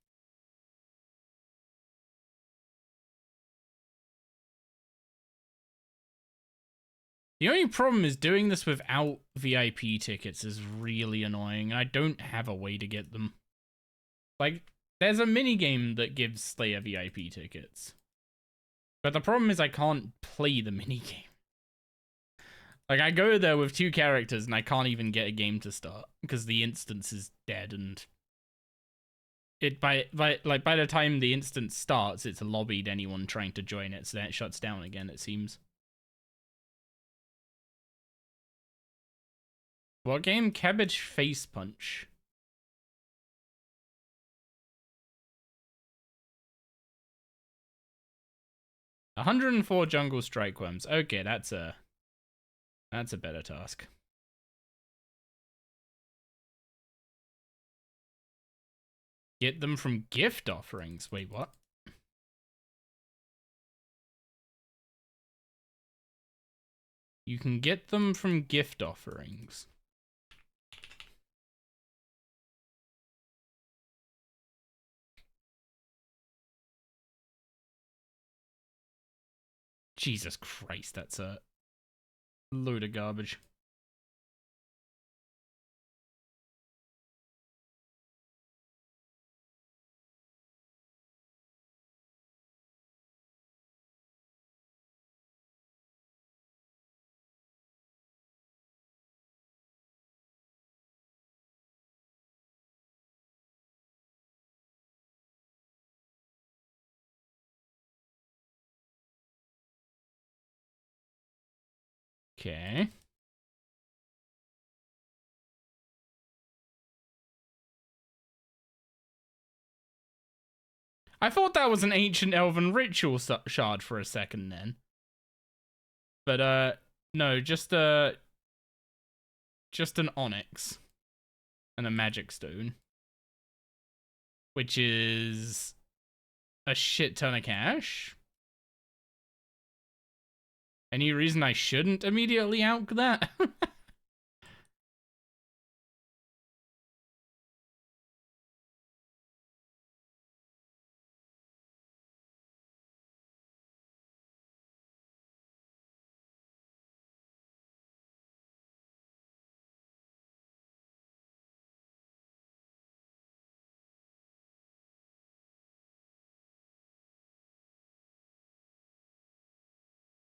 The only problem is doing this without VIP tickets is really annoying, and I don't have a way to get them. Like, there's a minigame that gives Slayer VIP tickets. But the problem is I can't play the minigame. Like, I go there with 2 characters and I can't even get a game to start because the instance is dead, and by the time the instance starts, it's lobbied anyone trying to join it, so then it shuts down again, it seems. What game? Cabbage Face Punch. $104 jungle strike worms. Okay, that's a better task. Get them from gift offerings. Wait, what? You can get them from gift offerings. Jesus Christ, that's a load of garbage. Okay. I thought that was an ancient elven ritual shard for a second then. but no, just an onyx and a magic stone, which is a shit ton of cash. Any reason I shouldn't immediately out that?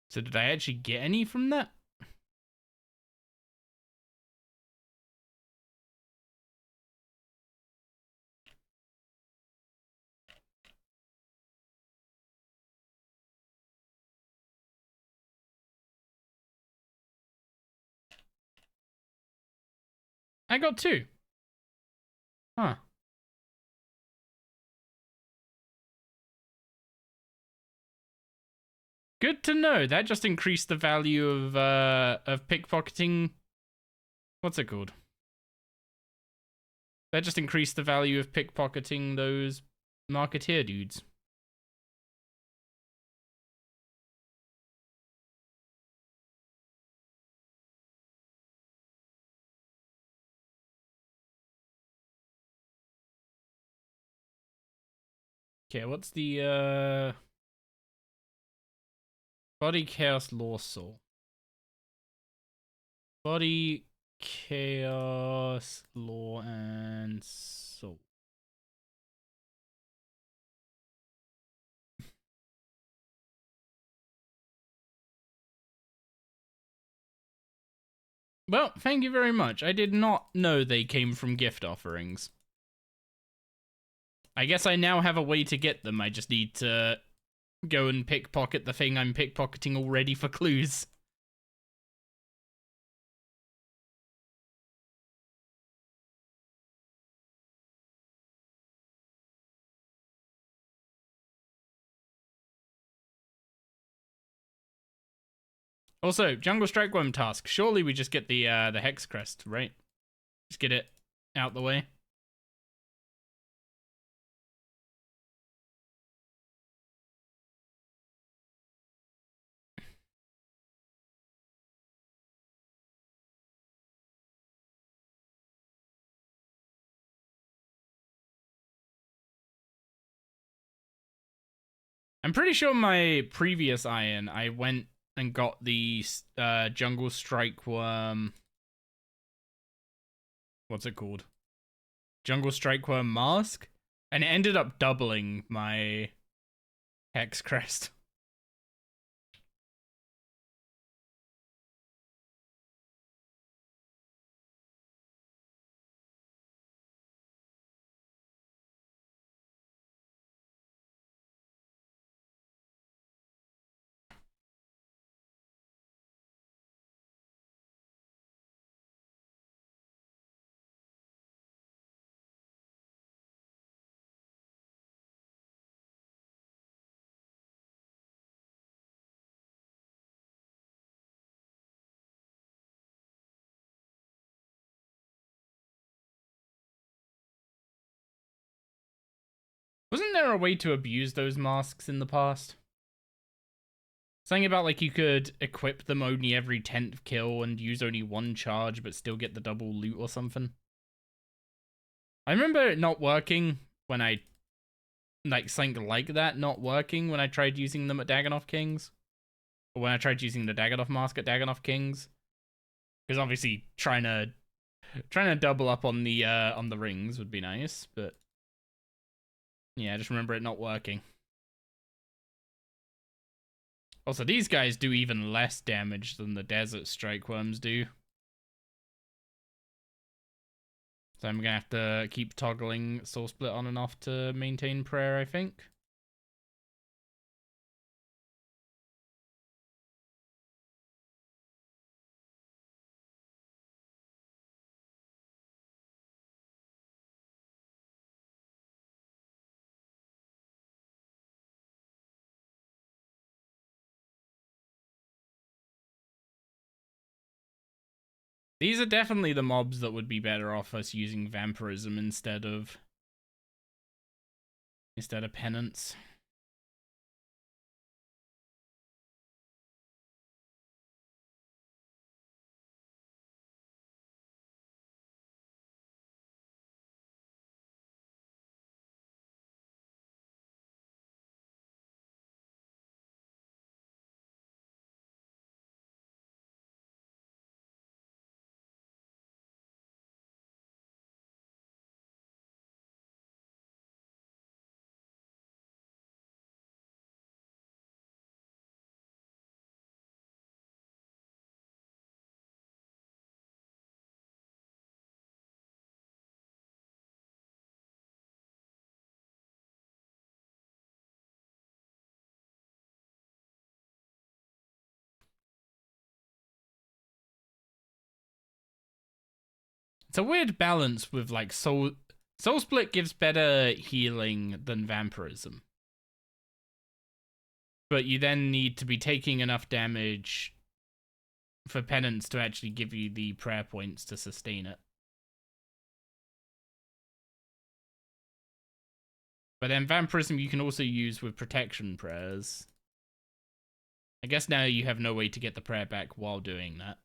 So did I actually get any from that? I got 2. Huh. Good to know. That just increased the value of pickpocketing. What's it called? That just increased the value of pickpocketing those marketeer dudes. Okay, what's the Body Chaos Law Soul? Body Chaos Law and Soul. Well, thank you very much. I did not know they came from gift offerings. I guess I now have a way to get them. I just need to go and pickpocket the thing I'm pickpocketing already for clues. Also, Jungle Strikeworm task. Surely we just get the Hex Crest, right? Just get it out the way. I'm pretty sure my previous iron, I went and got the Jungle Strikeworm. What's it called? Jungle Strikeworm mask, and it ended up doubling my Hex Crest. Wasn't there a way to abuse those masks in the past? Something about like you could equip them only every 10th kill and use only 1 charge but still get the double loot or something. I remember it not working when I, like something like that not working when I tried using them at Dagannoth Kings. Or when I tried using the Dagannoth mask at Dagannoth Kings. Because obviously trying to double up on the rings would be nice, but yeah, I just remember it not working. Also, these guys do even less damage than the Desert Strikeworms do. So I'm gonna have to keep toggling Soul Split on and off to maintain prayer, I think. These are definitely the mobs that would be better off us using vampirism instead of penance. It's a weird balance with like Soul Split gives better healing than vampirism. But you then need to be taking enough damage for penance to actually give you the prayer points to sustain it. But then vampirism you can also use with protection prayers. I guess now you have no way to get the prayer back while doing that.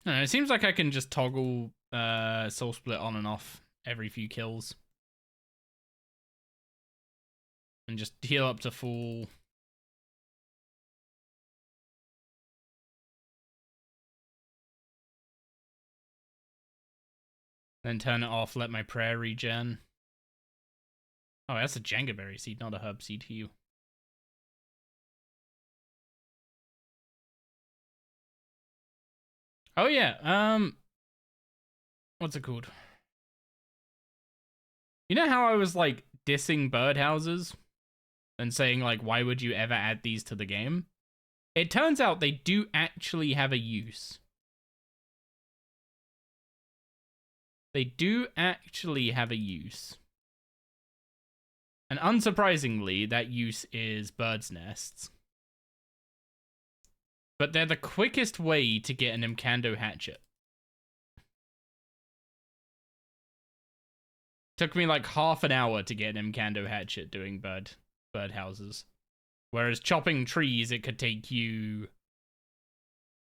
I don't know, it seems like I can just toggle Soul Split on and off every few kills. And just heal up to full. Then turn it off, let my prayer regen. Oh, that's a Jangaberry seed, not a herb seed heal. Oh yeah, what's it called? You know how I was like dissing birdhouses and saying like, why would you ever add these to the game? It turns out they do actually have a use. They do actually have a use. And unsurprisingly, that use is birds' nests. But they're the quickest way to get an Imcando hatchet. Took me like half an hour to get an Imcando hatchet doing birdhouses. Whereas chopping trees, it could take you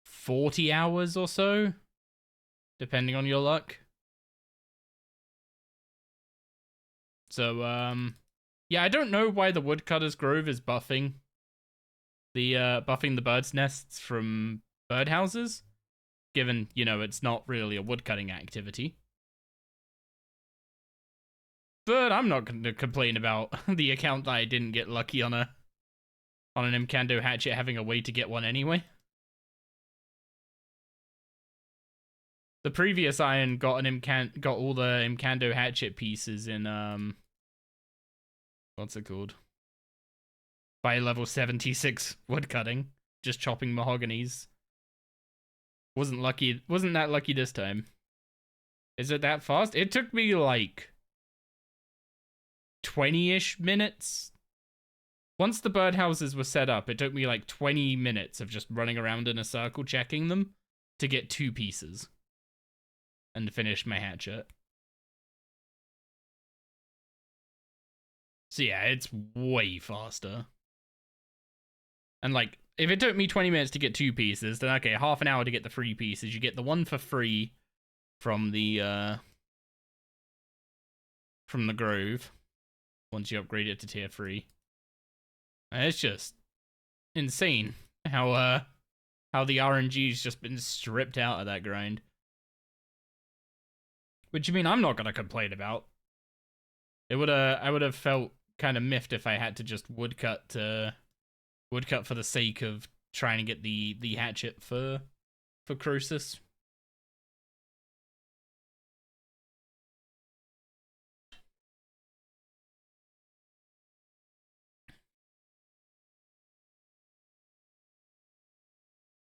40 hours or so, depending on your luck. So, yeah, I don't know why the Woodcutter's Grove is buffing the birds' nests from birdhouses, given, you know, it's not really a woodcutting activity. But I'm not going to complain about the account that I didn't get lucky on an Imcando hatchet having a way to get one anyway. The previous Iron got all the Imcando hatchet pieces in what's it called? By level 76 woodcutting, just chopping mahoganies. Wasn't that lucky this time. Is it that fast? It took me like 20-ish minutes. Once the birdhouses were set up, it took me like 20 minutes of just running around in a circle checking them to get 2 pieces and finish my hatchet. So yeah, it's way faster. And like, if it took me 20 minutes to get 2 pieces, then okay, half an hour to get the 3 pieces. You get the one for free from the Grove once you upgrade it to tier 3. And it's just insane how the RNG's just been stripped out of that grind. Which, you mean, I'm not gonna complain about. I would have felt kind of miffed if I had to just woodcut for the sake of trying to get the hatchet for Croesus.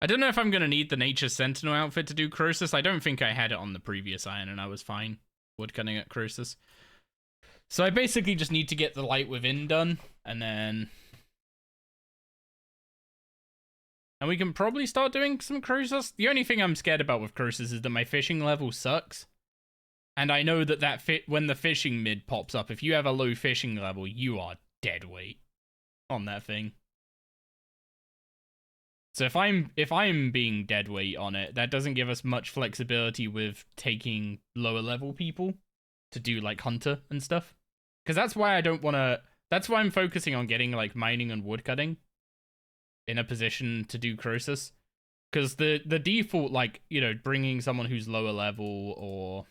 I don't know if I'm going to need the Nature Sentinel outfit to do Croesus. I don't think I had it on the previous Iron and I was fine woodcutting at Croesus. So I basically just need to get the Light Within done, and then And we can probably start doing some cruises. The only thing I'm scared about with cruises is that my fishing level sucks. And I know that when the fishing mid pops up, if you have a low fishing level, you are dead weight on that thing. So if I'm being dead weight on it, that doesn't give us much flexibility with taking lower level people to do like hunter and stuff. Because that's why I don't want to. That's why I'm focusing on getting like mining and woodcutting in a position to do Croesus. Because the default, like, you know, bringing someone who's lower level or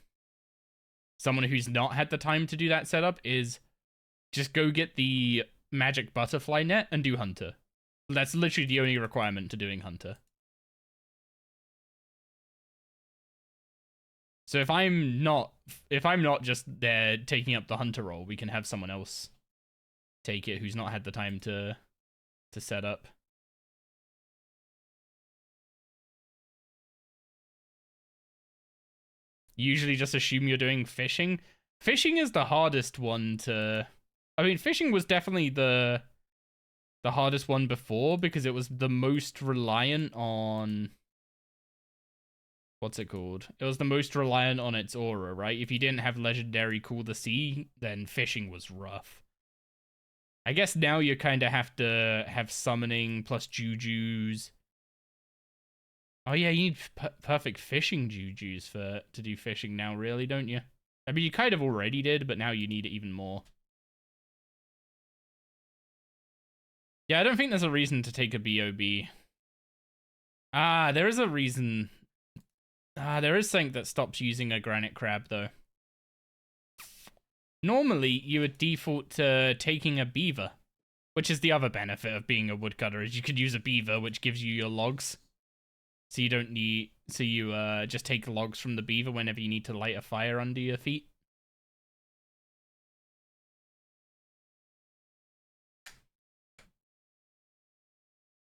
someone who's not had the time to do that setup is just go get the magic butterfly net and do hunter. That's literally the only requirement to doing hunter. So if I'm not just there taking up the hunter role, we can have someone else take it who's not had the time to set up. Usually just assume you're doing fishing. Fishing is the hardest one to... I mean, fishing was definitely the hardest one before because it was the most reliant on... What's it called? It was the most reliant on its aura, right? If you didn't have legendary Cool the Sea, then fishing was rough. I guess now you kind of have to have summoning plus jujus. Oh yeah, you need perfect fishing jujus to do fishing now, really, don't you? I mean, you kind of already did, but now you need it even more. Yeah, I don't think there's a reason to take a BOB. Ah, there is a reason. Ah, there is something that stops using a granite crab, though. Normally, you would default to taking a beaver, which is the other benefit of being a woodcutter, is you could use a beaver, which gives you your logs. So you don't need... So you just take logs from the beaver whenever you need to light a fire under your feet.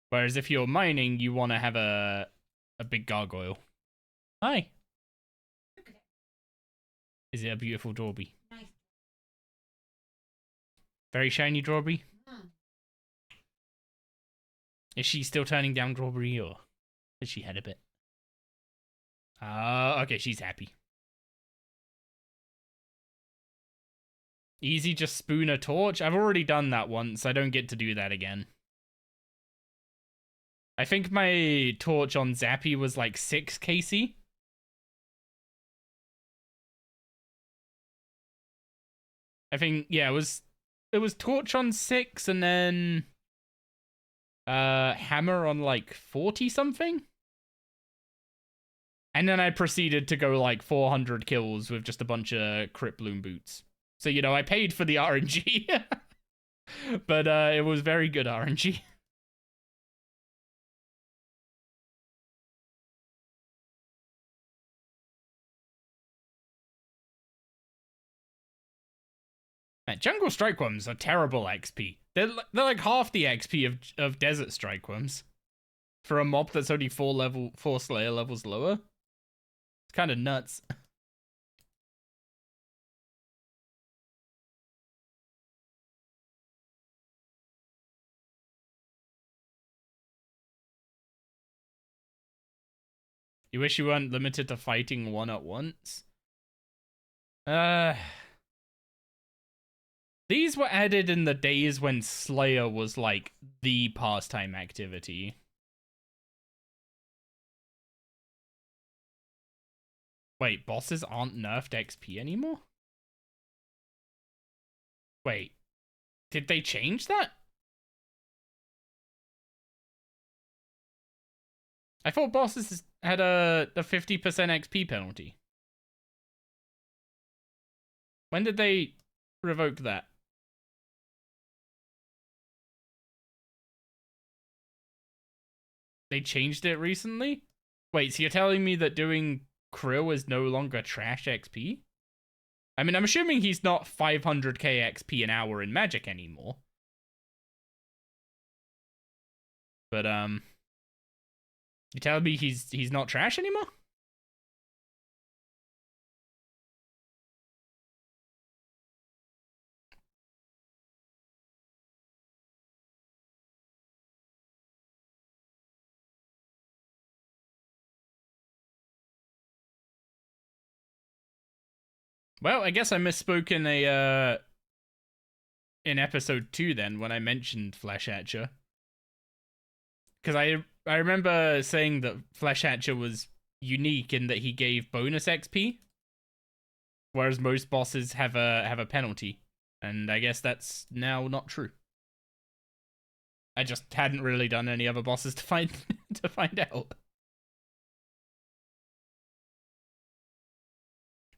Whereas if you're mining, you want to have a big gargoyle. Hi. Is it a beautiful Drawby? Nice. Very shiny Drawby? Is she still turning down Drawberry, or has she had a bit? Okay, she's happy. Easy, just spoon a torch? I've already done that once. I don't get to do that again. I think my torch on Zappy was like 6 KC. I think, yeah, it was torch on 6 and then hammer on like 40 something. And then I proceeded to go like 400 kills with just a bunch of Crypt Bloom boots. So, you know, I paid for the RNG. But it was very good RNG. Man, jungle strikeworms are terrible XP. They're like half the XP of desert strikeworms for a mob that's only 4 Slayer levels lower. It's kind of nuts. You wish you weren't limited to fighting one at once? These were added in the days when Slayer was like the pastime activity. Wait, bosses aren't nerfed XP anymore? Wait, did they change that? I thought bosses had a 50% XP penalty. When did they revoke that? They changed it recently? Wait, so you're telling me that doing Krill is no longer trash XP? I mean, I'm assuming he's not 500k XP an hour in Magic anymore. But, you telling me he's not trash anymore? Well, I guess I misspoke in episode 2 then when I mentioned Flesh Hatcher. Because I remember saying that Flesh Hatcher was unique in that he gave bonus XP, whereas most bosses have a penalty. And I guess that's now not true. I just hadn't really done any other bosses to find to find out.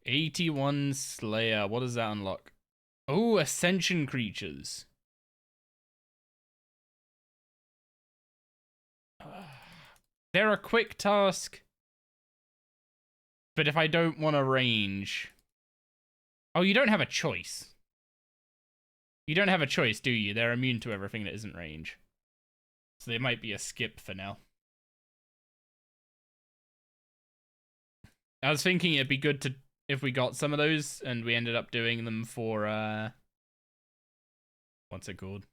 81 Slayer. What does that unlock? Oh, Ascension creatures. They're a quick task. But if I don't want to range... Oh, you don't have a choice. You don't have a choice, do you? They're immune to everything that isn't range. So they might be a skip for now. I was thinking it'd be good to if we got some of those and we ended up doing them for what's it called?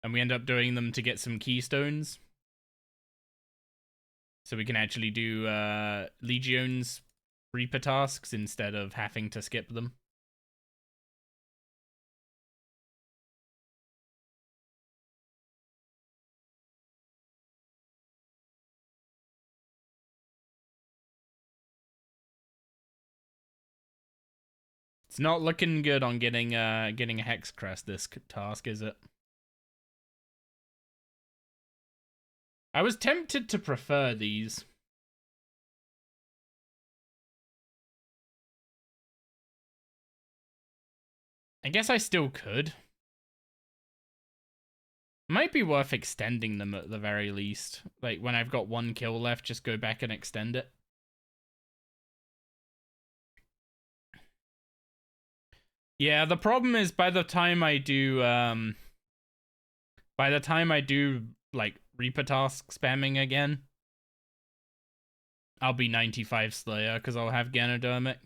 And we end up doing them to get some keystones. So we can actually do Legion's Reaper tasks instead of having to skip them. It's not looking good on getting a Hex Crest this task, is it? I was tempted to prefer these. I guess I still could. Might be worth extending them at the very least. Like, when I've got one kill left, just go back and extend it. Yeah, the problem is by the time I do, like, Reaper task spamming again, I'll be 95 Slayer, because I'll have Ganodermic.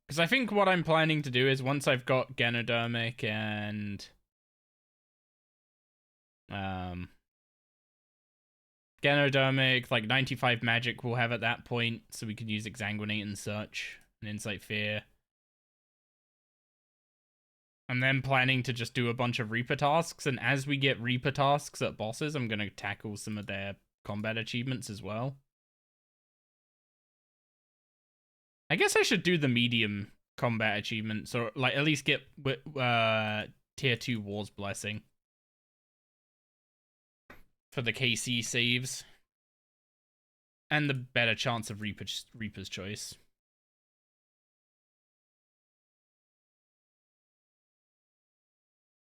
Because I think what I'm planning to do is once I've got Ganodermic and Ganodermic, like 95 magic we'll have at that point, so we can use Exsanguinate and such, and Insight Fear. I'm then planning to just do a bunch of Reaper tasks, and as we get Reaper tasks at bosses, I'm going to tackle some of their combat achievements as well. I guess I should do the medium combat achievements, or like at least get tier 2 War's Blessing for the KC saves and the better chance of Reaper's Choice.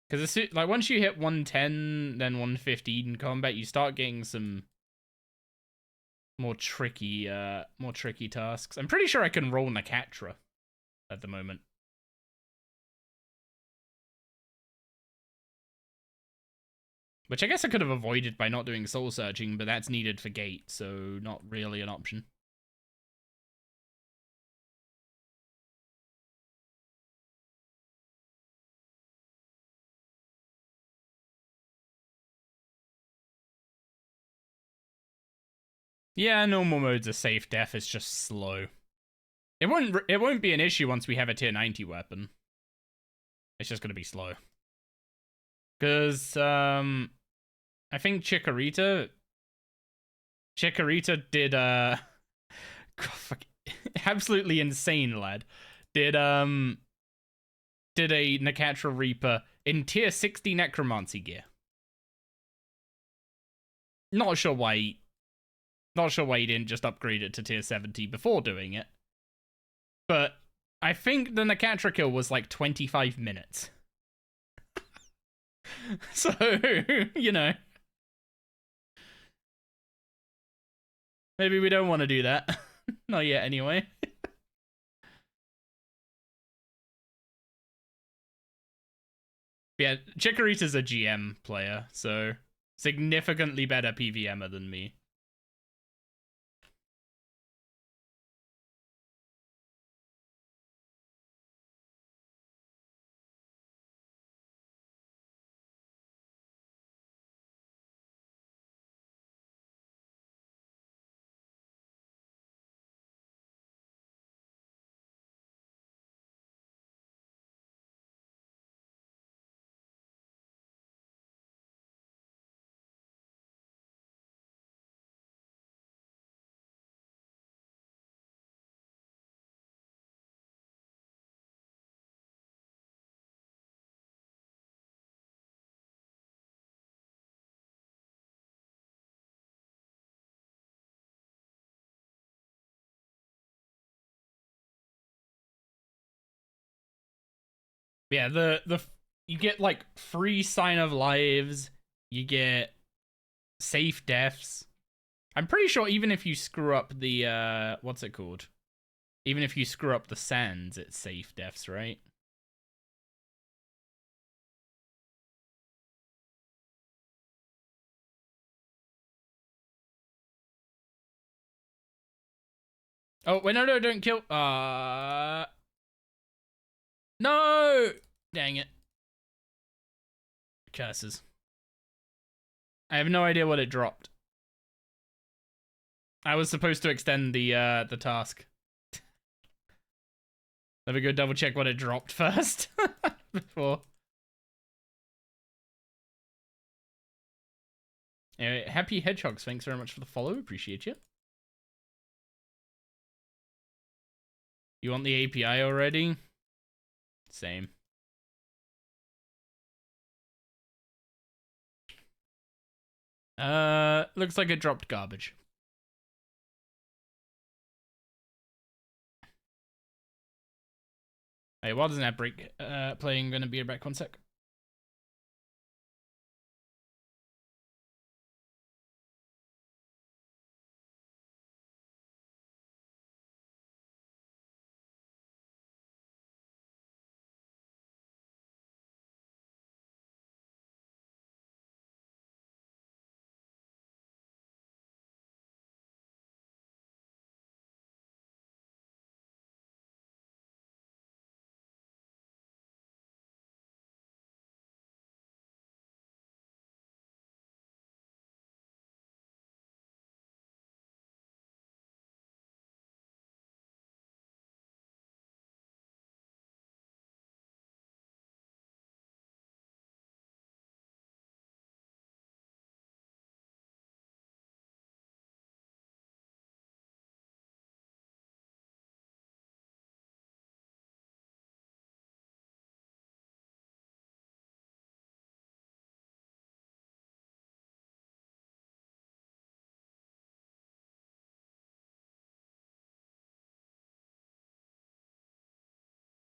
Because like once you hit 110, then 115 in combat, you start getting some more tricky tasks. I'm pretty sure I can roll Nakatra at the moment. Which I guess I could have avoided by not doing soul searching, but that's needed for gate, so not really an option. Yeah, normal mode's a safe death, it's just slow. It won't be an issue once we have a tier 90 weapon. It's just gonna be slow. Cause I think Chikorita did God, fuck, absolutely insane lad. Did a Nakatra Reaper in tier 60 necromancy gear. Not sure why he didn't just upgrade it to tier 70 before doing it. But I think the Nakatra kill was like 25 minutes. So, you know. Maybe we don't want to do that. Not yet, anyway. Yeah, Chikorita's a GM player, so significantly better PVMer than me. Yeah, you get like free sign of lives, you get safe deaths. I'm pretty sure even if you screw up the what's it called? Even if you screw up the sands, it's safe deaths, right? Oh, wait, no, don't kill. No! Dang it. Curses. I have no idea what it dropped. I was supposed to extend the task. Let me go double check what it dropped first. Before. Anyway, Happy Hedgehogs, thanks very much for the follow. Appreciate you. You want the API already? Same. Looks like it dropped garbage. Hey, while doesn't that break playing, gonna be back 1 sec.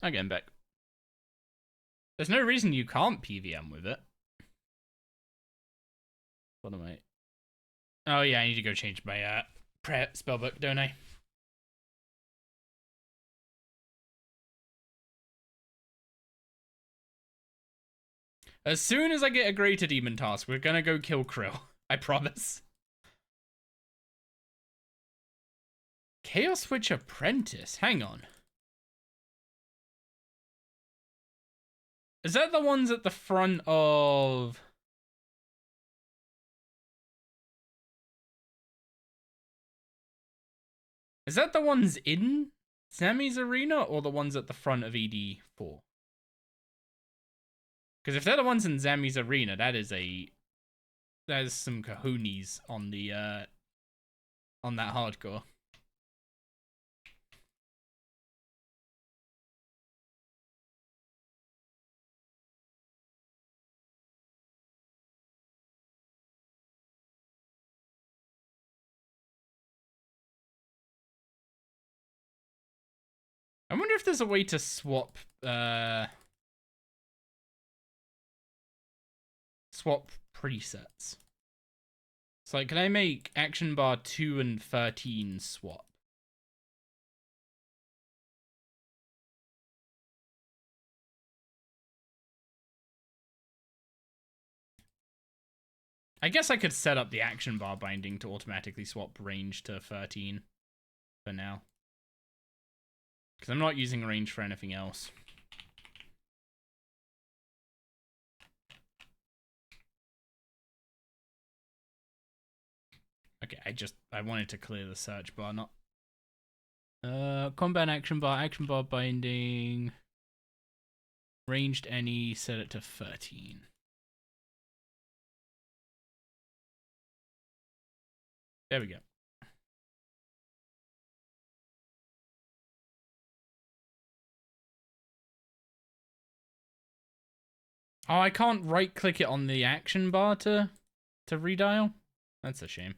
I'm getting back. There's no reason you can't PVM with it. What am I? Oh yeah, I need to go change my spellbook, don't I? As soon as I get a greater demon task, we're gonna go kill Krill. I promise. Chaos Witch Apprentice. Hang on. Is that the ones at the front of... Is that the ones in Sammy's arena or the ones at the front of ED4? Because if they're the ones in Zammy's arena, that is some kahoonies on the on that hardcore. I wonder if there's a way to swap presets. So like, can I make action bar 2 and 13 swap? I guess I could set up the action bar binding to automatically swap range to 13 for now. Because I'm not using range for anything else. Okay, I wanted to clear the search bar, not... combat action bar binding. Ranged any, set it to 13. There we go. Oh, I can't right-click it on the action bar to redial? That's a shame.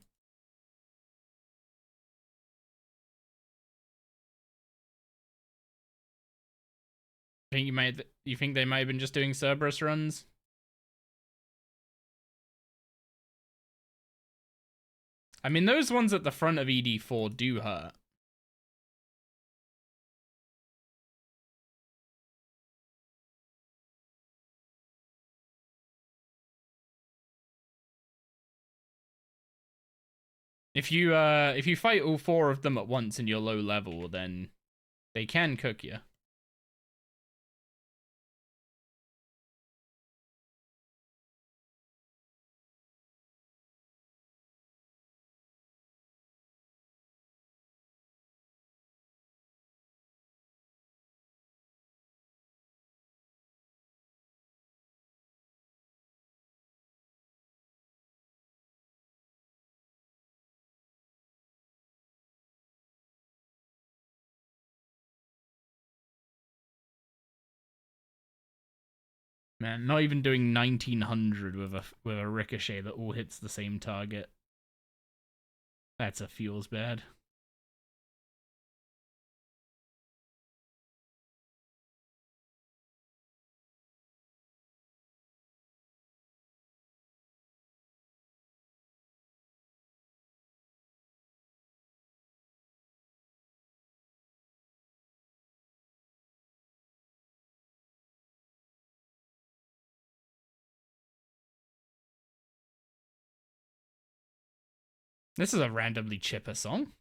You think they might have been just doing Cerberus runs? I mean, those ones at the front of ED4 do hurt. If you fight all 4 of them at once and you're low level, then they can cook you. Man, not even doing 1900 with a ricochet that all hits the same target. That's a feels bad. This is a randomly chipper song.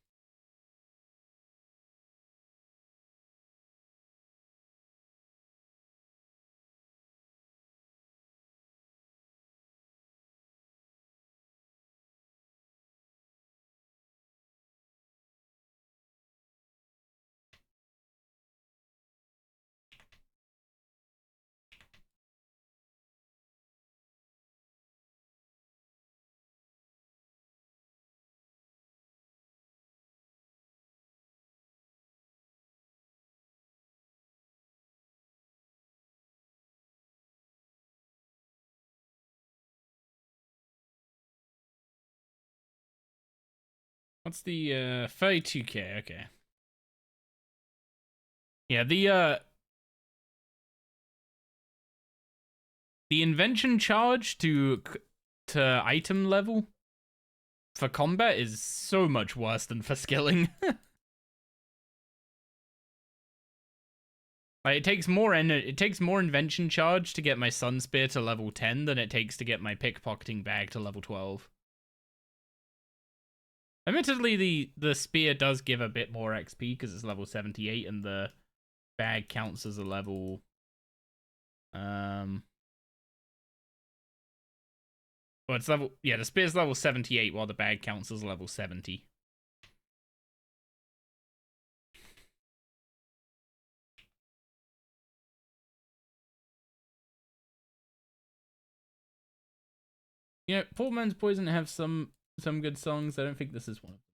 What's the 32k? Okay. Yeah, the invention charge to item level for combat is so much worse than for skilling. Like, it takes more invention charge to get my sun spear to level 10 than it takes to get my pickpocketing bag to level 12. Admittedly, the spear does give a bit more XP because it's level 78, and the bag counts as a level. Well, it's level. Yeah, the spear's level 78, while the bag counts as level 70. Yeah, Poor Man's Poison have some good songs. I don't think this is one of them.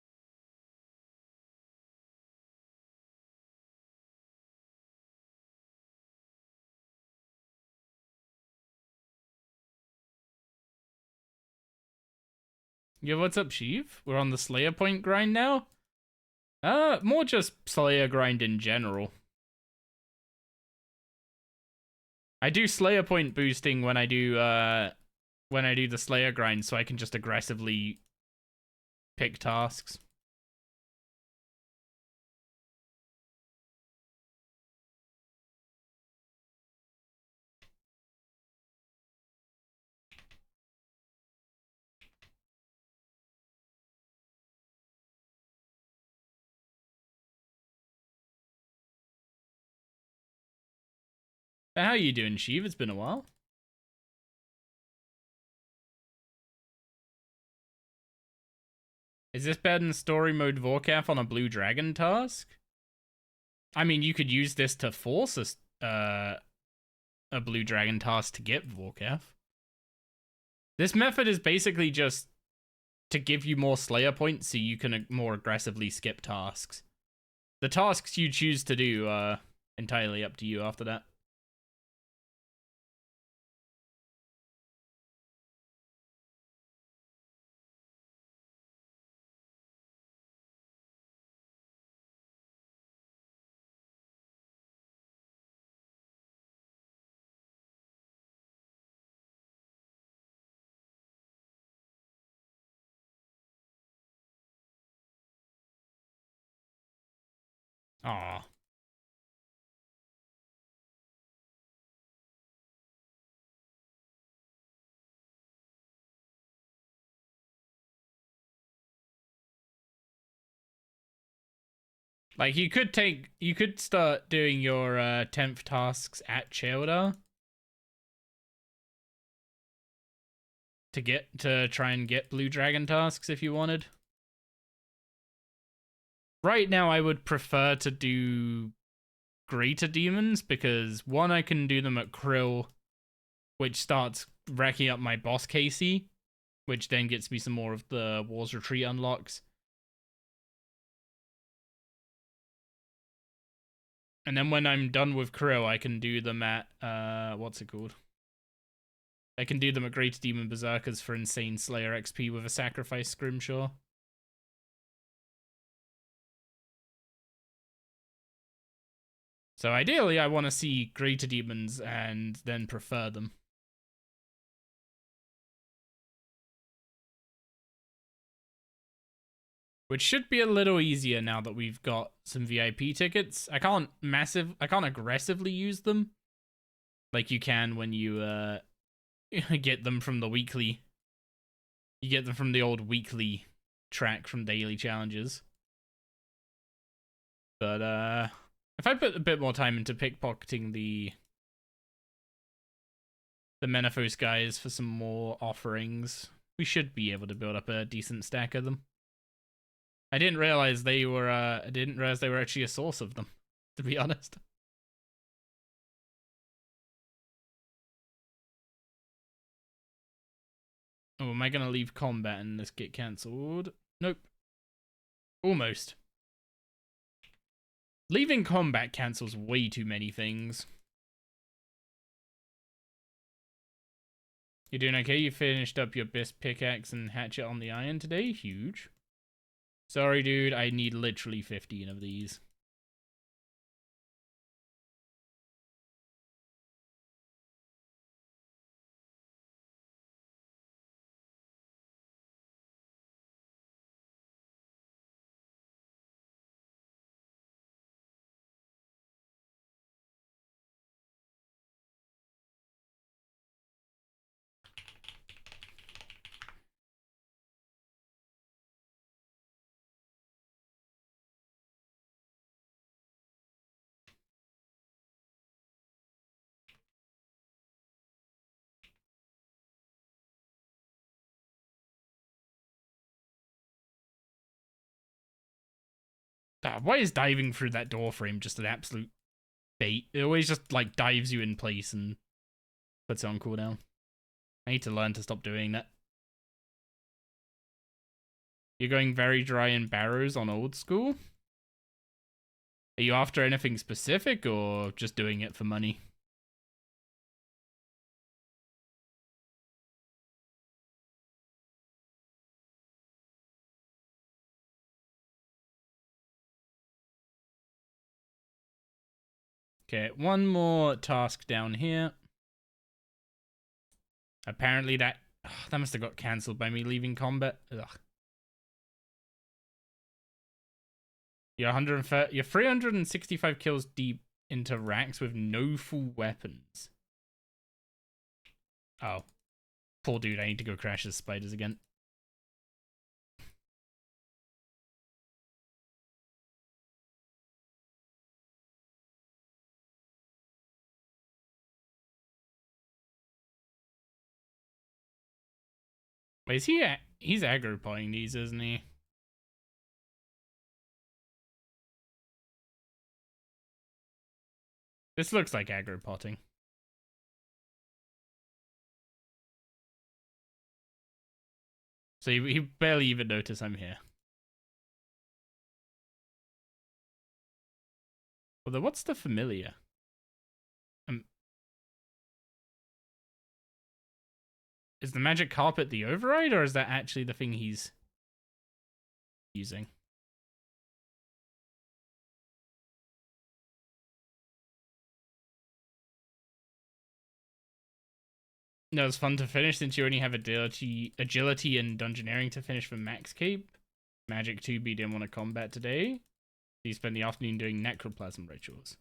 Yeah, what's up, Sheev? We're on the Slayer point grind now? More just Slayer grind in general. I do Slayer point boosting when I do the Slayer grind, so I can just aggressively pick tasks. How you doing, Sheev? It's been a while. Is this better than story mode Vorkath on a blue dragon task? I mean, you could use this to force a blue dragon task to get Vorkath. This method is basically just to give you more Slayer points so you can more aggressively skip tasks. The tasks you choose to do are entirely up to you after that. Aw. Like, you could start doing your 10th tasks at Cheodar to try and get Blue Dragon tasks if you wanted. Right now, I would prefer to do Greater Demons because one, I can do them at Krill, which starts racking up my boss KC, which then gets me some more of the War's Retreat unlocks. And then when I'm done with Krill, I can do them at, what's it called? I can do them at Greater Demon Berserkers for Insane Slayer XP with a Sacrifice Scrimshaw. So ideally, I want to see Greater Demons and then prefer them. Which should be a little easier now that we've got some VIP tickets. I can't aggressively use them like you can when you get them from the weekly. You get them from the old weekly track from daily challenges. But if I put a bit more time into pickpocketing the Menaphos guys for some more offerings, we should be able to build up a decent stack of them. I didn't realize they were actually a source of them, to be honest. Oh, am I gonna leave combat and this get cancelled? Nope. Almost. Leaving combat cancels way too many things. You doing okay? You finished up your best pickaxe and hatchet on the iron today? Huge. Sorry, dude. I need literally 15 of these. Why is diving through that door frame just an absolute bait? It always just, like, dives you in place and puts it on cooldown. I need to learn to stop doing that. You're going very dry in barrows on old school? Are you after anything specific or just doing it for money? Okay, one more task down here. Apparently that must have got cancelled by me leaving combat. Ugh. You're 365 kills deep into racks with no full weapons. Oh. Poor dude, I need to go crash his spiders again. Wait, he's aggro potting these, isn't he? This looks like aggro potting. So he barely even noticed I'm here. Although, what's the familiar? Is the magic carpet the override, or is that actually the thing he's using? No, it's fun to finish since you only have agility and dungeoneering to finish for max cape. Magic 2B didn't want to combat today. You spend the afternoon doing necroplasm rituals.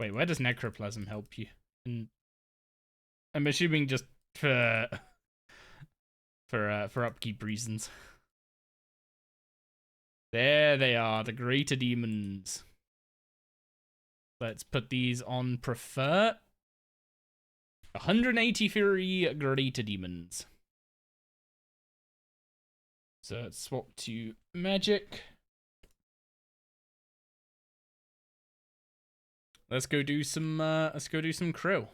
Wait, where does necroplasm help you? And I'm assuming just for upkeep reasons. There they are, the greater demons. Let's put these on prefer. 183 greater demons. So let's swap to magic. Let's go do some krill.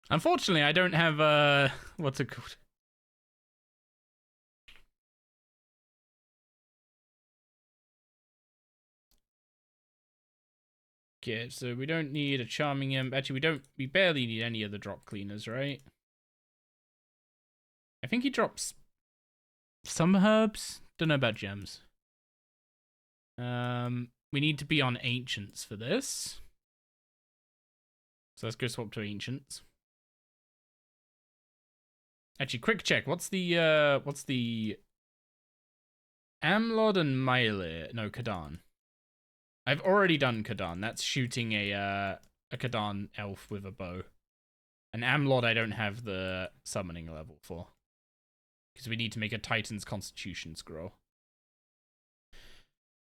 Unfortunately, I don't have what's it called? Okay, so we don't need a charming imp. Actually, we barely need any of the drop cleaners, right? I think he drops some herbs. Don't know about gems. We need to be on ancients for this. So let's go swap to ancients. Actually, quick check. What's the Amlod and Maile? No, Kadan. I've already done Kadan. That's shooting a Kadan elf with a bow. An Amlod I don't have the summoning level for. Because we need to make a Titan's Constitution scroll.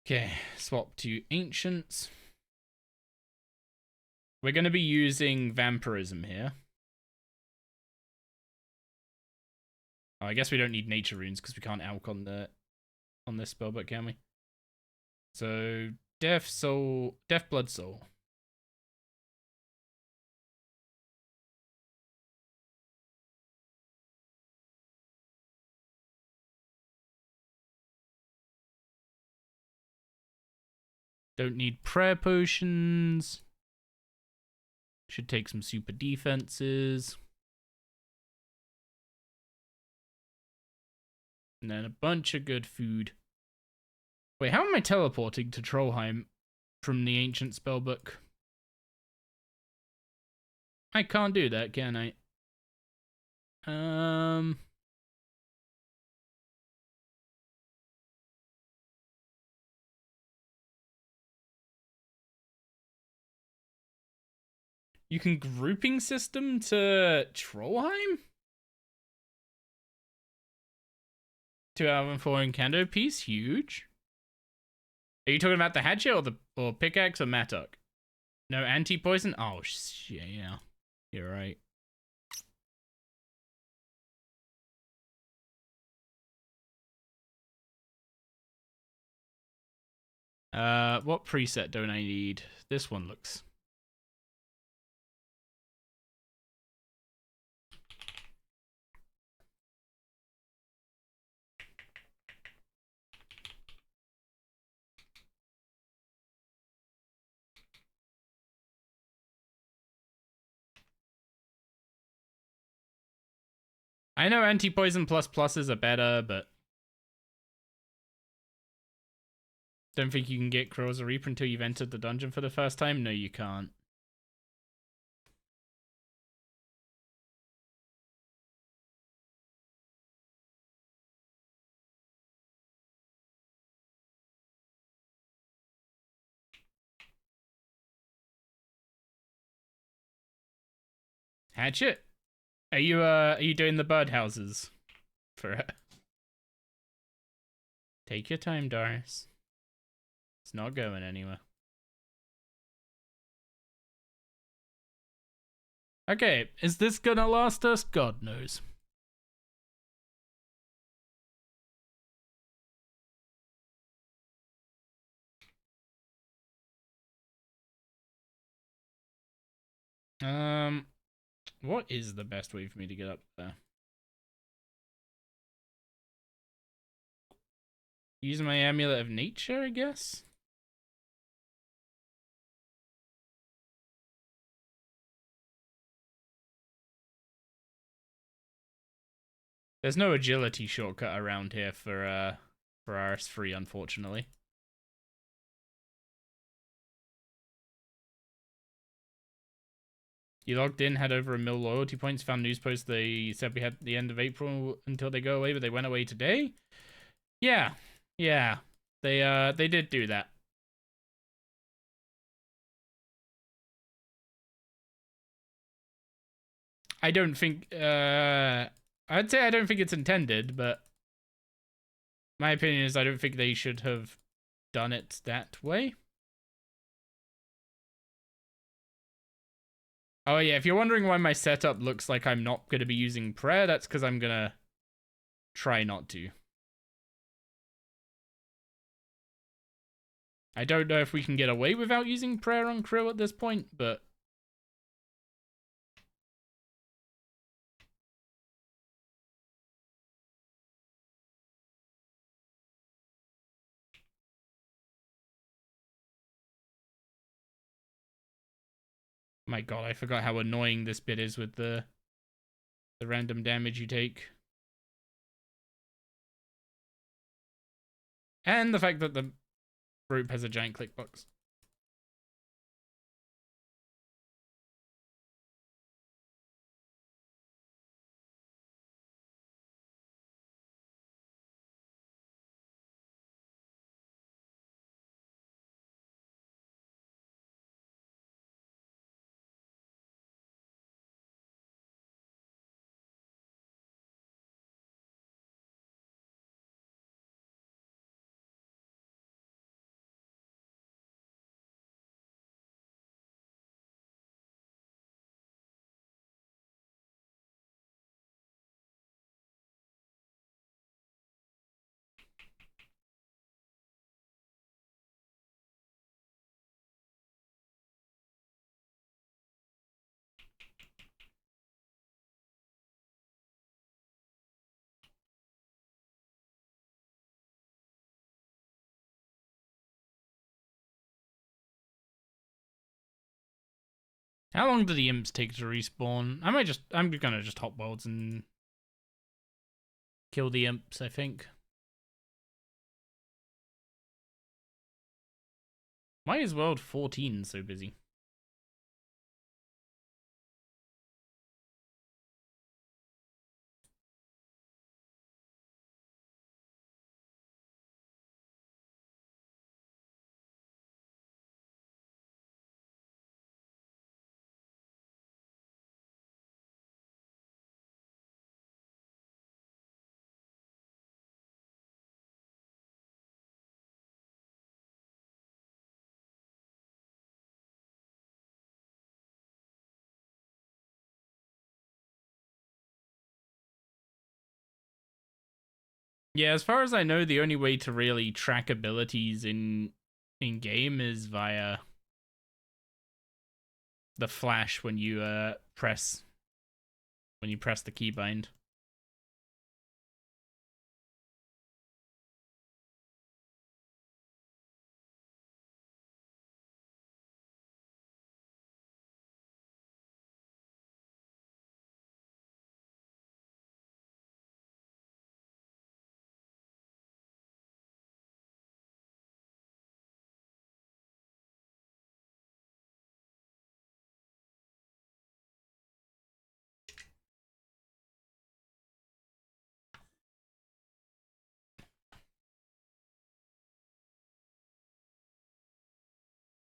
Okay, swap to Ancients. We're going to be using Vampirism here. Oh, I guess we don't need Nature Runes because we can't alch on this spellbook, can we? So, Deaf Blood Soul. Don't need prayer potions. Should take some super defenses. And then a bunch of good food. Wait, how am I teleporting to Trollheim from the ancient spellbook? I can't do that, can I? You can grouping system to Trollheim? 2 out of 4 Incando piece, huge. Are you talking about the hatchet or pickaxe or mattock? No anti-poison? Oh shit, yeah. You're right. What preset don't I need? This one looks. I know anti-poison plus pluses are better, but don't think you can get Crow as a Reaper until you've entered the dungeon for the first time? No, you can't. Hatchet? Are you doing the birdhouses for it? Take your time, Doris. It's not going anywhere. Okay, is this gonna last us? God knows. What is the best way for me to get up there? Use my Amulet of Nature, I guess? There's no agility shortcut around here for RS3, unfortunately. You logged in, had over 1 mil loyalty points, found news posts. They said we had the end of April until they go away, but they went away today. Yeah, yeah, they did do that. I don't think I'd say I don't think it's intended, but my opinion is I don't think they should have done it that way. Oh yeah, if you're wondering why my setup looks like I'm not going to be using prayer, that's because I'm going to try not to. I don't know if we can get away without using prayer on Krill at this point, but my god, I forgot how annoying this bit is with the random damage you take. And the fact that the group has a giant click box. How long do the imps take to respawn? I'm gonna just hop worlds and kill the imps, I think. Why is world 14 so busy? Yeah, as far as I know, the only way to really track abilities in game is via the flash when you press the keybind.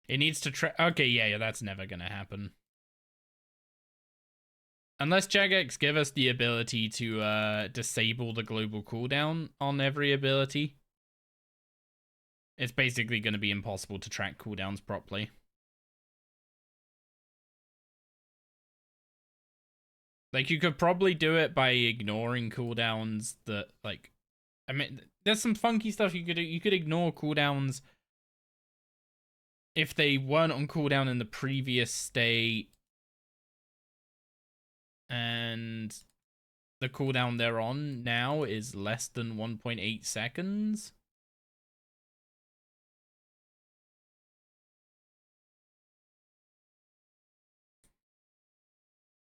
It needs to track. Okay, yeah, that's never gonna happen. Unless Jagex give us the ability to disable the global cooldown on every ability, it's basically going to be impossible to track cooldowns properly. Like, you could probably do it by ignoring cooldowns that, like, I mean, there's some funky stuff you could do. You could ignore cooldowns if they weren't on cooldown in the previous state, and the cooldown they're on now is less than 1.8 seconds.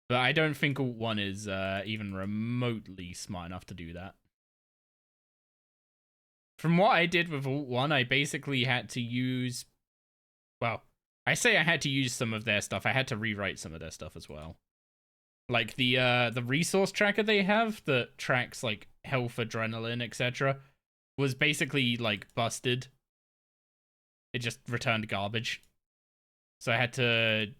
But I don't think Alt 1 is even remotely smart enough to do that. From what I did with Alt 1, I basically had to use... Well, I say I had to use some of their stuff. I had to rewrite some of their stuff as well. Like the resource tracker they have that tracks like health, adrenaline, etc. was basically like busted. It just returned garbage. So I had to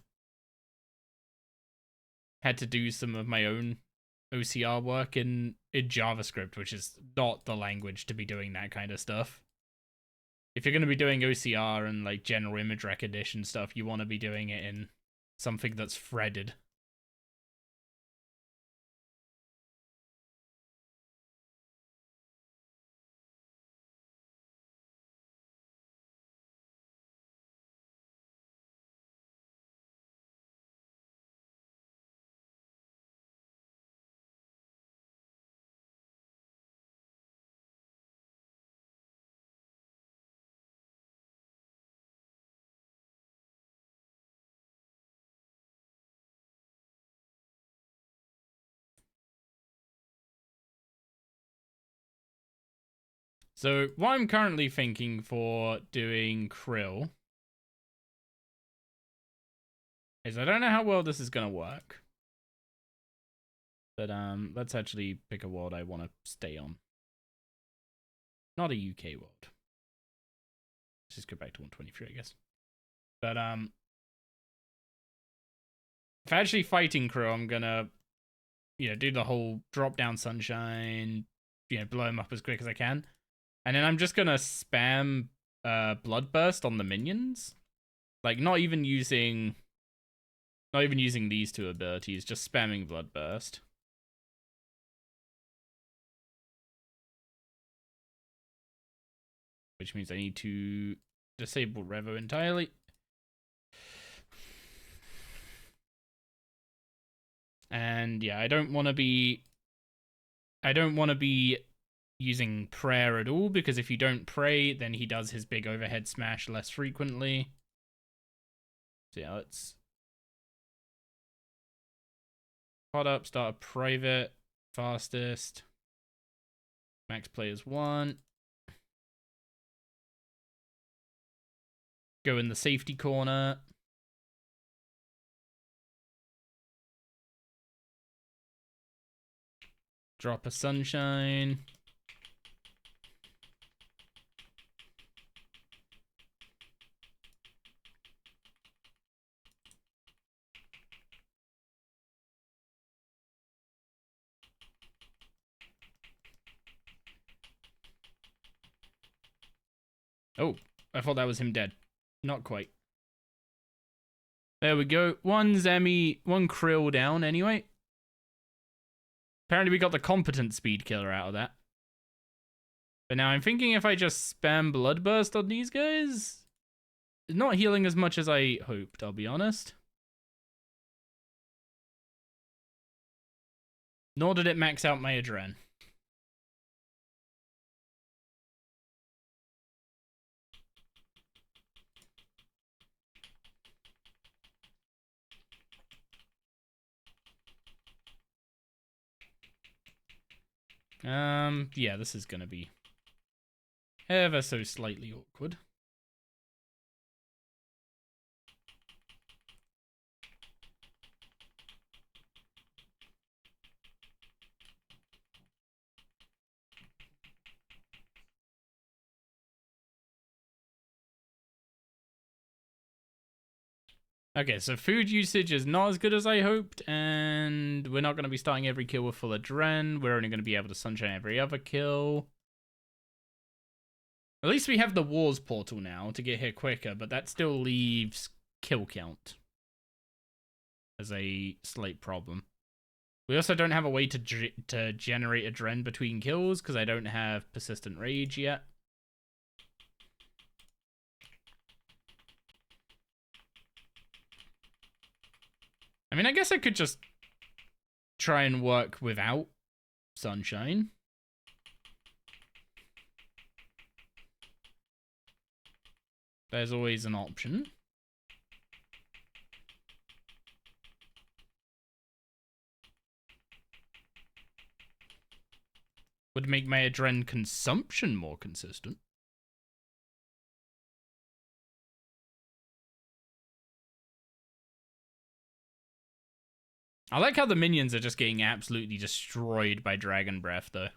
do some of my own OCR work in JavaScript, which is not the language to be doing that kind of stuff. If you're going to be doing OCR and like general image recognition stuff, you want to be doing it in something that's threaded. So what I'm currently thinking for doing Krill is I don't know how well this is going to work. But let's actually pick a world I want to stay on. Not a UK world. Let's just go back to 123, I guess. But if I'm actually fighting Krill, I'm gonna, do the whole drop down sunshine, blow him up as quick as I can. And then I'm just gonna spam Bloodburst on the minions. Like not even using these two abilities, just spamming Bloodburst. Which means I need to disable Revo entirely. And yeah, I don't want to be using prayer at all, because if you don't pray, then he does his big overhead smash less frequently. So yeah, let's pot up, start a private, fastest, max players 1. Go in the safety corner. Drop a sunshine. Oh, I thought that was him dead. Not quite. There we go. One Zemi, one Krill down anyway. Apparently we got the competent speed killer out of that. But now I'm thinking if I just spam Bloodburst on these guys, it's not healing as much as I hoped, I'll be honest. Nor did it max out my adren. Yeah, this is gonna be ever so slightly awkward. Okay, so food usage is not as good as I hoped, and we're not going to be starting every kill with full adren. We're only going to be able to sunshine every other kill. At least we have the wars portal now to get here quicker, but that still leaves kill count as a slight problem. We also don't have a way to generate adren between kills because I don't have persistent rage yet. I mean, I guess I could just try and work without sunshine. There's always an option. would make my adren consumption more consistent. I like how the minions are just getting absolutely destroyed by Dragon Breath, though.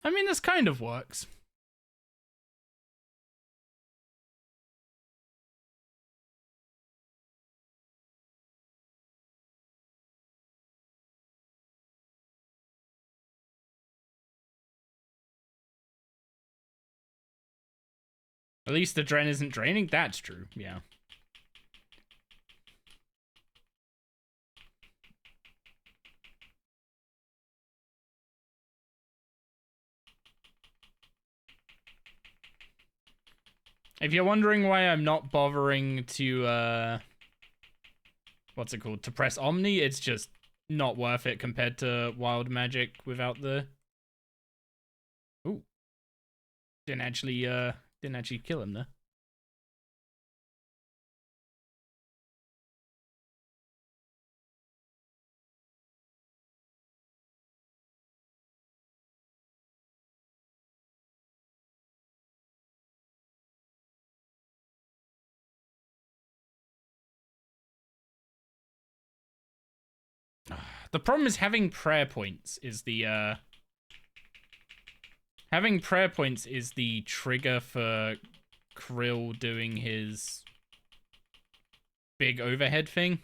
I mean, this kind of works. At least the Dren isn't draining? That's true, yeah. If you're wondering why I'm not bothering to, what's it called? To press Omni, it's just not worth it compared to Wild Magic without the... Ooh. Didn't actually kill him there. The problem is having prayer points is the, having prayer points is the trigger for Krill doing his big overhead thing.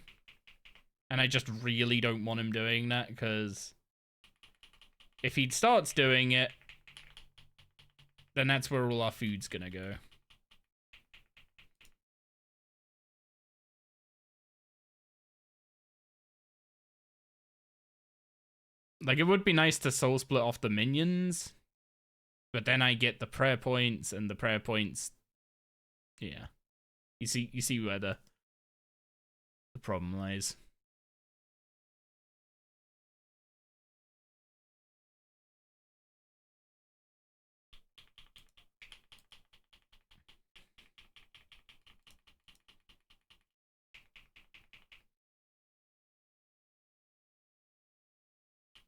And I just really don't want him doing that, because if he starts doing it, then that's where all our food's gonna go. Like, it would be nice to soul split off the minions, but then I get the prayer points, and the prayer points, yeah. You see where the problem lies.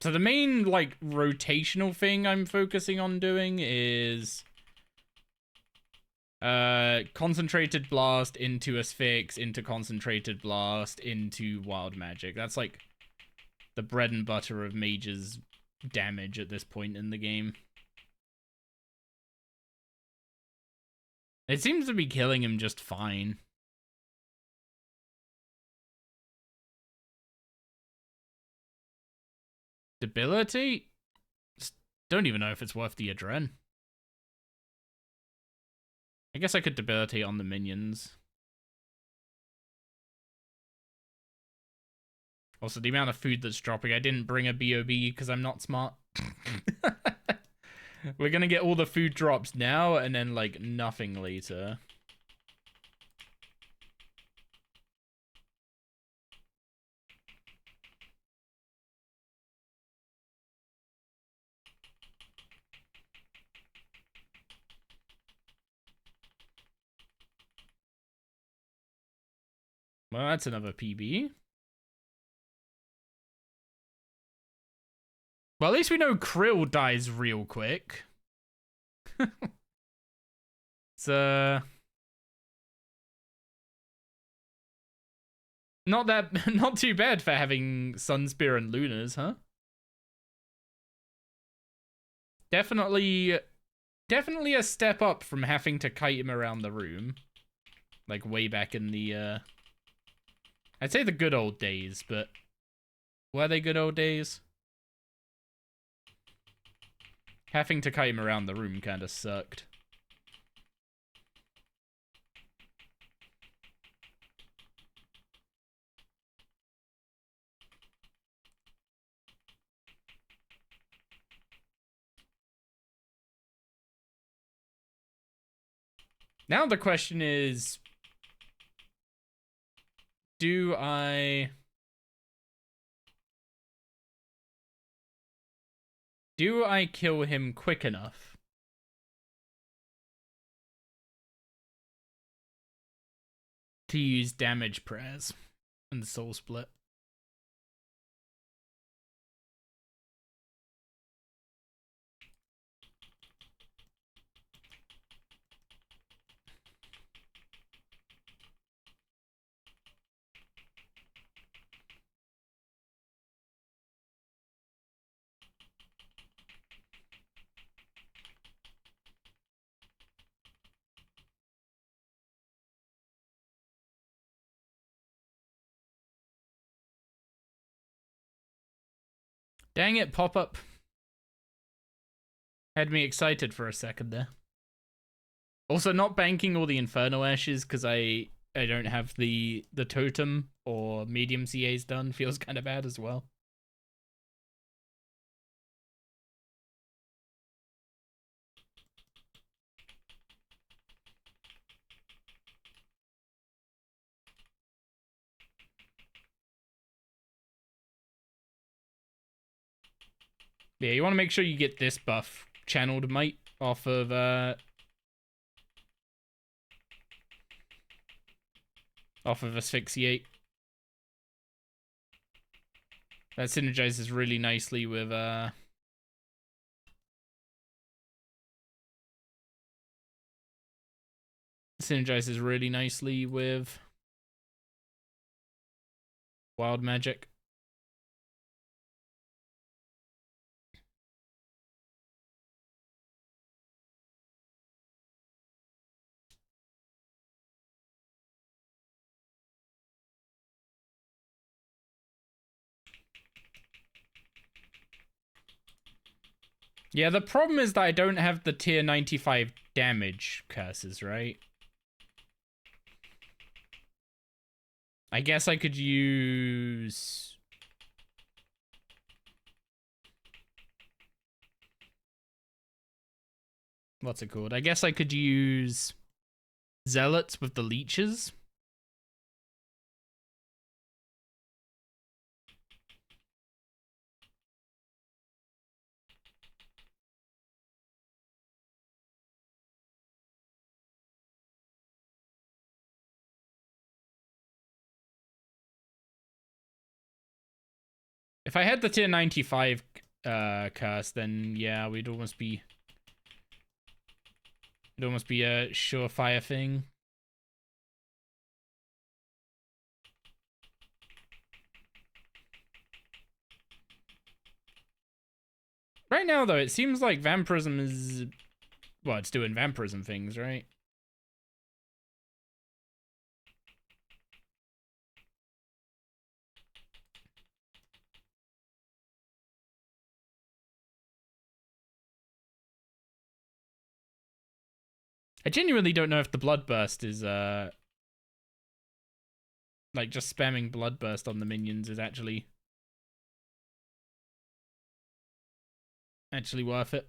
So the main, like, rotational thing I'm focusing on doing is concentrated blast into Asphyx, into concentrated blast, into wild magic. That's like the bread and butter of mage's damage at this point in the game. It seems to be killing him just fine. Debility? Don't even know if it's worth the adren. I guess I could debilitate on the minions. Also, the amount of food that's dropping. I didn't bring a BOB because I'm not smart. We're gonna get all the food drops now and then, like, nothing later. Well, that's another PB. Well, at least we know Krill dies real quick. It's, not too bad for having Sunspear and Lunas, huh? Definitely a step up from having to kite him around the room. Like, way back in the, I'd say the good old days, but were they good old days? Having to kite him around the room kind of sucked. Now the question is, do I kill him quick enough to use damage prayers and the soul split? Dang it, pop-up. Had me excited for a second there. Also, not banking all the Inferno Ashes because I don't have the totem or medium CAs done feels kind of bad as well. Yeah, you want to make sure you get this buff channeled, mate, off of Asphyxiate. That synergizes really nicely with wild magic. Yeah, the problem is that I don't have the tier 95 damage curses, right? I guess I could use... What's it called? I guess I could use Zealots with the leeches. If I had the tier 95 curse, then yeah, it'd almost be a surefire thing. Right now, though, it seems like vampirism is... Well, it's doing vampirism things, right? I genuinely don't know if the Bloodburst is, like, just spamming Bloodburst on the minions is actually worth it.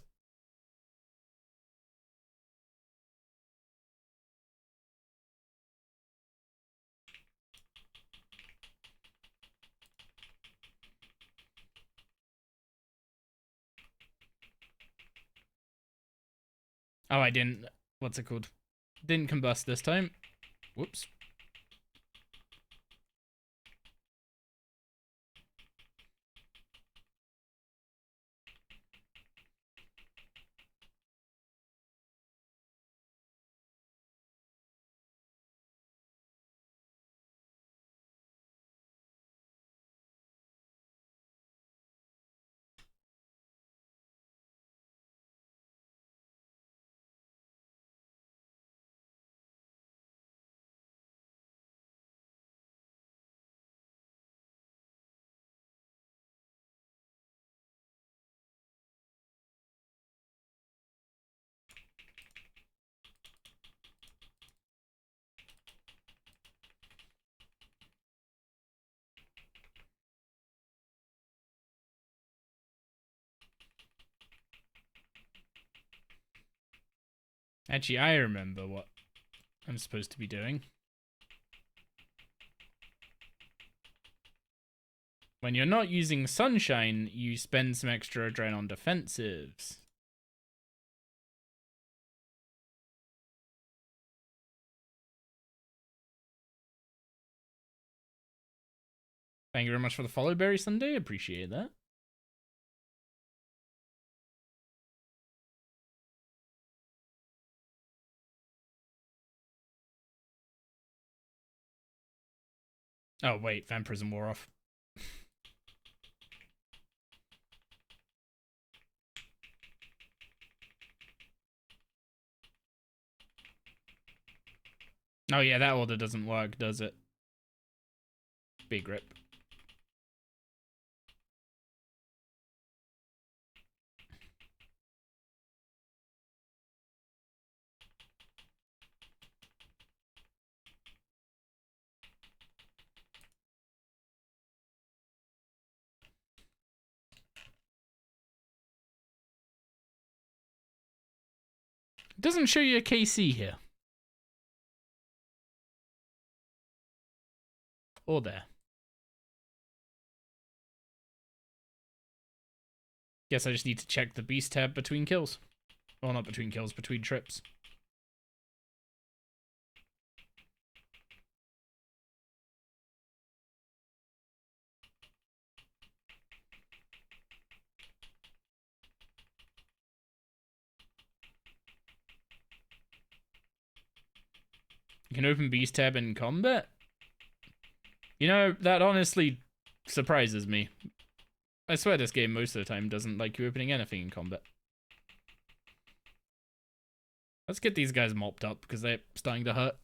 Oh, I didn't... What's it called? Didn't combust this time. Whoops. Actually, I remember what I'm supposed to be doing. When you're not using Sunshine, you spend some extra adrenaline on defensives. Thank you very much for the follow, Berry Sunday. Appreciate that. Oh, wait. Vampirism wore off. Oh, yeah. That order doesn't work, does it? Big rip. It doesn't show you a KC here. Or there. Guess I just need to check the beast tab between kills. Well, not between kills, between trips. You can open beast tab in combat? You know, that honestly surprises me. I swear this game most of the time doesn't like you opening anything in combat. Let's get these guys mopped up because they're starting to hurt.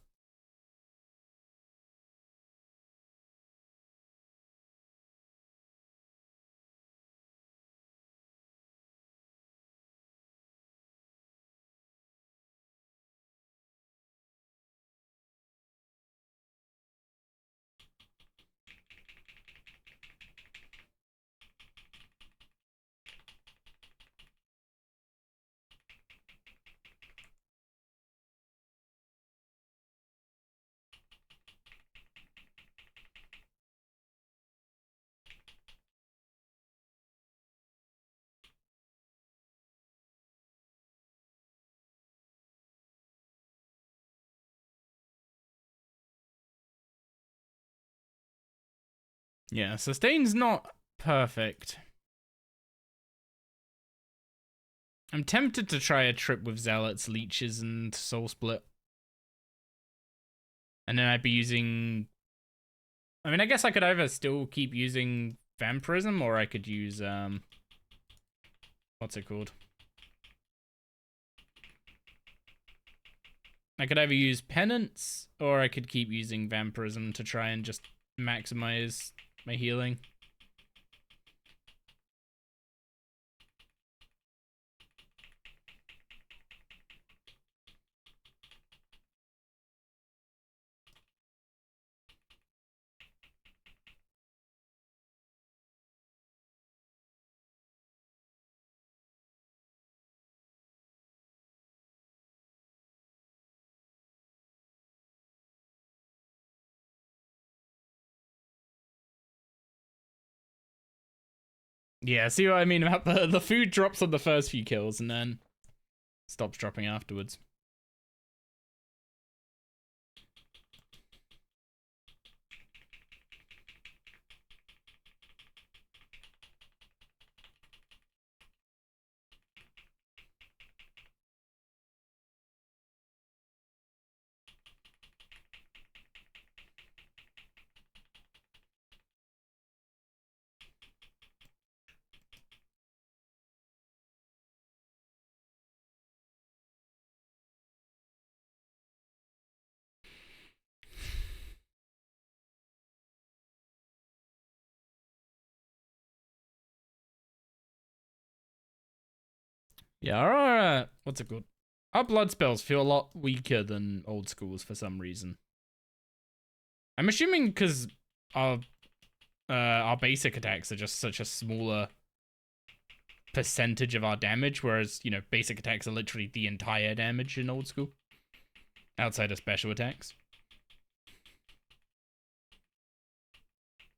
Yeah, sustain's not perfect. I'm tempted to try a trip with Zealots, Leeches, and Soul Split. And then I'd be using... I mean, I guess I could either still keep using Vampirism, or I could use, what's it called? I could either use Penance, or I could keep using Vampirism to try and just maximize my healing. Yeah, see what I mean about the food drops on the first few kills and then stops dropping afterwards. Yeah, our, what's it called? Our blood spells feel a lot weaker than old schools for some reason. I'm assuming because our basic attacks are just such a smaller percentage of our damage, whereas, you know, basic attacks are literally the entire damage in old school. outside of special attacks.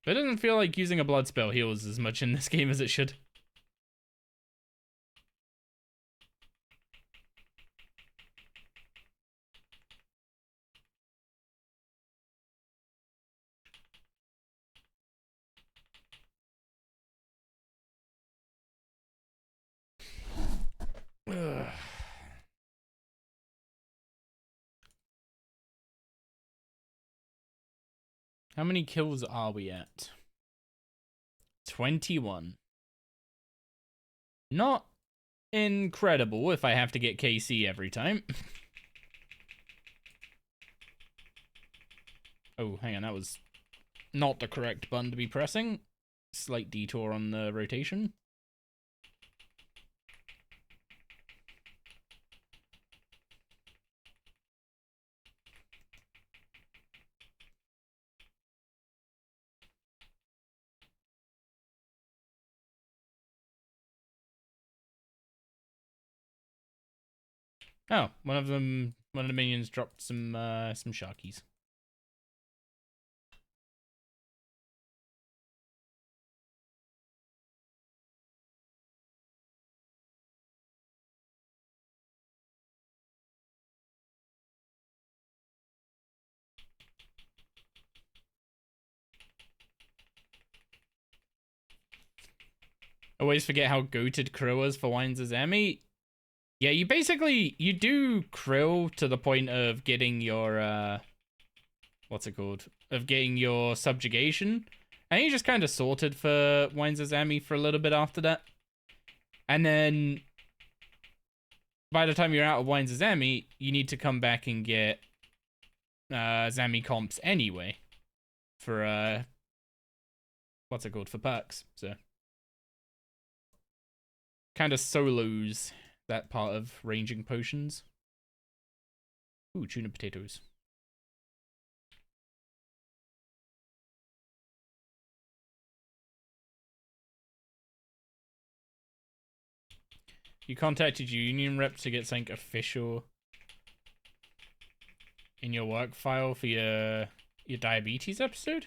But it doesn't feel like using a blood spell heals as much in this game as it should. Ugh. How many kills are we at? 21. Not incredible if I have to get KC every time. Oh, hang on, that was not the correct button to be pressing. Slight detour on the rotation. Oh, one of the minions dropped some sharkies. Always forget how goated Krill is for Wines of Zemi. Yeah, you do Krill to the point of getting your, what's it called? Of getting your subjugation. And you just kind of sorted for Wines of Zemi for a little bit after that. And then, by the time you're out of Wines of Zemi, you need to come back and get Zami comps anyway. For, what's it called? For perks, so. Kind of solos that part of ranging potions. Ooh, tuna potatoes. You contacted your union rep to get something official in your work file for your diabetes episode?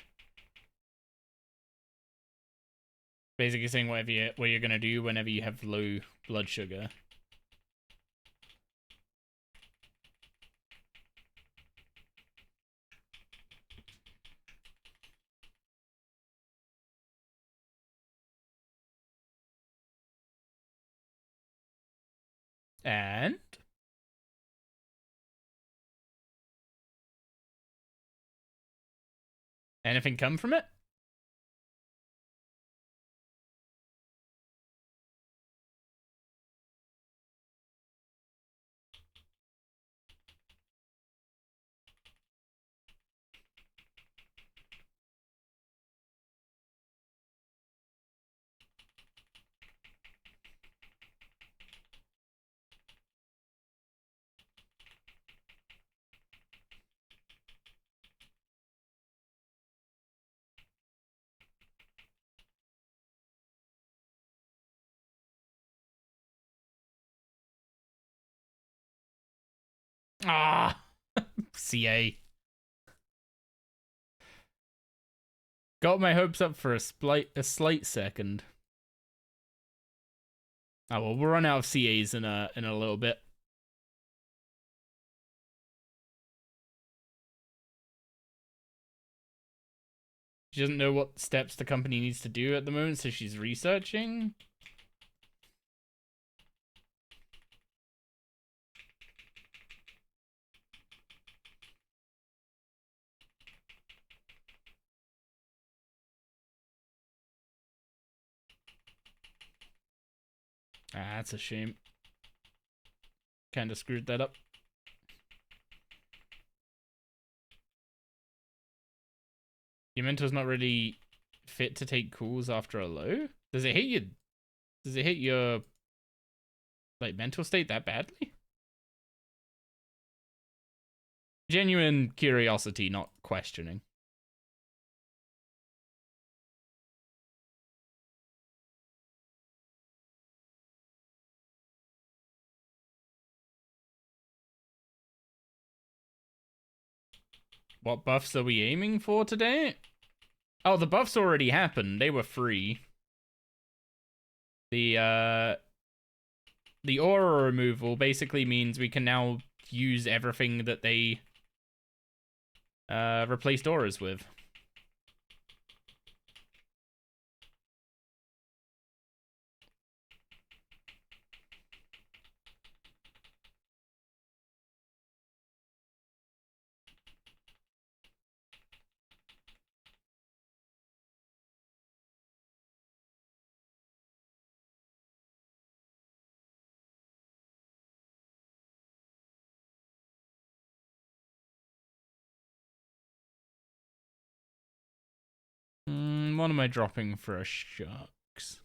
Basically saying what you're gonna do whenever you have low blood sugar. And anything come from it? Ah, CA. Got my hopes up for a slight second. Oh well, we'll run out of CAs in a little bit. She doesn't know what steps the company needs to do at the moment, so she's researching. Ah, that's a shame. Kind of screwed that up. Your mentor's not really fit to take calls after a low? Does it hit you? Does it hit your like mental state that badly? Genuine curiosity, not questioning. What buffs are we aiming for today? Oh, the buffs already happened. They were free. The aura removal basically means we can now use everything that they replaced auras with. What am I dropping for a sharks?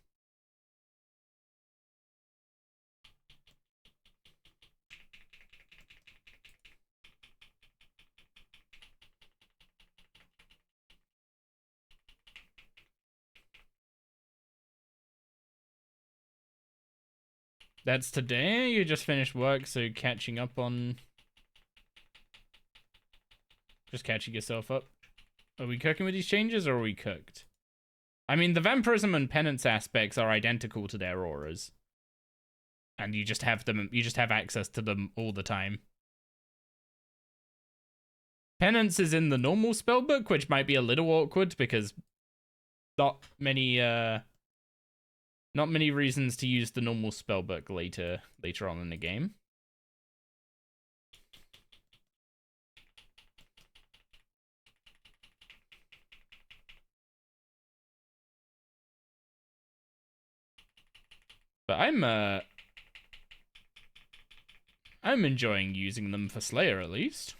That's today? You just finished work, so catching up on... Just catching yourself up. Are we cooking with these changes, or are we cooked? I mean, the vampirism and penance aspects are identical to their auras. And you just have them, you just have access to them all the time. Penance is in the normal spellbook, which might be a little awkward because not many reasons to use the normal spellbook later on in the game. But I'm enjoying using them for Slayer at least.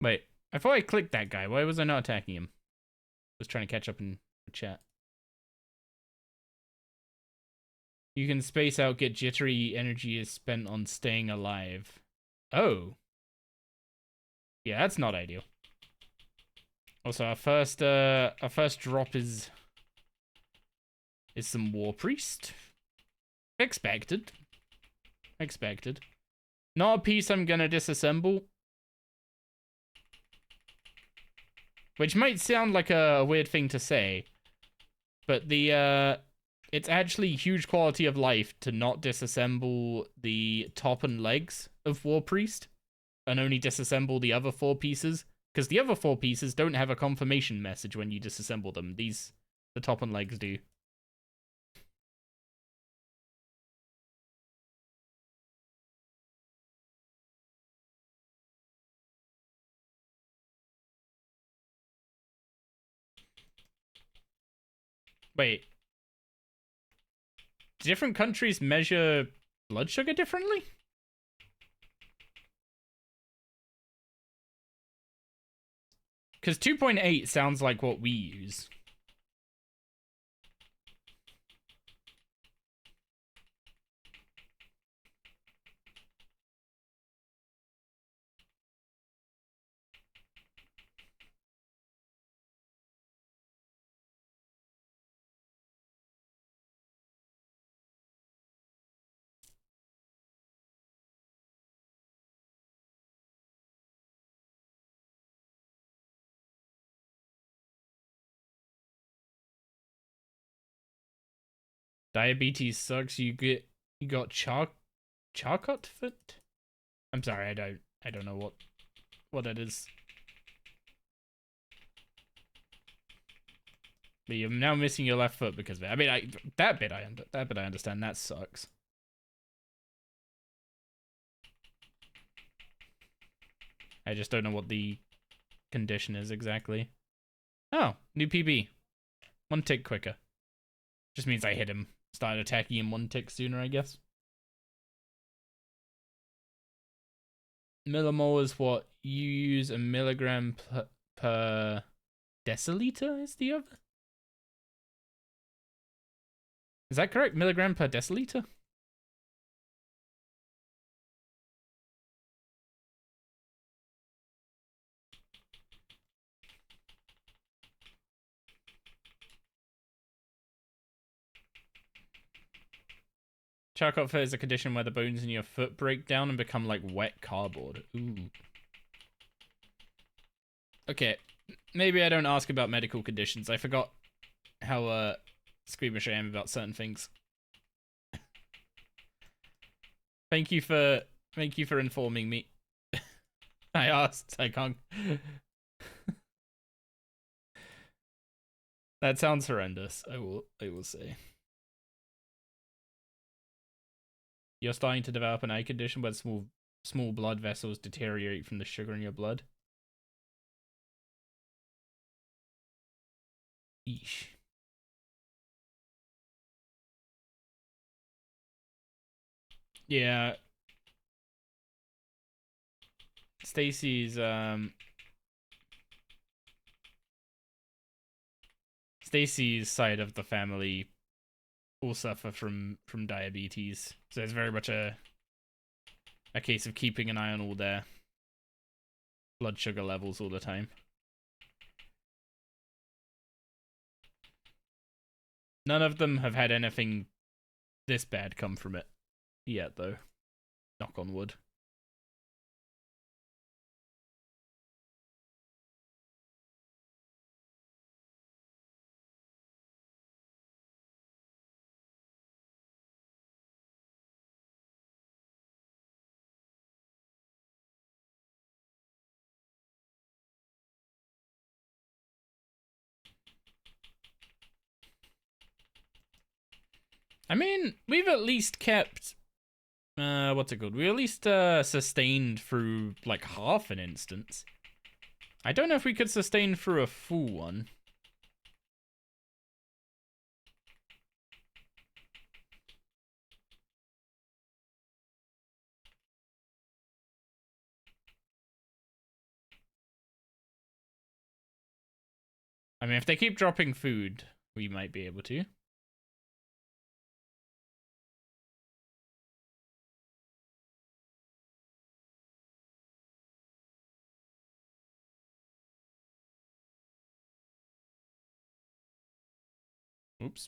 Wait, I thought I clicked that guy. Why was I not attacking him? I was trying to catch up in chat. You can space out, get jittery, energy is spent on staying alive. Oh. Yeah, that's not ideal. Also, our first drop is some War Priest. Expected. Not a piece I'm gonna disassemble. Which might sound like a weird thing to say, but it's actually huge quality of life to not disassemble the top and legs of War Priest, and only disassemble the other 4 pieces, because the other 4 pieces don't have a confirmation message when you disassemble them. The top and legs do. Wait. Different countries measure blood sugar differently? Because 2.8 sounds like what we use. Diabetes sucks. You got Charcot foot? I'm sorry, I don't know what that is. But you're now missing your left foot because of it. I mean, that bit I understand. That sucks. I just don't know what the condition is exactly. Oh, new PB. 1 tick quicker. Just means I hit him. Started attacking him 1 tick sooner, I guess. Millimole is what you use a milligram per deciliter is the other? Is that correct? Milligram per deciliter? Charcot is a condition where the bones in your foot break down and become like wet cardboard. Ooh. Okay, maybe I don't ask about medical conditions. I forgot how squeamish I am about certain things. Thank you for informing me. I asked, I can't. That sounds horrendous. I will say. You're starting to develop an eye condition where small blood vessels deteriorate from the sugar in your blood. Eesh. Yeah. Stacy's side of the family all suffer from diabetes, so it's very much a case of keeping an eye on all their blood sugar levels all the time. None of them have had anything this bad come from it yet, though. Knock on wood. I mean, we've at least kept, what's it called? We at least sustained through like half an instance. I don't know if we could sustain through a full one. I mean, if they keep dropping food, we might be able to. Oops.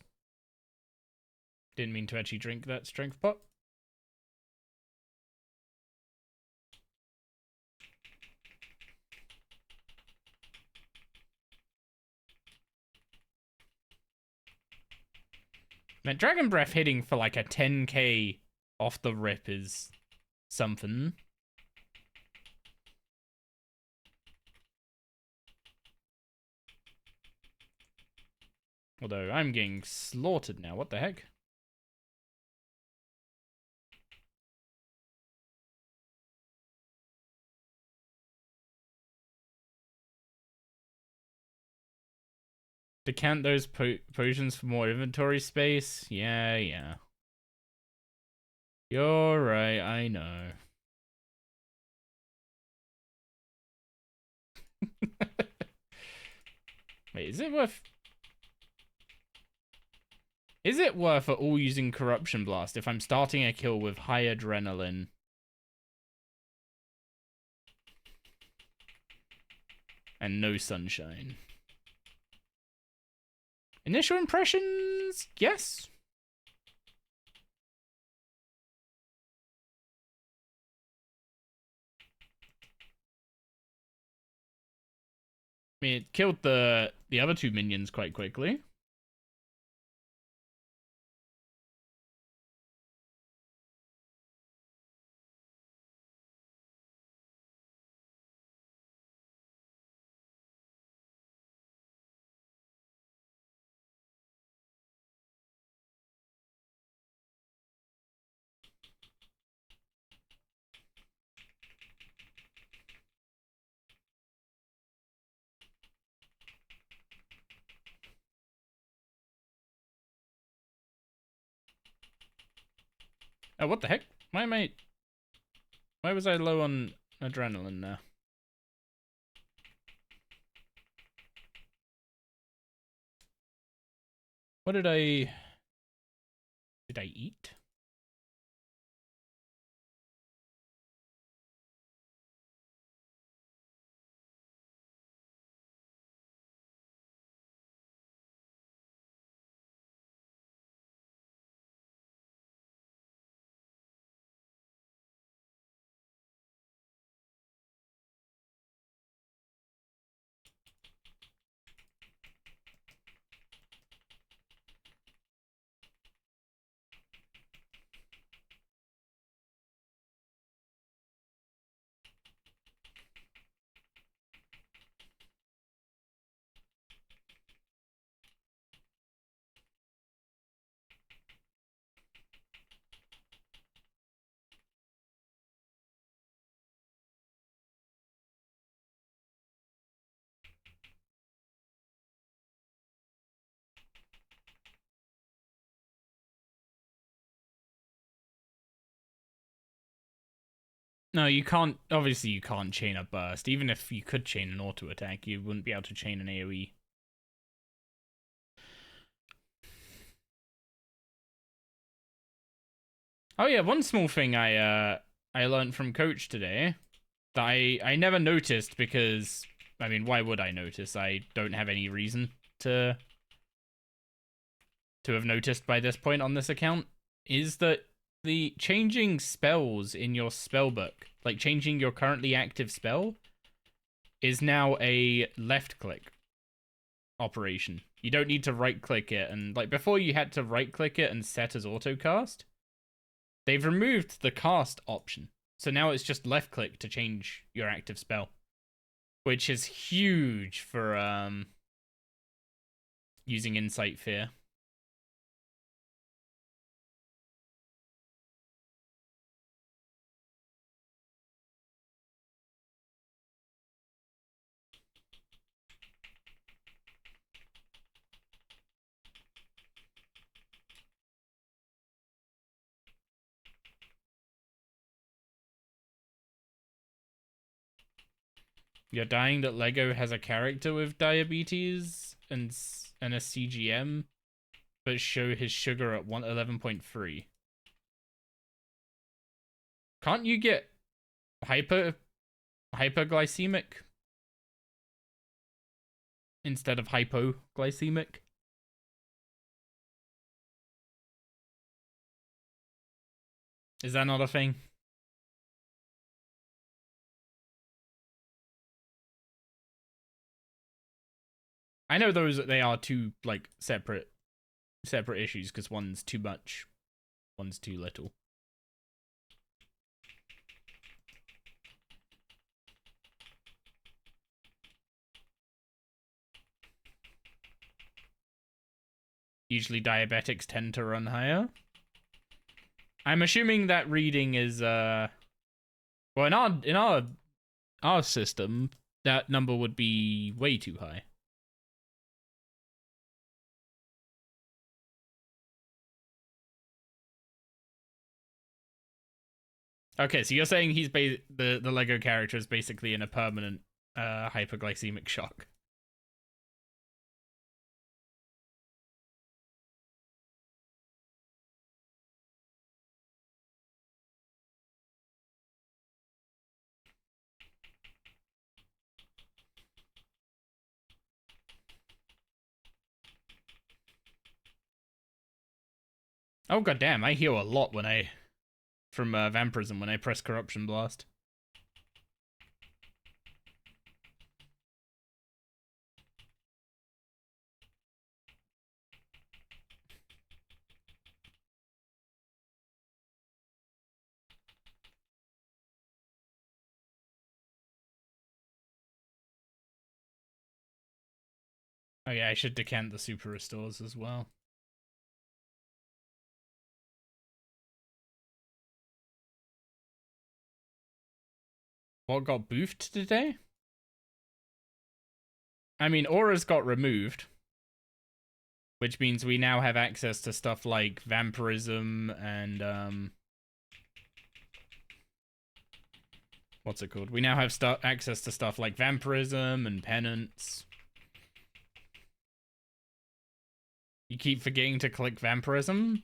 Didn't mean to actually drink that strength pot. Man, Dragon Breath hitting for like a 10k off the rip is something. Although I'm getting slaughtered now, what the heck? Decant those potions for more inventory space? Yeah. You're right, I know. Wait, is it worth... Is it worth it all using Corruption Blast if I'm starting a kill with high adrenaline? And no sunshine. Initial impressions? Yes. I mean, it killed the other two minions quite quickly. Oh, what the heck? Why was I low on adrenaline now? What did I eat? No, you can't. Obviously, you can't chain a burst. Even if you could chain an auto attack, you wouldn't be able to chain an AoE. Oh yeah, one small thing I learned from Coach today that I never noticed because I mean, why would I notice? I don't have any reason to have noticed by this point on this account is that the changing spells in your spellbook, like changing your currently active spell, is now a left click operation. You don't need to right click it, and like before you had to right click it and set as auto cast. They've removed the cast option. So now it's just left click to change your active spell, which is huge for using Insight Fear. You're dying that Lego has a character with diabetes and a CGM, but show his sugar at 11.3. Can't you get hyperglycemic instead of hypoglycemic? Is that not a thing? I know they are two like separate issues because one's too much, one's too little. Usually diabetics tend to run higher. I'm assuming that reading is well in our system that number would be way too high. Okay, so you're saying he's the Lego character is basically in a permanent hyperglycemic shock. Oh goddamn, I heal a lot when I from vampirism when I press corruption blast. Oh yeah, I should decant the super restores as well. What got boofed today? I mean, auras got removed, which means we now have access to stuff like vampirism and what's it called? We now have access to stuff like vampirism and penance. You keep forgetting to click vampirism.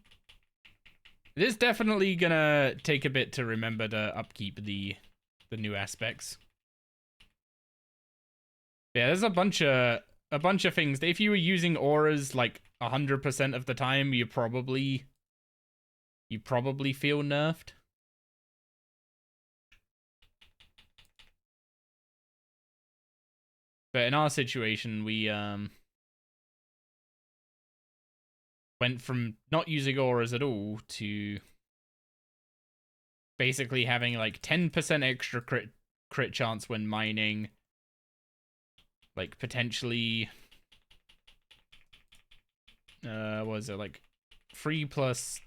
It is definitely gonna take a bit to remember to upkeep the new aspects. Yeah, there's a bunch of things. If you were using auras like 100% of the time, you probably feel nerfed. But in our situation, we went from not using auras at all to basically having like 10% extra crit chance when mining. Like potentially what was it, like 3 plus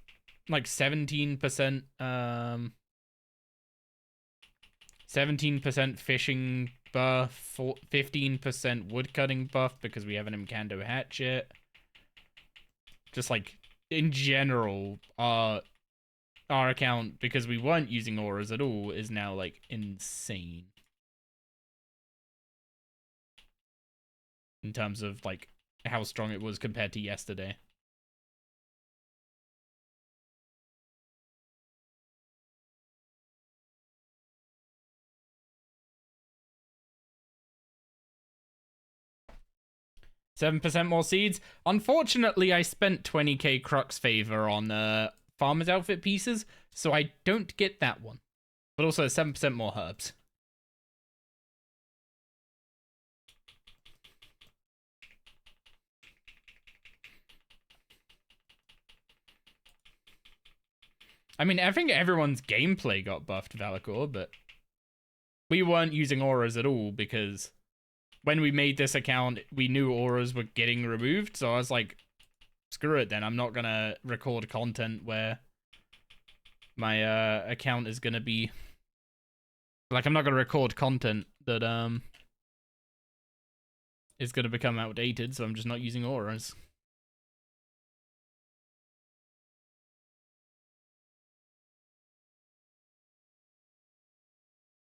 like 17% 17% fishing buff, 15% woodcutting buff because we have an Imcando hatchet. Just like in general, our account, because we weren't using auras at all, is now like insane in terms of like how strong it was compared to yesterday. $7% more seeds. Unfortunately, I spent 20k Crux favor on Farmer's Outfit pieces, so I don't get that one. But also 7% more herbs. I mean, I think everyone's gameplay got buffed, Valakor, but we weren't using auras at all because when we made this account, we knew auras were getting removed, so I was like, screw it then. I'm not gonna record content where my account is gonna be like, I'm not gonna record content that is gonna become outdated, so I'm just not using auras.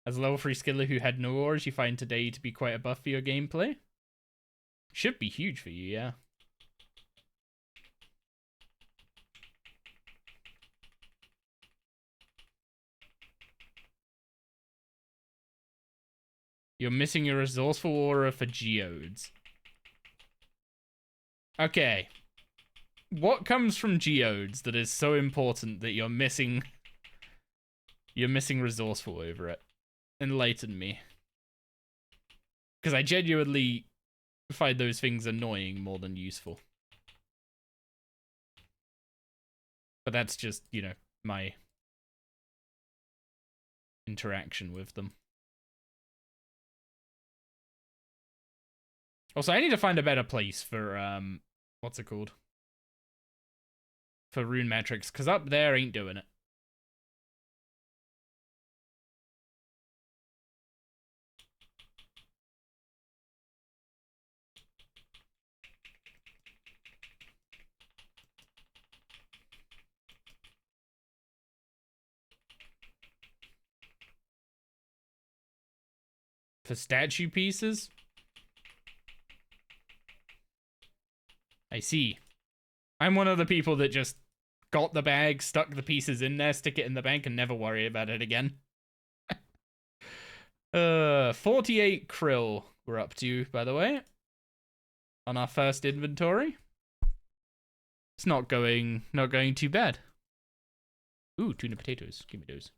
As a level 3 skiller who had no auras, you find today to be quite a buff for your gameplay? Should be huge for you, yeah. You're missing your resourceful aura for geodes. Okay. What comes from geodes that is so important that you're missing resourceful over it? Enlighten me. Because I genuinely find those things annoying more than useful. But that's just, you know, my interaction with them. Also, I need to find a better place for, what's it called? For rune metrics, because up there ain't doing it. For statue pieces? I see. I'm one of the people that just got the bag, stuck the pieces in there, stick it in the bank, and never worry about it again. 48 krill we're up to, by the way. On our first inventory. It's not going too bad. Ooh, tuna potatoes. Give me those.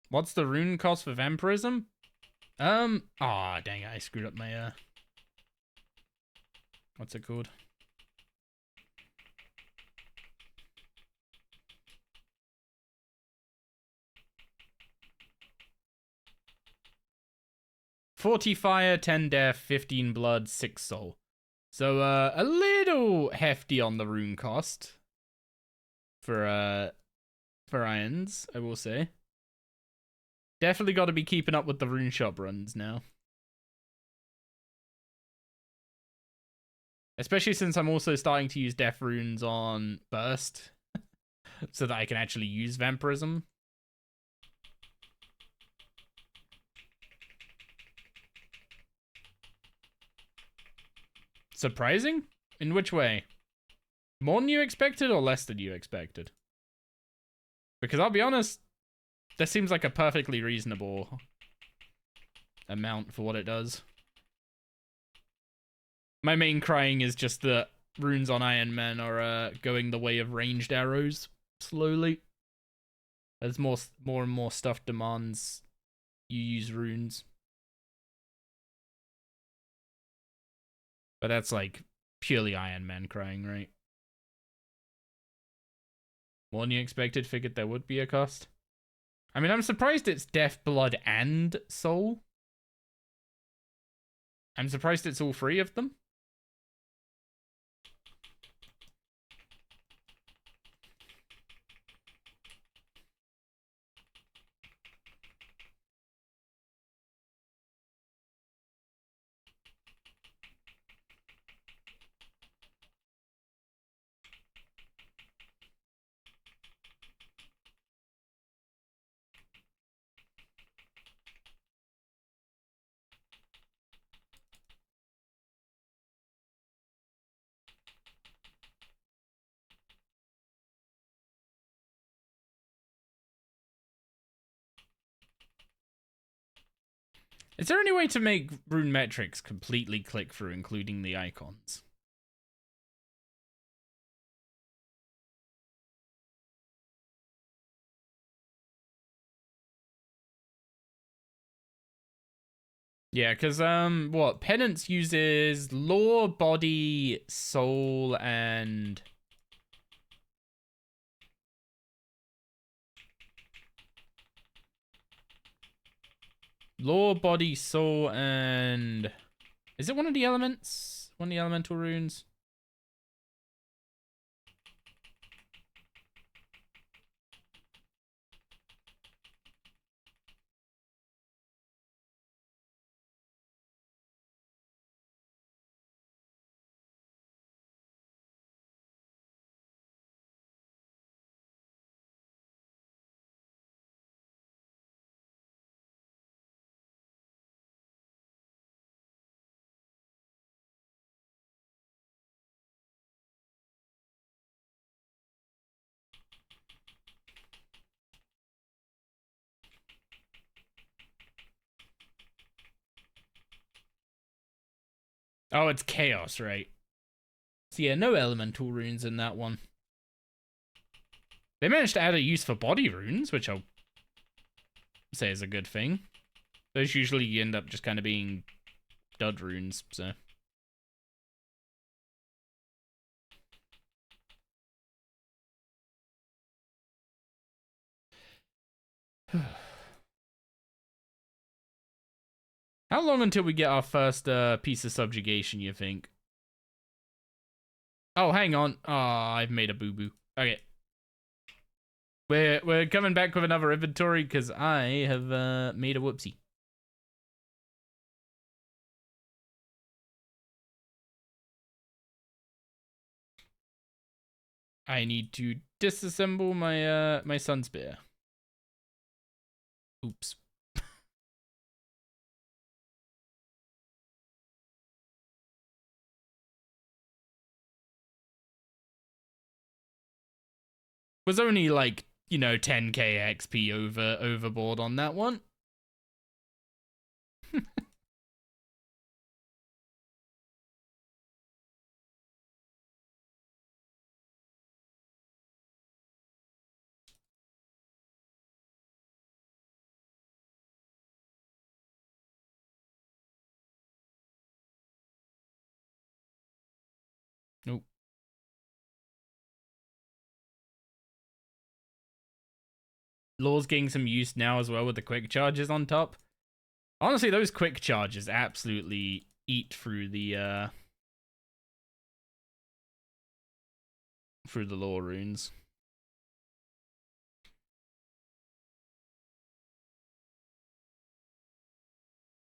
What's the rune cost for vampirism? Aw, dang it, I screwed up my, what's it called? $40 fire, 10 death, 15 blood, 6 soul. So, a little hefty on the rune cost. For irons, I will say. Definitely got to be keeping up with the rune shop runs now. Especially since I'm also starting to use death runes on burst so that I can actually use vampirism. Surprising? In which way? More than you expected or less than you expected? Because I'll be honest, that seems like a perfectly reasonable amount for what it does. My main crying is just that runes on Iron Man are going the way of ranged arrows slowly. As more and more stuff demands you use runes. But that's like purely Iron Man crying, right? More than you expected, figured there would be a cost. I mean, I'm surprised it's Death, Blood, and Soul. I'm surprised it's all three of them. Is there any way to make rune metrics completely click through, including the icons? Yeah, because, what? Penance uses lore, body, soul, and... Lore, body, soul, and... Is it one of the elements? One of the elemental runes? Oh, it's chaos, right? So yeah, no elemental runes in that one. They managed to add a use for body runes, which I'll say is a good thing. Those usually end up just kind of being dud runes, so. How long until we get our first piece of subjugation, you think? Oh, hang on. Oh, I've made a boo-boo. Okay. We're coming back with another inventory because I have made a whoopsie. I need to disassemble my my sun spear. Oops. Was only like, you know, 10k XP overboard on that one. Nope. Law's getting some use now as well with the quick charges on top. Honestly, those quick charges absolutely eat through the law runes.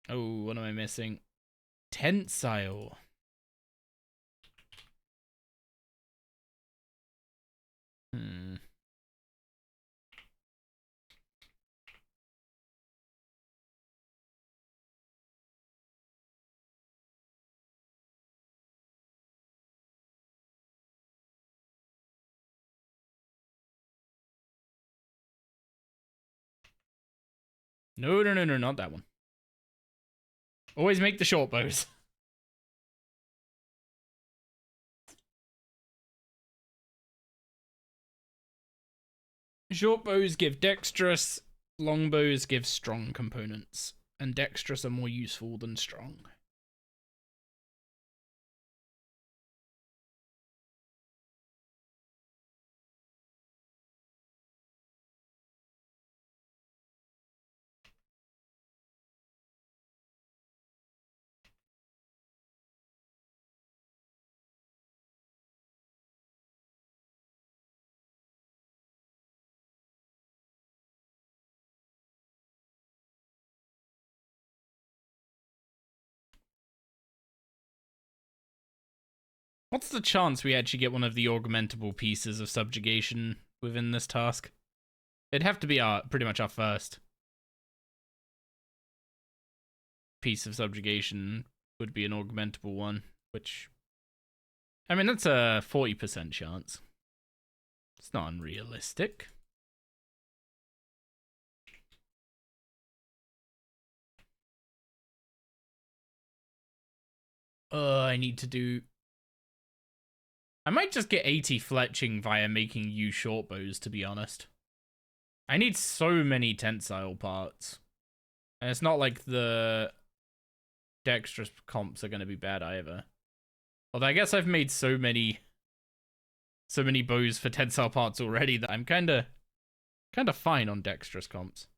Oh, what am I missing? Tensile. No, no, no, no, not that one. Always make the short bows. Short bows give dexterous, long bows give strong components, and dexterous are more useful than strong. What's the chance we actually get one of the augmentable pieces of subjugation within this task? It'd have to be pretty much our first piece of subjugation would be an augmentable one, which, I mean, that's a 40% chance. It's not unrealistic. I need to do... I might just get 80 fletching via making you short bows, to be honest. I need so many tensile parts. And it's not like the dexterous comps are going to be bad either. Although I guess I've made so many bows for tensile parts already that I'm kind of fine on dexterous comps.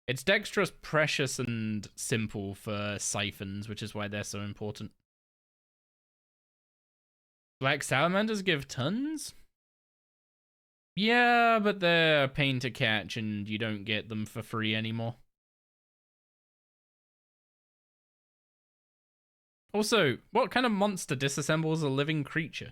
It's dexterous, precious, and simple for siphons, which is why they're so important. Black salamanders give tons? Yeah, but they're a pain to catch and you don't get them for free anymore. Also, what kind of monster disassembles a living creature?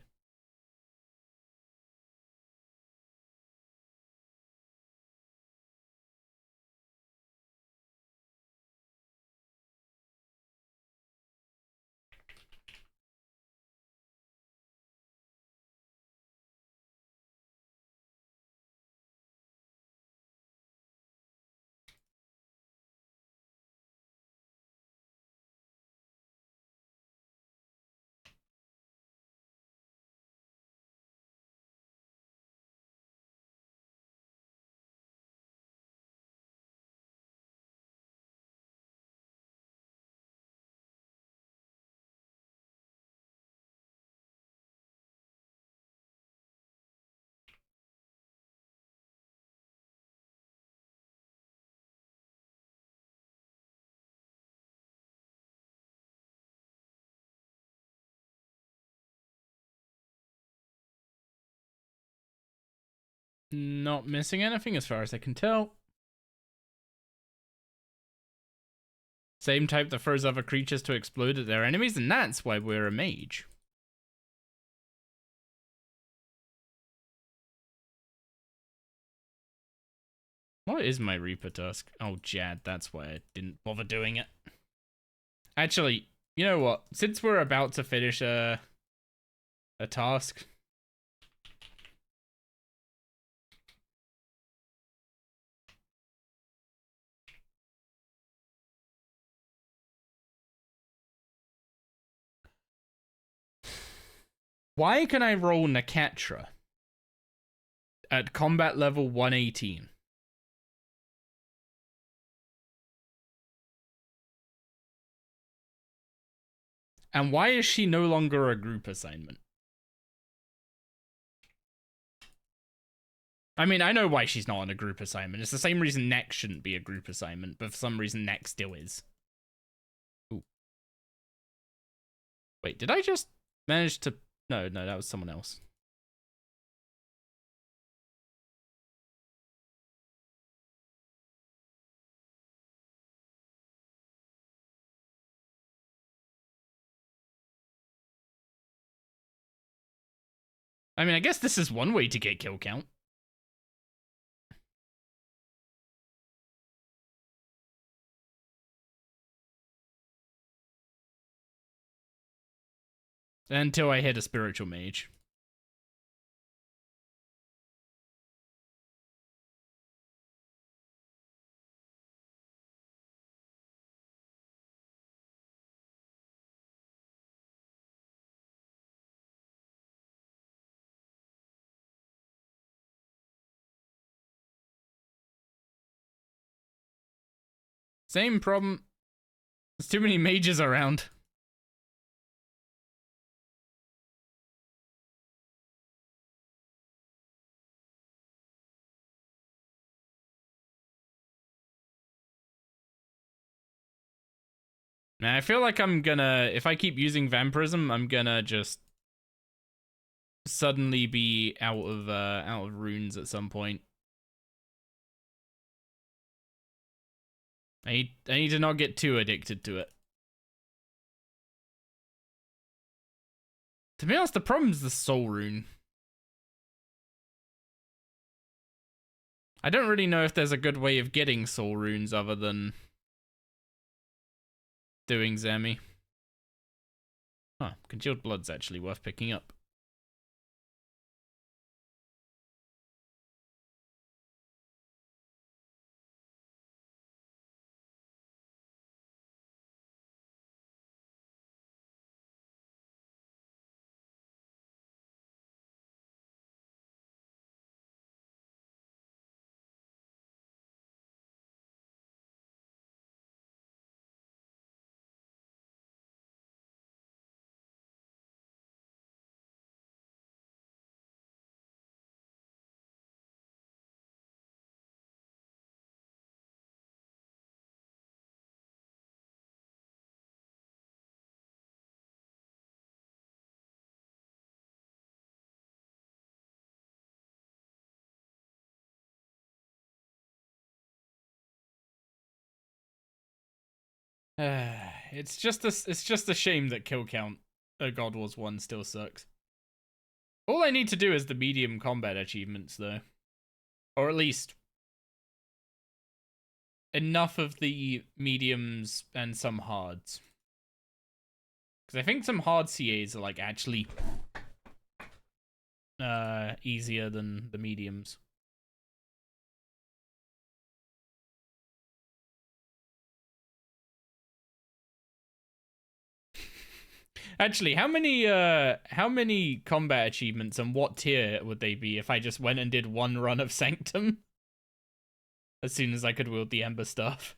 Not missing anything as far as I can tell. Same type that throws other creatures to explode at their enemies, and that's why we're a mage. What is my Reaper Tusk? Oh, Jad, that's why I didn't bother doing it. Actually, you know what? Since we're about to finish a task... Why can I roll Nakatra at combat level 118? And why is she no longer a group assignment? I mean, I know why she's not on a group assignment. It's the same reason Nex shouldn't be a group assignment, but for some reason Nex still is. Ooh. Wait, did I just manage to... No, that was someone else. I mean, I guess this is one way to get kill count. Until I hit a spiritual mage. Same problem. There's too many mages around. Man, I feel like I'm gonna, if I keep using vampirism, I'm gonna just suddenly be out of runes at some point. I need to not get too addicted to it. To be honest, the problem is the soul rune. I don't really know if there's a good way of getting soul runes other than doing Zemi. Huh, congealed blood's actually worth picking up. It's just a shame that kill count God Wars 1 still sucks. All I need to do is the medium combat achievements though. Or at least enough of the mediums and some hards. Because I think some hard CAs are like actually easier than the mediums. Actually, how many combat achievements and what tier would they be if I just went and did one run of Sanctum? As soon as I could wield the Ember Staff.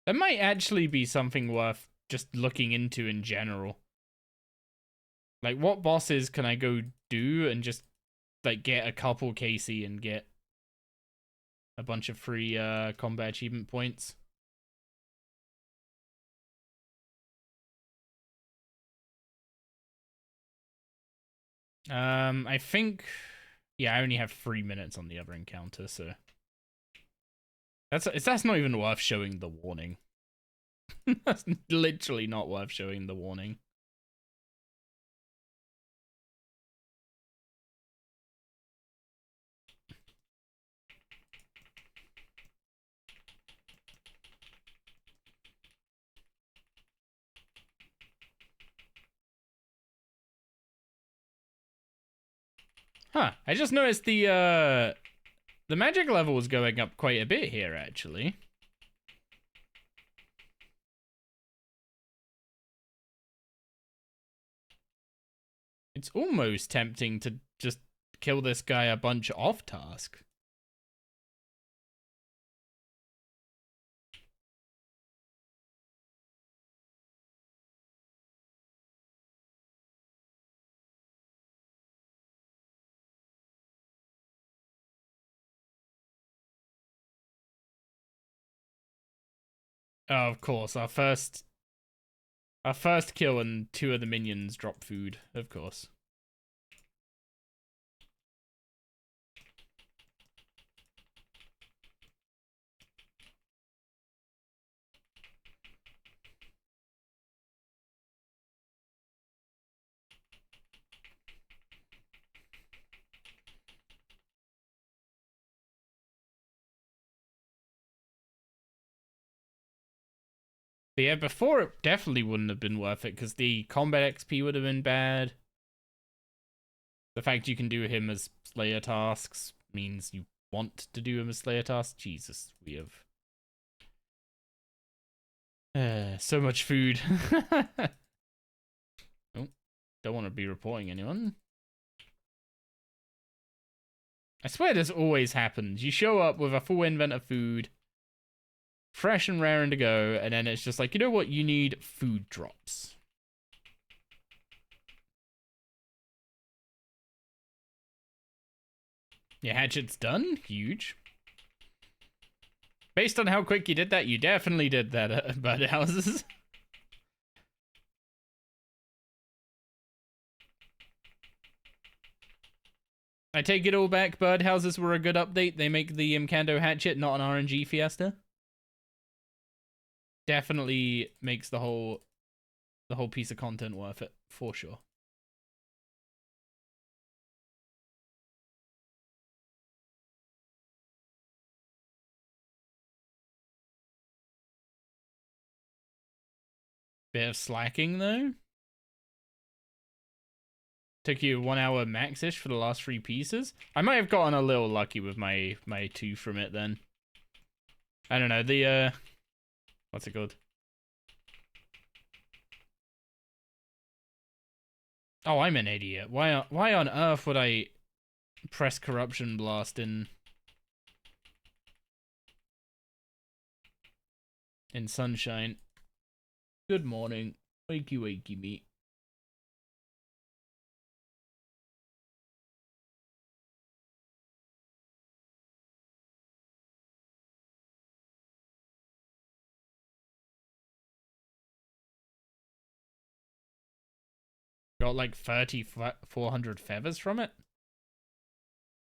That might actually be something worth just looking into in general. Like, what bosses can I go do and just, like, get a couple KC and get a bunch of free combat achievement points? I think, yeah, I only have 3 minutes on the other encounter, so that's not even worth showing the warning. That's literally not worth showing the warning. Huh, I just noticed the magic level is going up quite a bit here, actually. It's almost tempting to just kill this guy a bunch off task. Oh, of course, our first Our first kill and 2 of the minions drop food, of course. But yeah, before it definitely wouldn't have been worth it because the combat XP would have been bad. The fact you can do him as Slayer tasks means you want to do him as Slayer tasks. Jesus, we have so much food. Oh, don't want to be reporting anyone. I swear this always happens. You show up with a full invent of food, fresh and raring to go, and then it's just like, you know what? You need food drops. Your hatchet's done? Huge. Based on how quick you did that, you definitely did that at birdhouses. I take it all back. Birdhouses were a good update. They make the Imcando hatchet not an RNG fiesta. Definitely makes the whole piece of content worth it, for sure. Bit of slacking though. Took you 1 hour max-ish for the last 3 pieces. I might have gotten a little lucky with my 2 from it then. I don't know, the what's it called? Oh, I'm an idiot. Why on earth would I press Corruption Blast in Sunshine? Good morning. Wakey wakey me. Got like 400 feathers from it.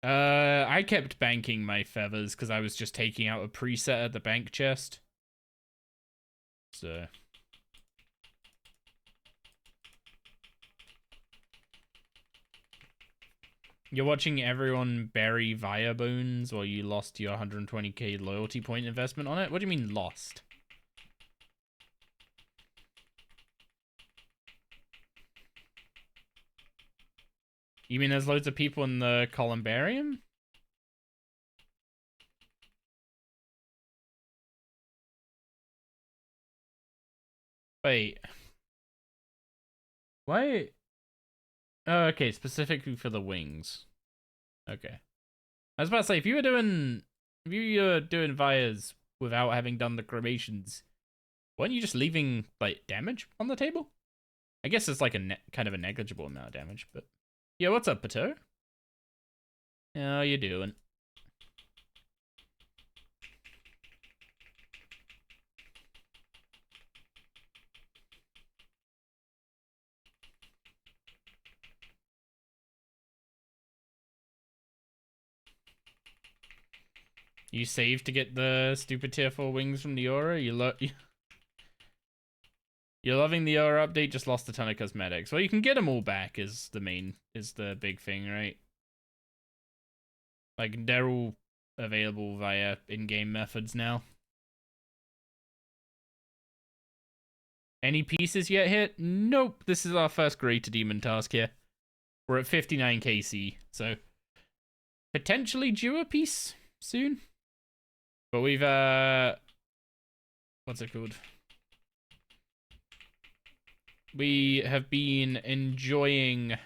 I kept banking my feathers because I was just taking out a preset at the bank chest. So you're watching everyone bury Via Bones while you lost your 120k loyalty point investment on it? What do you mean lost? You mean there's loads of people in the Columbarium? Wait. Why? Oh, okay, specifically for the wings. Okay. I was about to say, if you were doing Vias without having done the cremations, weren't you just leaving, like, damage on the table? I guess it's like a kind of a negligible amount of damage, but... Yeah, what's up, Pato? How you doing? You saved to get the stupid tier 4 wings from the aura? You're loving the aura update, just lost a ton of cosmetics. Well, you can get them all back is the big thing, right? Like, they're all available via in-game methods now. Any pieces yet hit? Nope. This is our first greater demon task here. We're at 59 KC, so potentially due a piece soon. But we've what's it called? We have been enjoying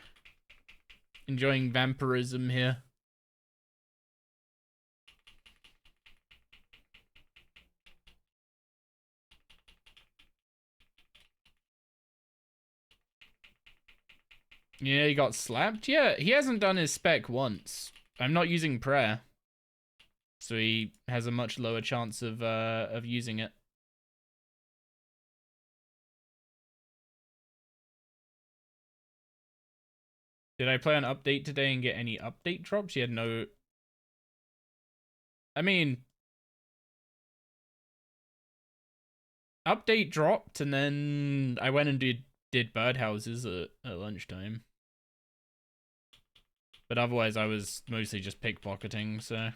vampirism here. Yeah, he got slapped. Yeah, he hasn't done his spec once. I'm not using prayer, so he has a much lower chance of using it. Did I play an update today and get any update drops? You had no... I mean... Update dropped, and then I went and did birdhouses at lunchtime. But otherwise, I was mostly just pickpocketing, so...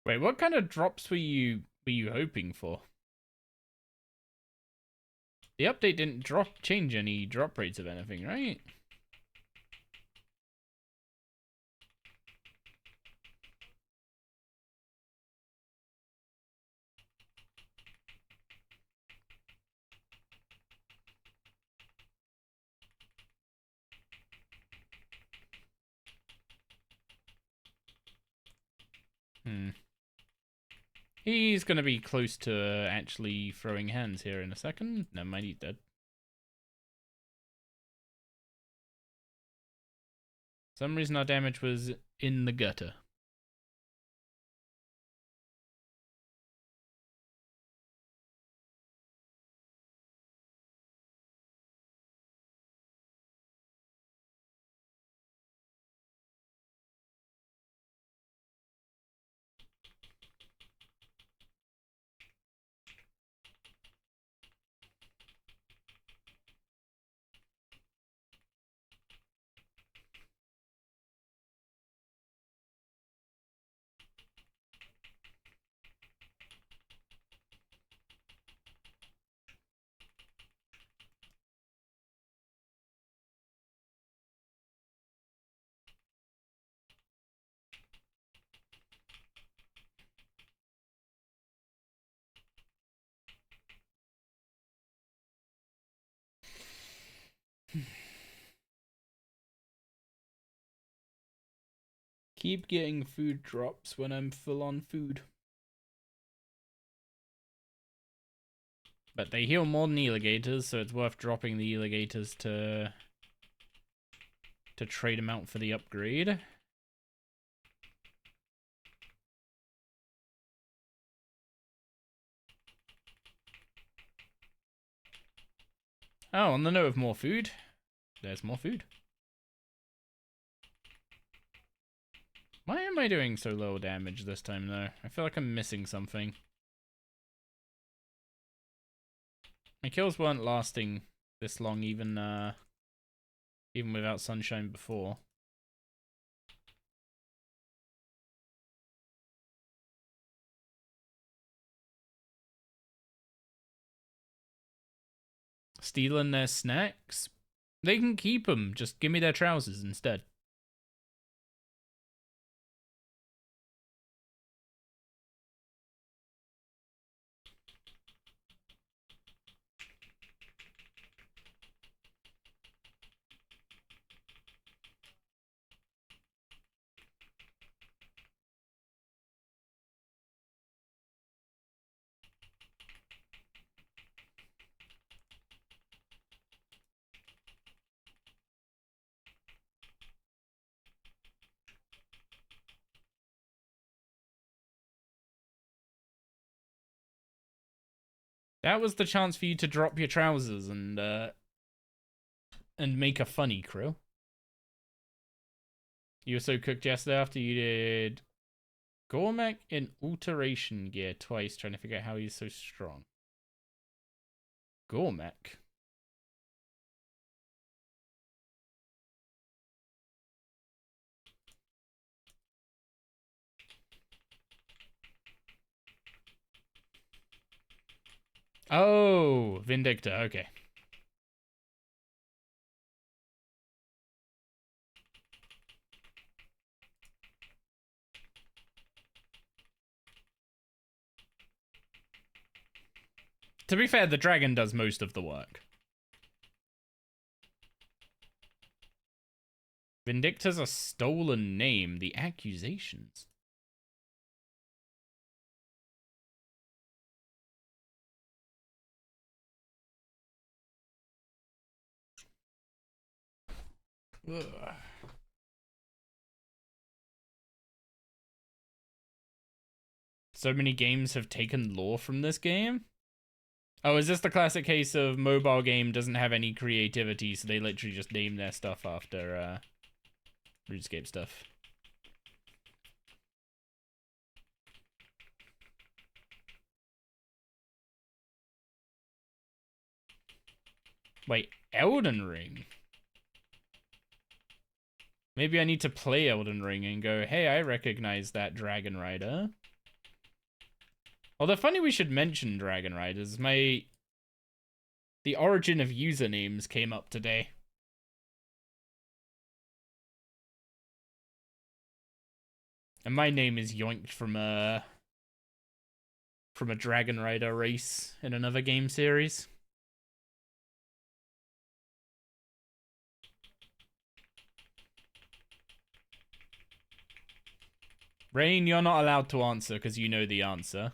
Wait, what kind of drops were you hoping for? The update didn't change any drop rates of anything, right? He's gonna be close to actually throwing hands here in a second. Never mind, he's dead. For some reason our damage was in the gutter. Keep getting food drops when I'm full on food. But they heal more than alligators, so it's worth dropping the alligators to trade them out for the upgrade. Oh, on the note of more food, there's more food. Why am I doing so low damage this time, though? I feel like I'm missing something. My kills weren't lasting this long, even without sunshine before. Stealing their snacks? They can keep them. Just give me their trousers instead. That was the chance for you to drop your trousers and make a funny, Krill. You were so cooked yesterday after you did Gormak in alteration gear twice, trying to figure out how he's so strong. Gormak? Oh, Vindicta, okay. To be fair, the dragon does most of the work. Vindicta's a stolen name. The accusations. Ugh. So many games have taken lore from this game? Oh, is this the classic case of mobile game doesn't have any creativity, so they literally just name their stuff after RuneScape stuff? Wait, Elden Ring? Maybe I need to play Elden Ring and go, hey, I recognize that Dragon Rider. Although funny we should mention Dragon Riders. The origin of usernames came up today. And my name is yoinked from a Dragon Rider race in another game series. Rain, you're not allowed to answer because you know the answer.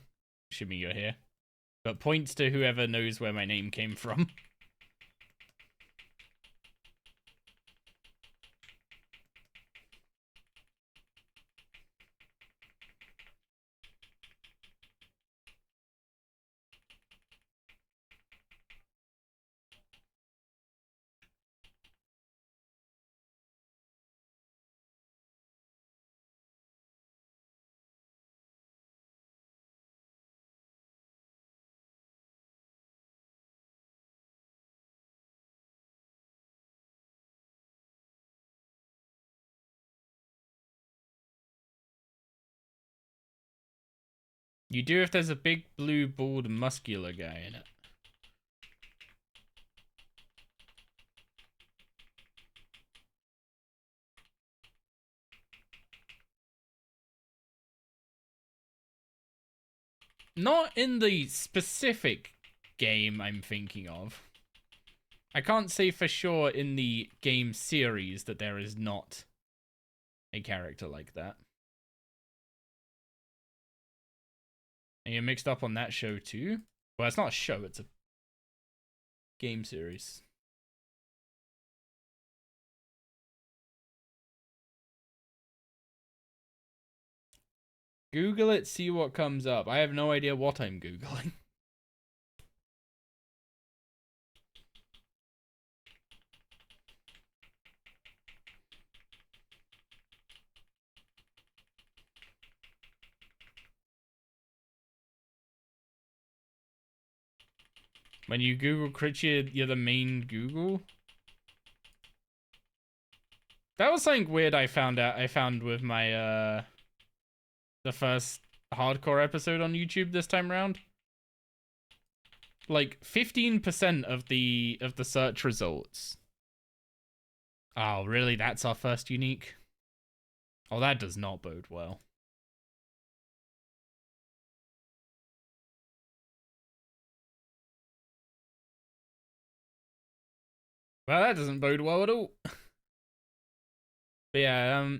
Assuming you're here. But points to whoever knows where my name came from. You do if there's a big blue bald muscular guy in it. Not in the specific game I'm thinking of. I can't say for sure in the game series that there is not a character like that. And you're mixed up on that show too? Well, it's not a show, it's a game series. Google it, see what comes up. I have no idea what I'm Googling. When you Google Critchie, you're the main Google? That was something weird I found with my, the first hardcore episode on YouTube this time around. Like, 15% of the search results. Oh, really? That's our first unique? Oh, that does not bode well. Well, that doesn't bode well at all. But yeah,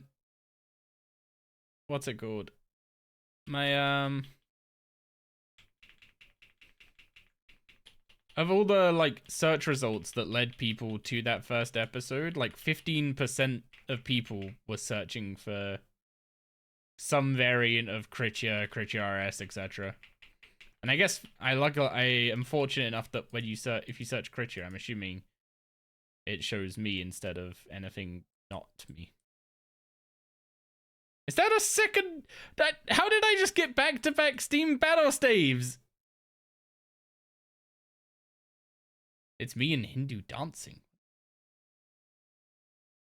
what's it called? My, of all the, like, search results that led people to that first episode, like, 15% of people were searching for some variant of Critchia RS, etc. And I guess I am fortunate enough that when you if you search Critchia, I'm assuming it shows me instead of anything not me. Is that a second? How did I just get back-to-back Steam battle staves? It's me and Hindu dancing.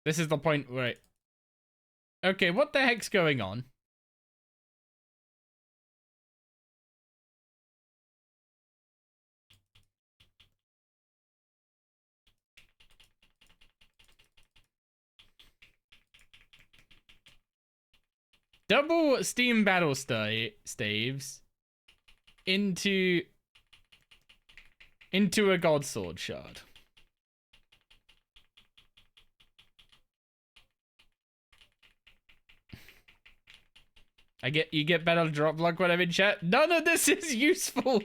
This is the point where okay, what the heck's going on? Double Steam battle staves into into a god sword shard. You get better drop luck when I'm in chat. None of this is useful.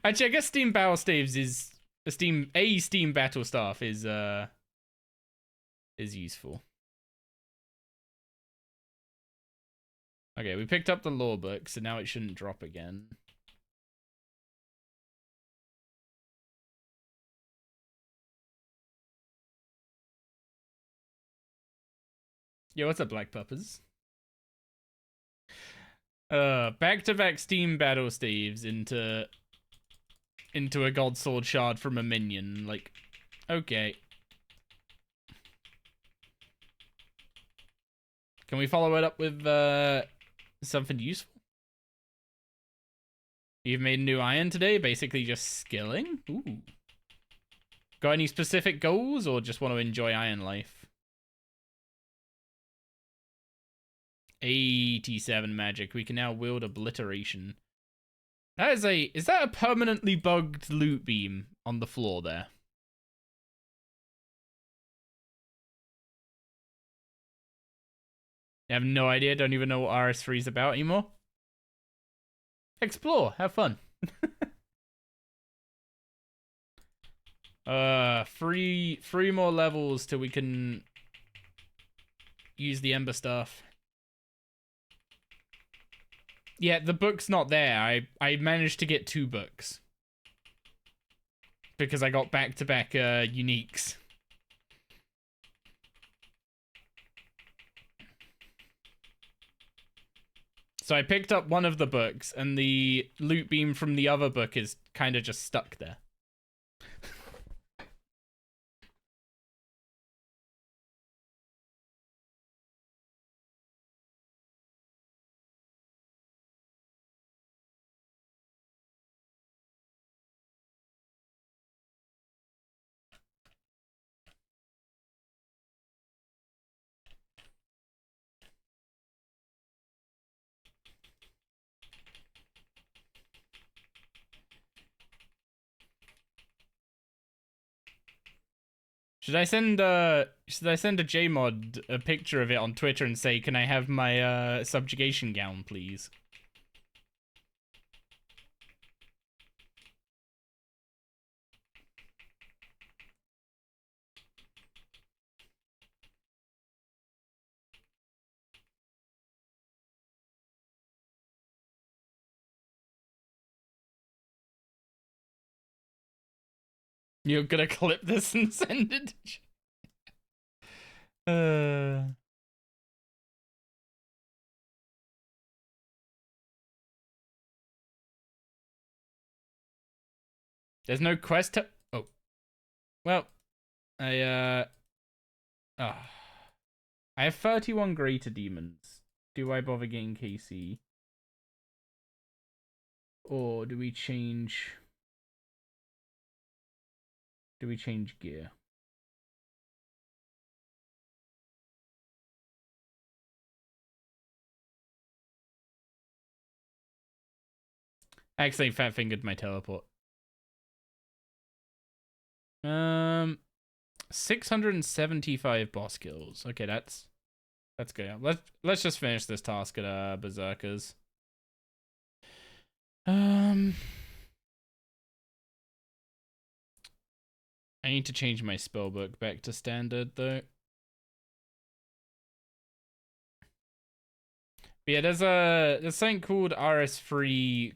Actually, I guess Steam Battle Staves is Steam Battle Staff is useful. Okay, we picked up the lore book, so now it shouldn't drop again. Yo, what's up, Black Puppers? Back-to-back Steam Battle Staves into a God Sword Shard from a minion. Like, okay. Can we follow it up with something useful? You've made a new iron today, basically just skilling? Ooh. Got any specific goals, or just want to enjoy iron life? 87 magic. We can now wield obliteration. Is that a permanently bugged loot beam on the floor there? I have no idea. Don't even know what RS3 is about anymore. Explore. Have fun. Three more levels till we can use the Ember stuff. Yeah, the book's not there. I managed to get 2 books. Because I got back-to-back uniques. So I picked up one of the books, and the loot beam from the other book is kind of just stuck there. Should I send a JMod a picture of it on Twitter and say, can I have my subjugation gown, please? You're gonna clip this and send it to There's no quest to... Oh. Well, I have 31 greater demons. Do I bother getting KC? Or do we change... gear? I accidentally fat-fingered my teleport. 675 boss kills. Okay, that's good. Let's just finish this task at Berserkers. I need to change my spellbook back to standard though. But yeah, there's something called RS3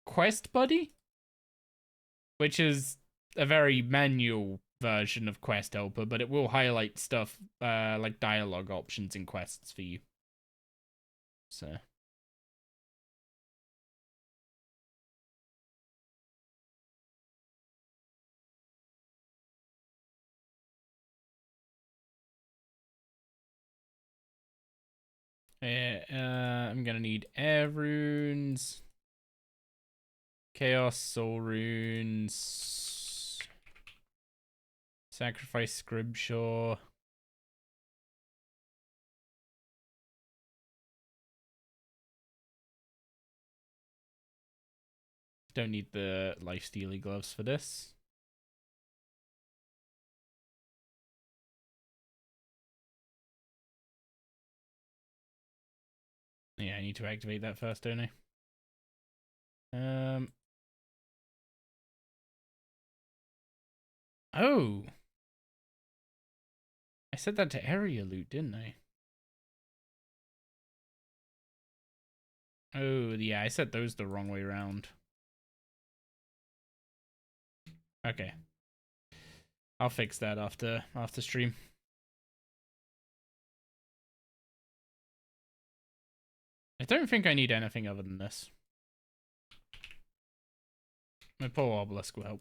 Quest Buddy, which is a very manual version of Quest Helper, but it will highlight stuff like dialogue options in quests for you. So. I'm gonna need air runes, chaos soul runes, sacrifice scribshaw. Don't need the lifestealy gloves for this. Yeah, I need to activate that first, don't I? Oh! I said that to area loot, didn't I? Oh, yeah, I set those the wrong way around. Okay. I'll fix that after stream. I don't think I need anything other than this. My poor obelisk will help.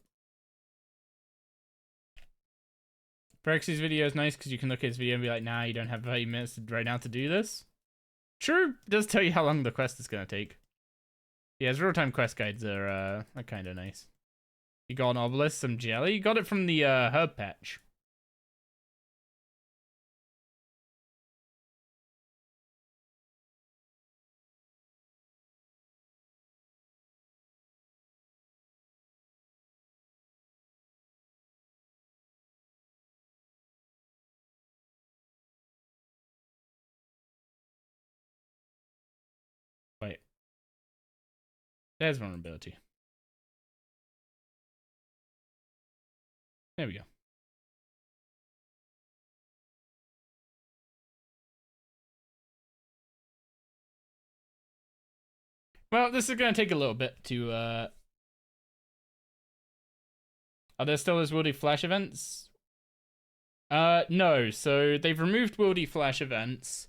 Brexy's video is nice because you can look at his video and be like, nah, you don't have 30 minutes right now to do this. True, it does tell you how long the quest is going to take. Yeah, his real-time quest guides are kind of nice. You got an obelisk, some jelly. You got it from the herb patch. Wait. There's vulnerability. There we go. Well, this is going to take a little bit to, Are there still those Wildy Flash events? No. So, they've removed Wildy Flash events.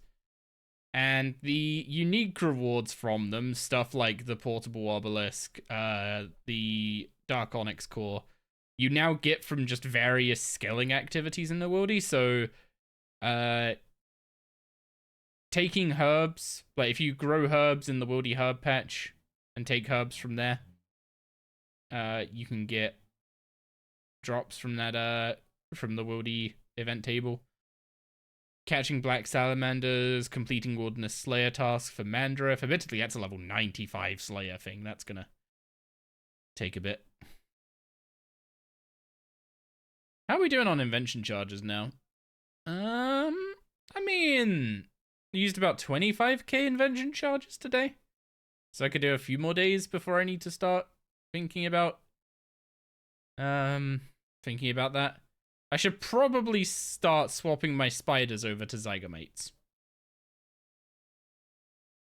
And the unique rewards from them, stuff like the portable obelisk, the Dark Onyx core, you now get from just various skilling activities in the Wildy. So, taking herbs, like if you grow herbs in the Wildy herb patch and take herbs from there, you can get drops from that, from the Wildy event table. Catching black salamanders, completing wilderness slayer tasks for Mandriff. Admittedly, that's a level 95 slayer thing. That's gonna take a bit. How are we doing on invention charges now? I mean, I used about 25k invention charges today. So I could do a few more days before I need to start thinking about that. I should probably start swapping my spiders over to zygomates.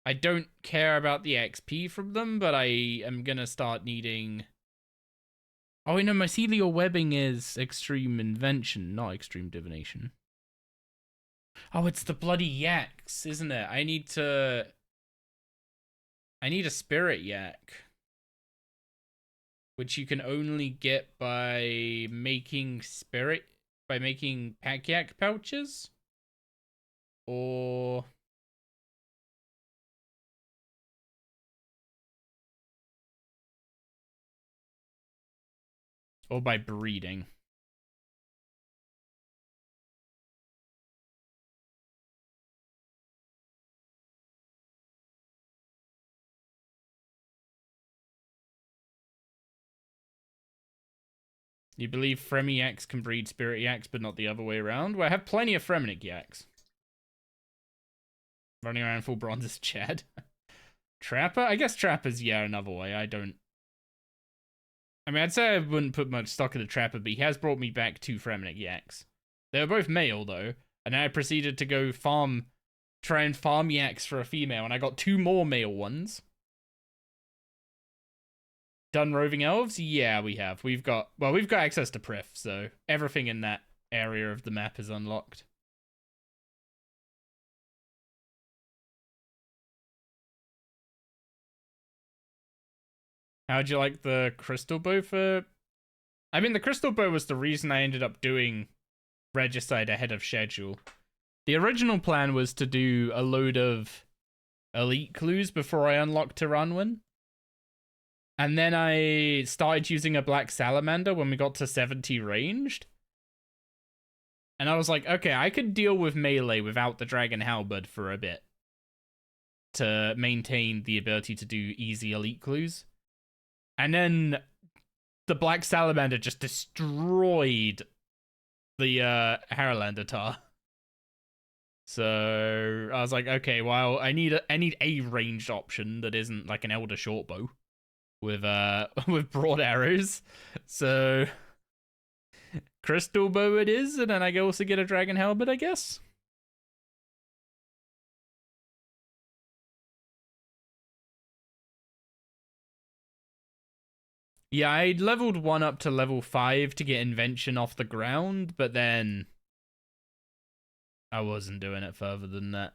I don't care about the XP from them, but I am gonna start needing... Oh, no, mycelial webbing is extreme invention, not extreme divination. Oh, it's the bloody yaks, isn't it? I need a spirit yak. Which you can only get by making pack yak pouches? Or by breeding. You believe Fremi yaks can breed spirit yaks, but not the other way around? Well, I have plenty of Fremenic yaks. Running around full bronze as Chad. Trapper? I guess Trapper's, yeah, another way. I mean, I'd say I wouldn't put much stock in the Trapper, but he has brought me back 2 Fremenic yaks. They were both male, though, and I proceeded to go try and farm yaks for a female, and I got 2 more male ones. Done roving elves? Yeah, we have. We've got access to Prif, so everything in that area of the map is unlocked. How'd you like the crystal bow for... I mean, the crystal bow was the reason I ended up doing Regicide ahead of schedule. The original plan was to do a load of elite clues before I unlocked Tiranwin. And then I started using a black salamander when we got to 70 ranged. And I was like, okay, I could deal with melee without the dragon halberd for a bit. To maintain the ability to do easy elite clues. And then the Black Salamander just destroyed the Haralander tar. So I was like, okay, well, I need a ranged option that isn't like an Elder Shortbow with with broad arrows. So Crystal Bow it is, and then I also get a Dragon Halberd, I guess. Yeah, I leveled 1 up to level 5 to get Invention off the ground, but then I wasn't doing it further than that.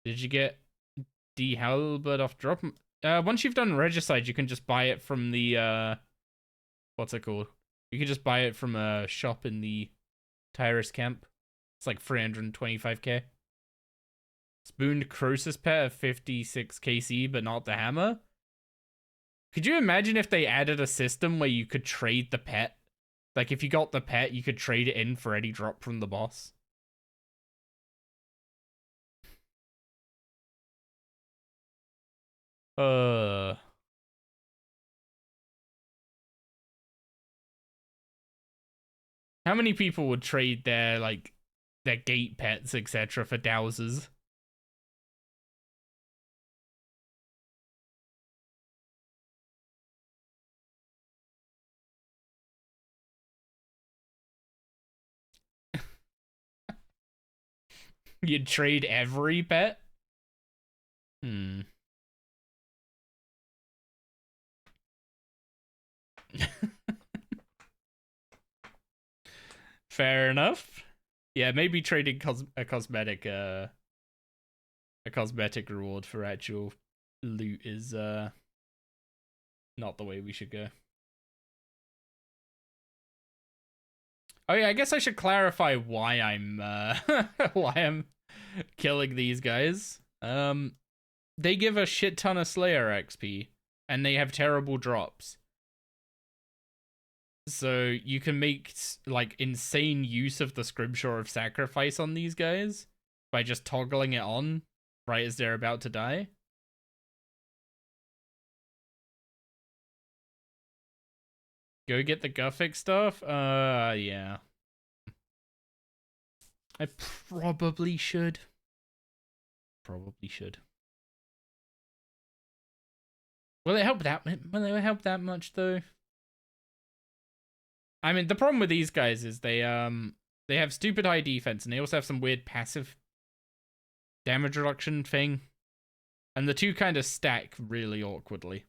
Did you get D Halberd off drop? Once you've done Regicide, you can just buy it from the what's it called? You can just buy it from a shop in the Tyrus camp. It's like 325k. Spooned Croesus pet of 56 KC, but not the hammer. Could you imagine if they added a system where you could trade the pet? Like, if you got the pet, you could trade it in for any drop from the boss. How many people would trade their, like, their gate pets, etc. for dowsers? You'd trade every pet? Hmm. Fair enough. Yeah, maybe trading a cosmetic reward for actual loot is not the way we should go. Oh yeah, I guess I should clarify why I'm why I'm killing these guys. They give a shit ton of Slayer XP and they have terrible drops. So you can make like insane use of the Scripture of Sacrifice on these guys by just toggling it on right as they're about to die. Go get the Guthic stuff? Yeah. I probably should. Probably should. Will it help that much though? I mean, the problem with these guys is they have stupid high defense and they also have some weird passive damage reduction thing. And the two kind of stack really awkwardly.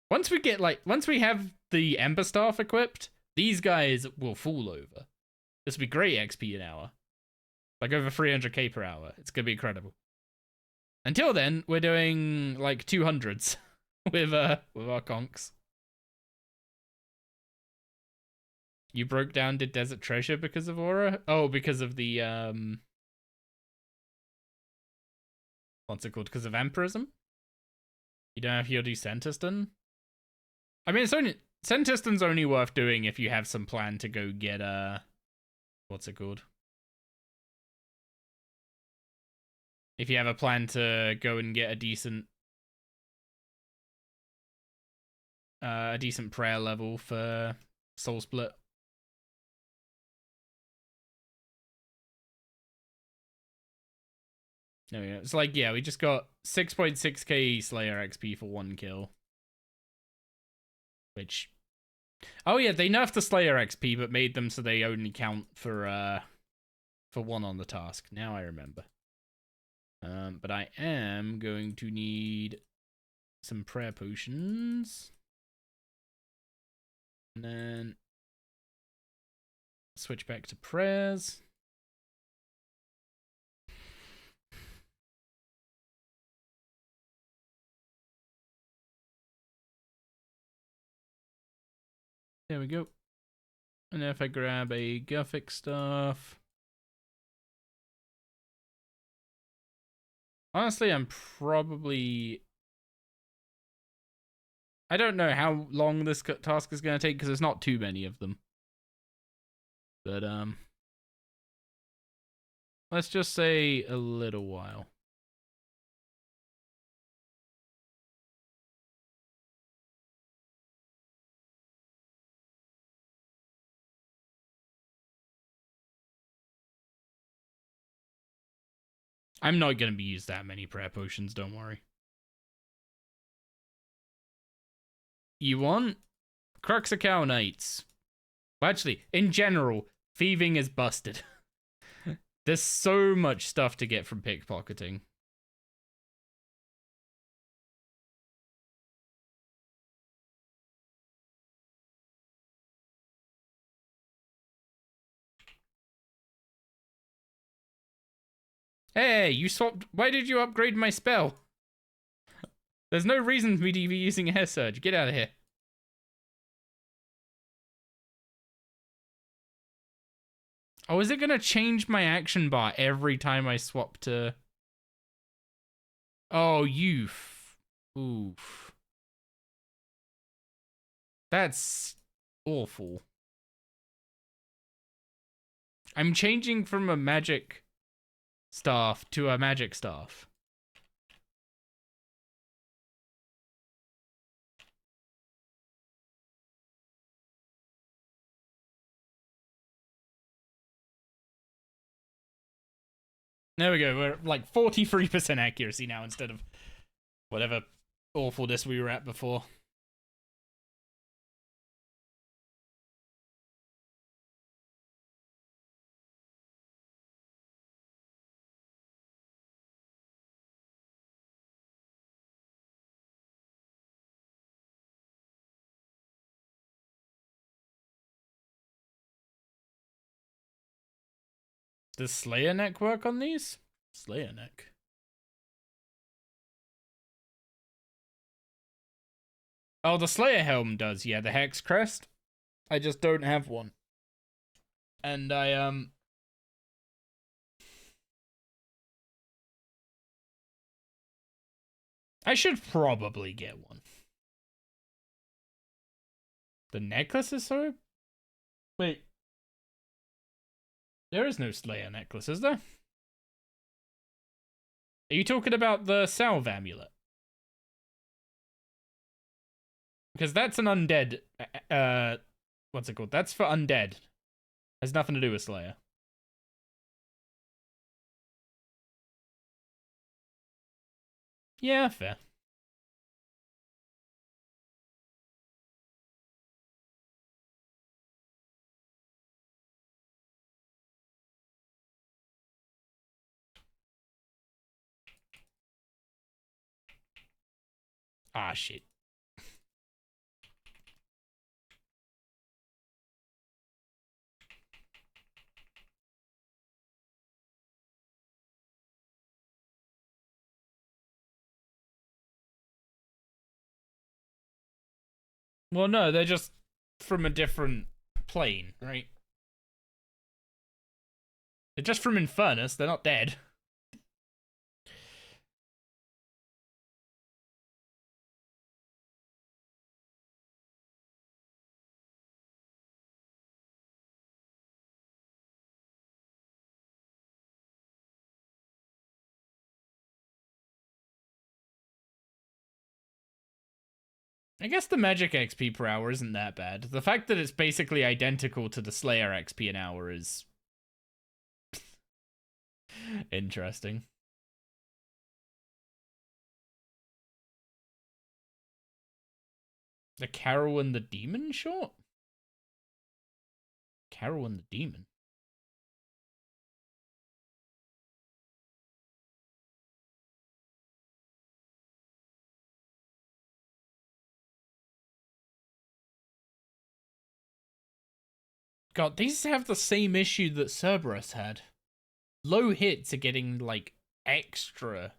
Once we have the Ember Staff equipped, these guys will fall over. This will be great XP an hour. Like over 300k per hour. It's gonna be incredible. Until then, we're doing like 200s with our conks. You broke down did Desert Treasure because of Aura? Oh, because of the what's it called? Because of Vampirism? You don't have your Centiston? I mean, it's only Centiston's only worth doing if you have some plan to go get what's it called? If you have a plan to go and get a decent prayer level for Soul Split. No, yeah. It's like, yeah, we just got 6.6k Slayer XP for 1 kill. Which... Oh yeah, they nerfed the Slayer XP, but made them so they only count for 1 on the task. Now I remember. But I am going to need some prayer potions. And then... switch back to prayers. There we go. And if I grab a Guthic stuff... Honestly, I'm probably... I don't know how long this task is going to take because there's not too many of them. But, let's just say a little while. I'm not going to be used that many prayer potions, don't worry. You want Cruxacalnates. Well, actually, in general, thieving is busted. There's so much stuff to get from pickpocketing. Hey, you swapped. Why did you upgrade my spell? There's no reason for me to be using Hair Surge. Get out of here. Oh, is it gonna change my action bar every time I swap to... Oh, oof. That's awful. I'm changing from a magic staff to a magic staff. There we go. We're like 43% accuracy now instead of whatever awfulness we were at before. Does Slayer Neck work on these? Slayer Neck. Oh, the Slayer Helm does, yeah, the Hex Crest. I just don't have one. And I should probably get one. The necklace is so... Wait. There is no Slayer necklace, is there? Are you talking about the Salve amulet? Because that's an undead... what's it called? That's for undead. Has nothing to do with Slayer. Yeah, fair. Ah, shit. Well, no, they're just from a different plane, right? They're just from Infernus, they're not dead. I guess the magic XP per hour isn't that bad. The fact that it's basically identical to the Slayer XP an hour is... interesting. The Carol and the Demon short? Carol and the Demon? God, these have the same issue that Cerberus had. Low hits are getting, like, extra...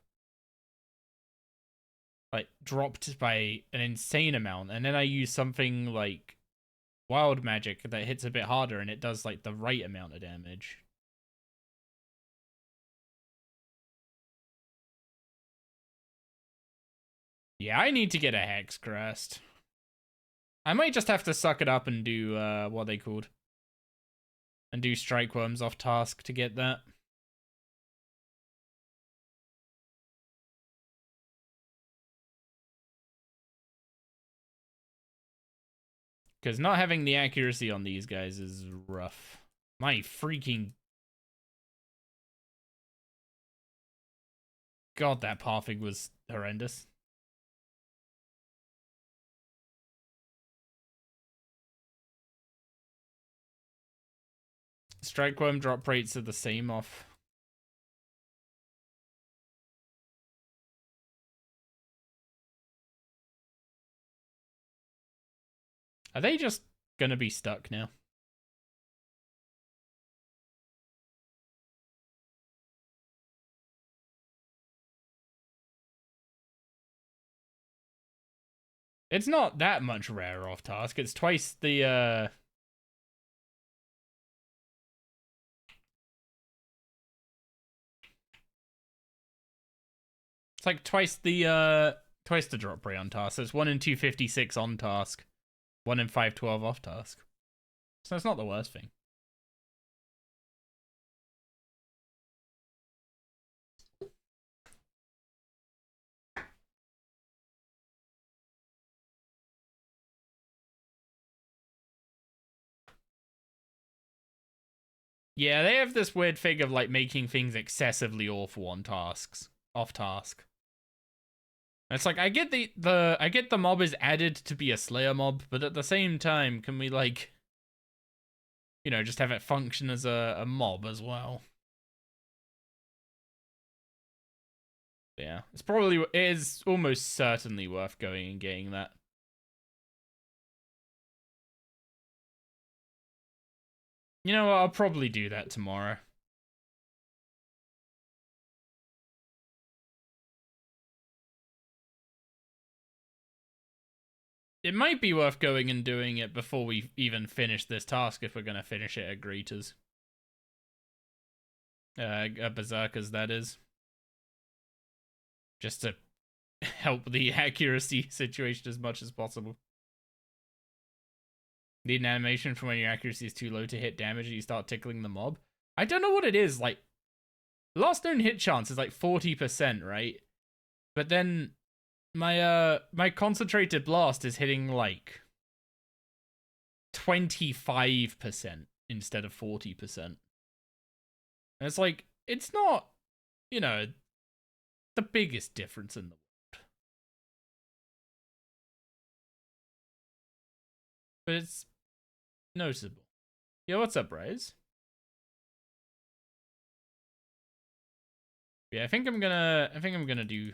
like, dropped by an insane amount. And then I use something like Wild Magic that hits a bit harder and it does, like, the right amount of damage. Yeah, I need to get a Hex Crest. I might just have to suck it up and do, what are they called? And do Strike Worms off task to get that. Because not having the accuracy on these guys is rough. My freaking... God, that pathing was horrendous. Strike worm drop rates are the same off. Are they just gonna be stuck now? It's not that much rarer off task. It's twice the it's like twice the drop rate on task. So it's 1 in 256 on task, 1 in 512 off task. So it's not the worst thing. Yeah, they have this weird thing of like making things excessively awful on tasks, off task. It's like I get the mob is added to be a Slayer mob, but at the same time, can we like, you know, just have it function as a mob as well? Yeah, it is almost certainly worth going and getting that. You know what? I'll probably do that tomorrow. It might be worth going and doing it before we even finish this task if we're going to finish it at Greeters. Berserkers, that is. Just to help the accuracy situation as much as possible. Need an animation for when your accuracy is too low to hit damage and you start tickling the mob. I don't know what it is. Like, last known hit chance is like 40%, right? But then my concentrated blast is hitting like 25% instead of 40%. And it's like, it's not, you know, the biggest difference in the world. But it's noticeable. Yo, what's up, Rise? Yeah, I think I'm gonna do,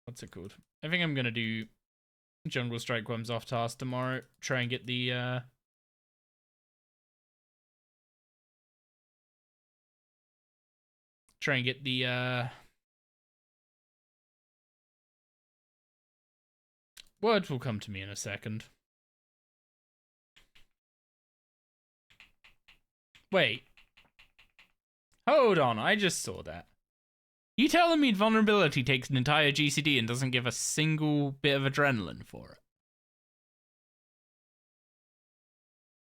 what's it called? I think I'm gonna do Jungle Strike Worms off task tomorrow. Try and get the words will come to me in a second. Wait. Hold on, I just saw that. You telling me vulnerability takes an entire GCD and doesn't give a single bit of adrenaline for it?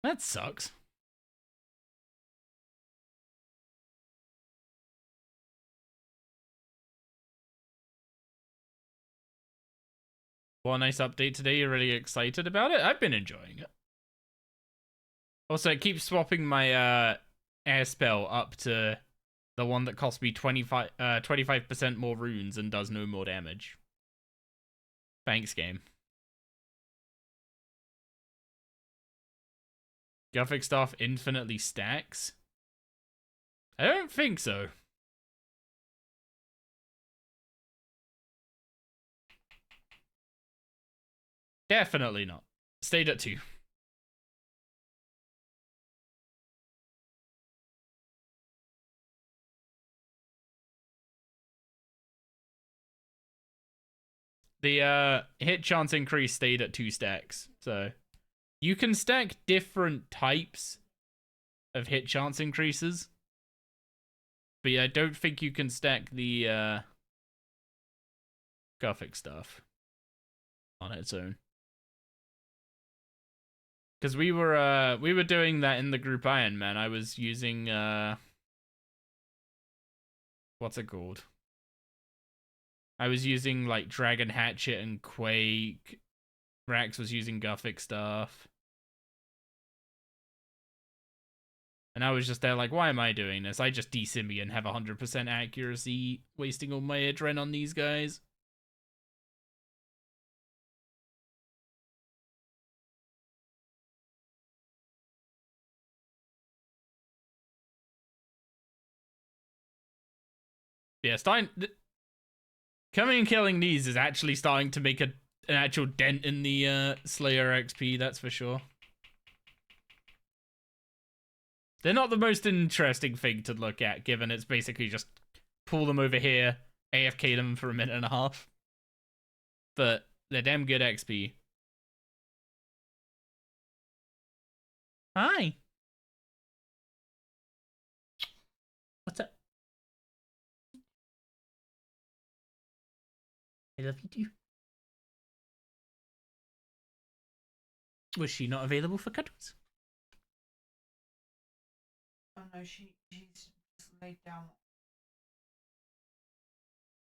That sucks. Well, a nice update today. You're really excited about it? I've been enjoying it. Also, it keeps swapping my air spell up to the one that costs me 25% more runes and does no more damage. Thanks, game. Gothic Staff infinitely stacks? I don't think so. Definitely not. Stayed at 2. The hit chance increase stayed at 2 stacks. So you can stack different types of hit chance increases. But yeah, I don't think you can stack the Gothic stuff on its own. Because we were doing that in the group Iron Man. I was using what's it called? I was using like Dragon Hatchet and Quake. Rax was using Gothic stuff. And I was just there like, why am I doing this? I just desimmy and have 100% accuracy, wasting all my adren on these guys. Yeah, coming and killing these is actually starting to make an actual dent in the Slayer XP, that's for sure. They're not the most interesting thing to look at, given it's basically just pull them over here, AFK them for a minute and a half. But they're damn good XP. Hi. What's up? I love you too. Was she not available for cuddles? Oh no, she's just laid down.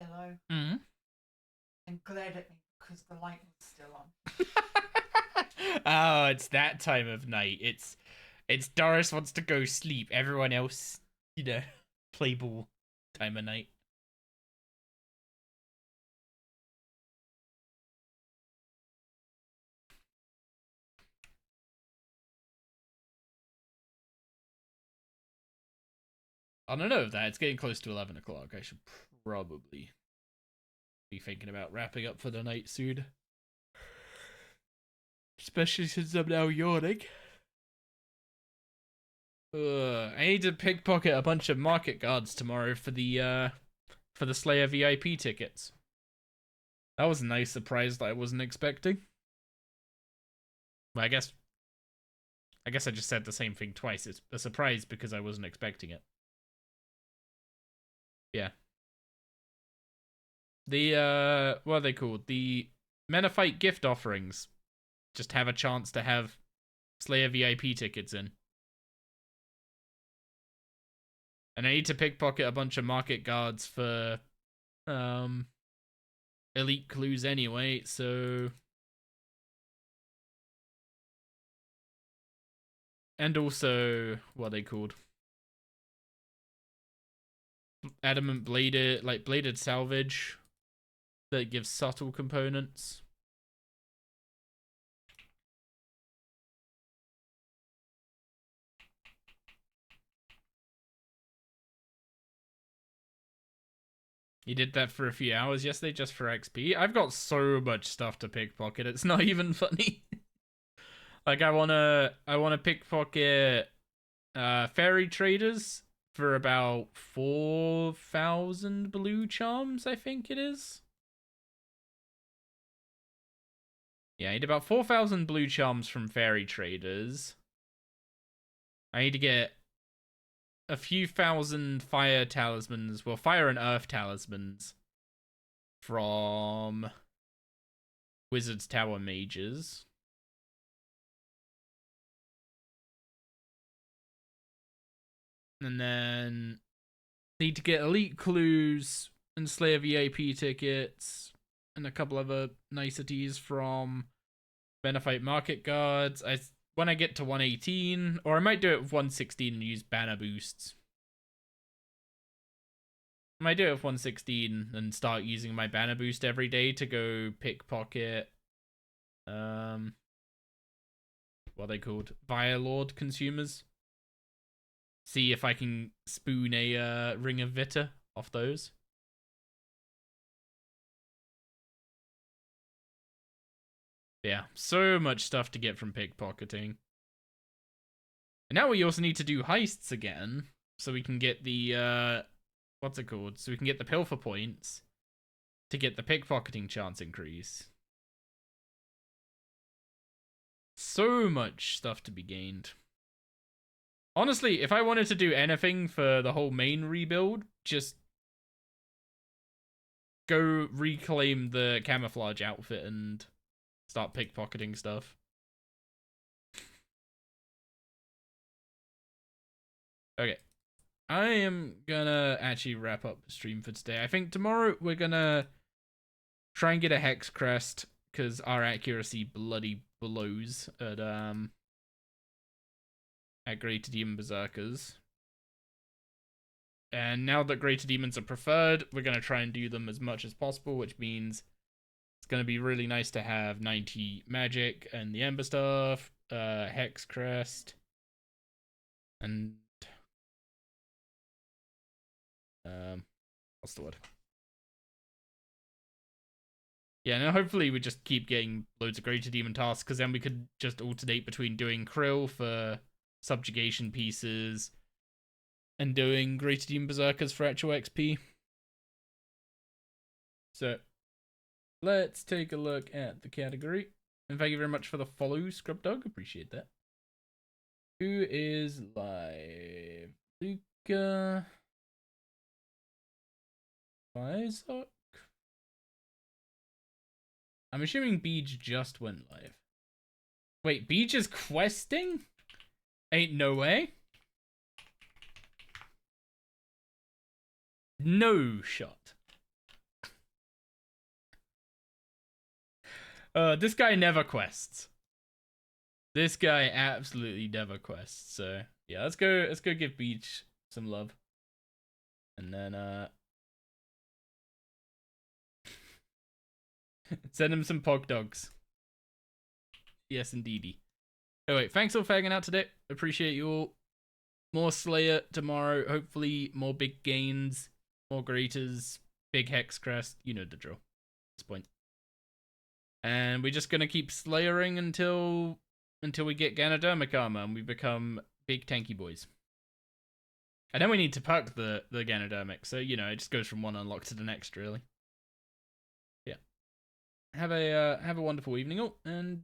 Hello. Mm-hmm. And glared at me because the light was still on. Oh, it's that time of night. It's Doris wants to go sleep. Everyone else, you know, play ball time of night. I don't know that. It's getting close to 11 o'clock. I should probably be thinking about wrapping up for the night soon. Especially since I'm now yawning. I need to pickpocket a bunch of market guards tomorrow for the Slayer VIP tickets. That was a nice surprise that I wasn't expecting. Well, I guess I just said the same thing twice. It's a surprise because I wasn't expecting it. Yeah. The what are they called? The Menafite gift offerings just have a chance to have Slayer VIP tickets in. And I need to pickpocket a bunch of market guards for elite clues anyway, so and also what are they called? Adamant bladed, like bladed salvage that gives subtle components. You did that for a few hours yesterday just for XP? I've got so much stuff to pickpocket, it's not even funny. Like I wanna pickpocket fairy traders for about 4,000 blue charms, I think it is. Yeah, I need about 4,000 blue charms from fairy traders. I need to get a few thousand fire talismans, well, fire and earth talismans from Wizard's Tower mages. And then need to get elite clues and Slayer VIP tickets and a couple other niceties from Benefite Market Guards. When I get to 118, or I might do it with 116 and use banner boosts. I might do it with 116 and start using my banner boost every day to go pickpocket what are they called? Vialord consumers. See if I can spoon a Ring of Vita off those. Yeah, so much stuff to get from pickpocketing. And now we also need to do heists again, so we can get the, what's it called? So we can get the pilfer points to get the pickpocketing chance increase. So much stuff to be gained. Honestly, if I wanted to do anything for the whole main rebuild, just go reclaim the camouflage outfit and start pickpocketing stuff. Okay. I am gonna actually wrap up the stream for today. I think tomorrow we're gonna try and get a Hex Crest, because our accuracy bloody blows at at Greater Demon Berserkers. And now that Greater Demons are preferred, we're going to try and do them as much as possible, which means it's going to be really nice to have 90 magic and the Ember stuff, Hex Crest, and what's the word? Yeah, now hopefully we just keep getting loads of Greater Demon tasks, because then we could just alternate between doing Krill for subjugation pieces and doing Greater Demon Berserkers for actual XP. So, let's take a look at the category. And thank you very much for the follow, Scrub Dog. Appreciate that. Who is live? Luca. Isaac? I'm assuming Beej just went live. Wait, Beej is questing? Ain't no way. No shot. This guy never quests. This guy absolutely never quests. So yeah, let's go give Beej some love. And then send him some pog dogs. Yes, indeedy. Oh wait, thanks all for hanging out today. Appreciate you all. More Slayer tomorrow. Hopefully more big gains, more Greaters, big Hex Crest. You know the drill. At this point. And we're just gonna keep Slayering until we get Ganodermic armor and we become big tanky boys. And then we need to perk the Ganodermic, so you know it just goes from one unlock to the next, really. Yeah. Have a wonderful evening all, and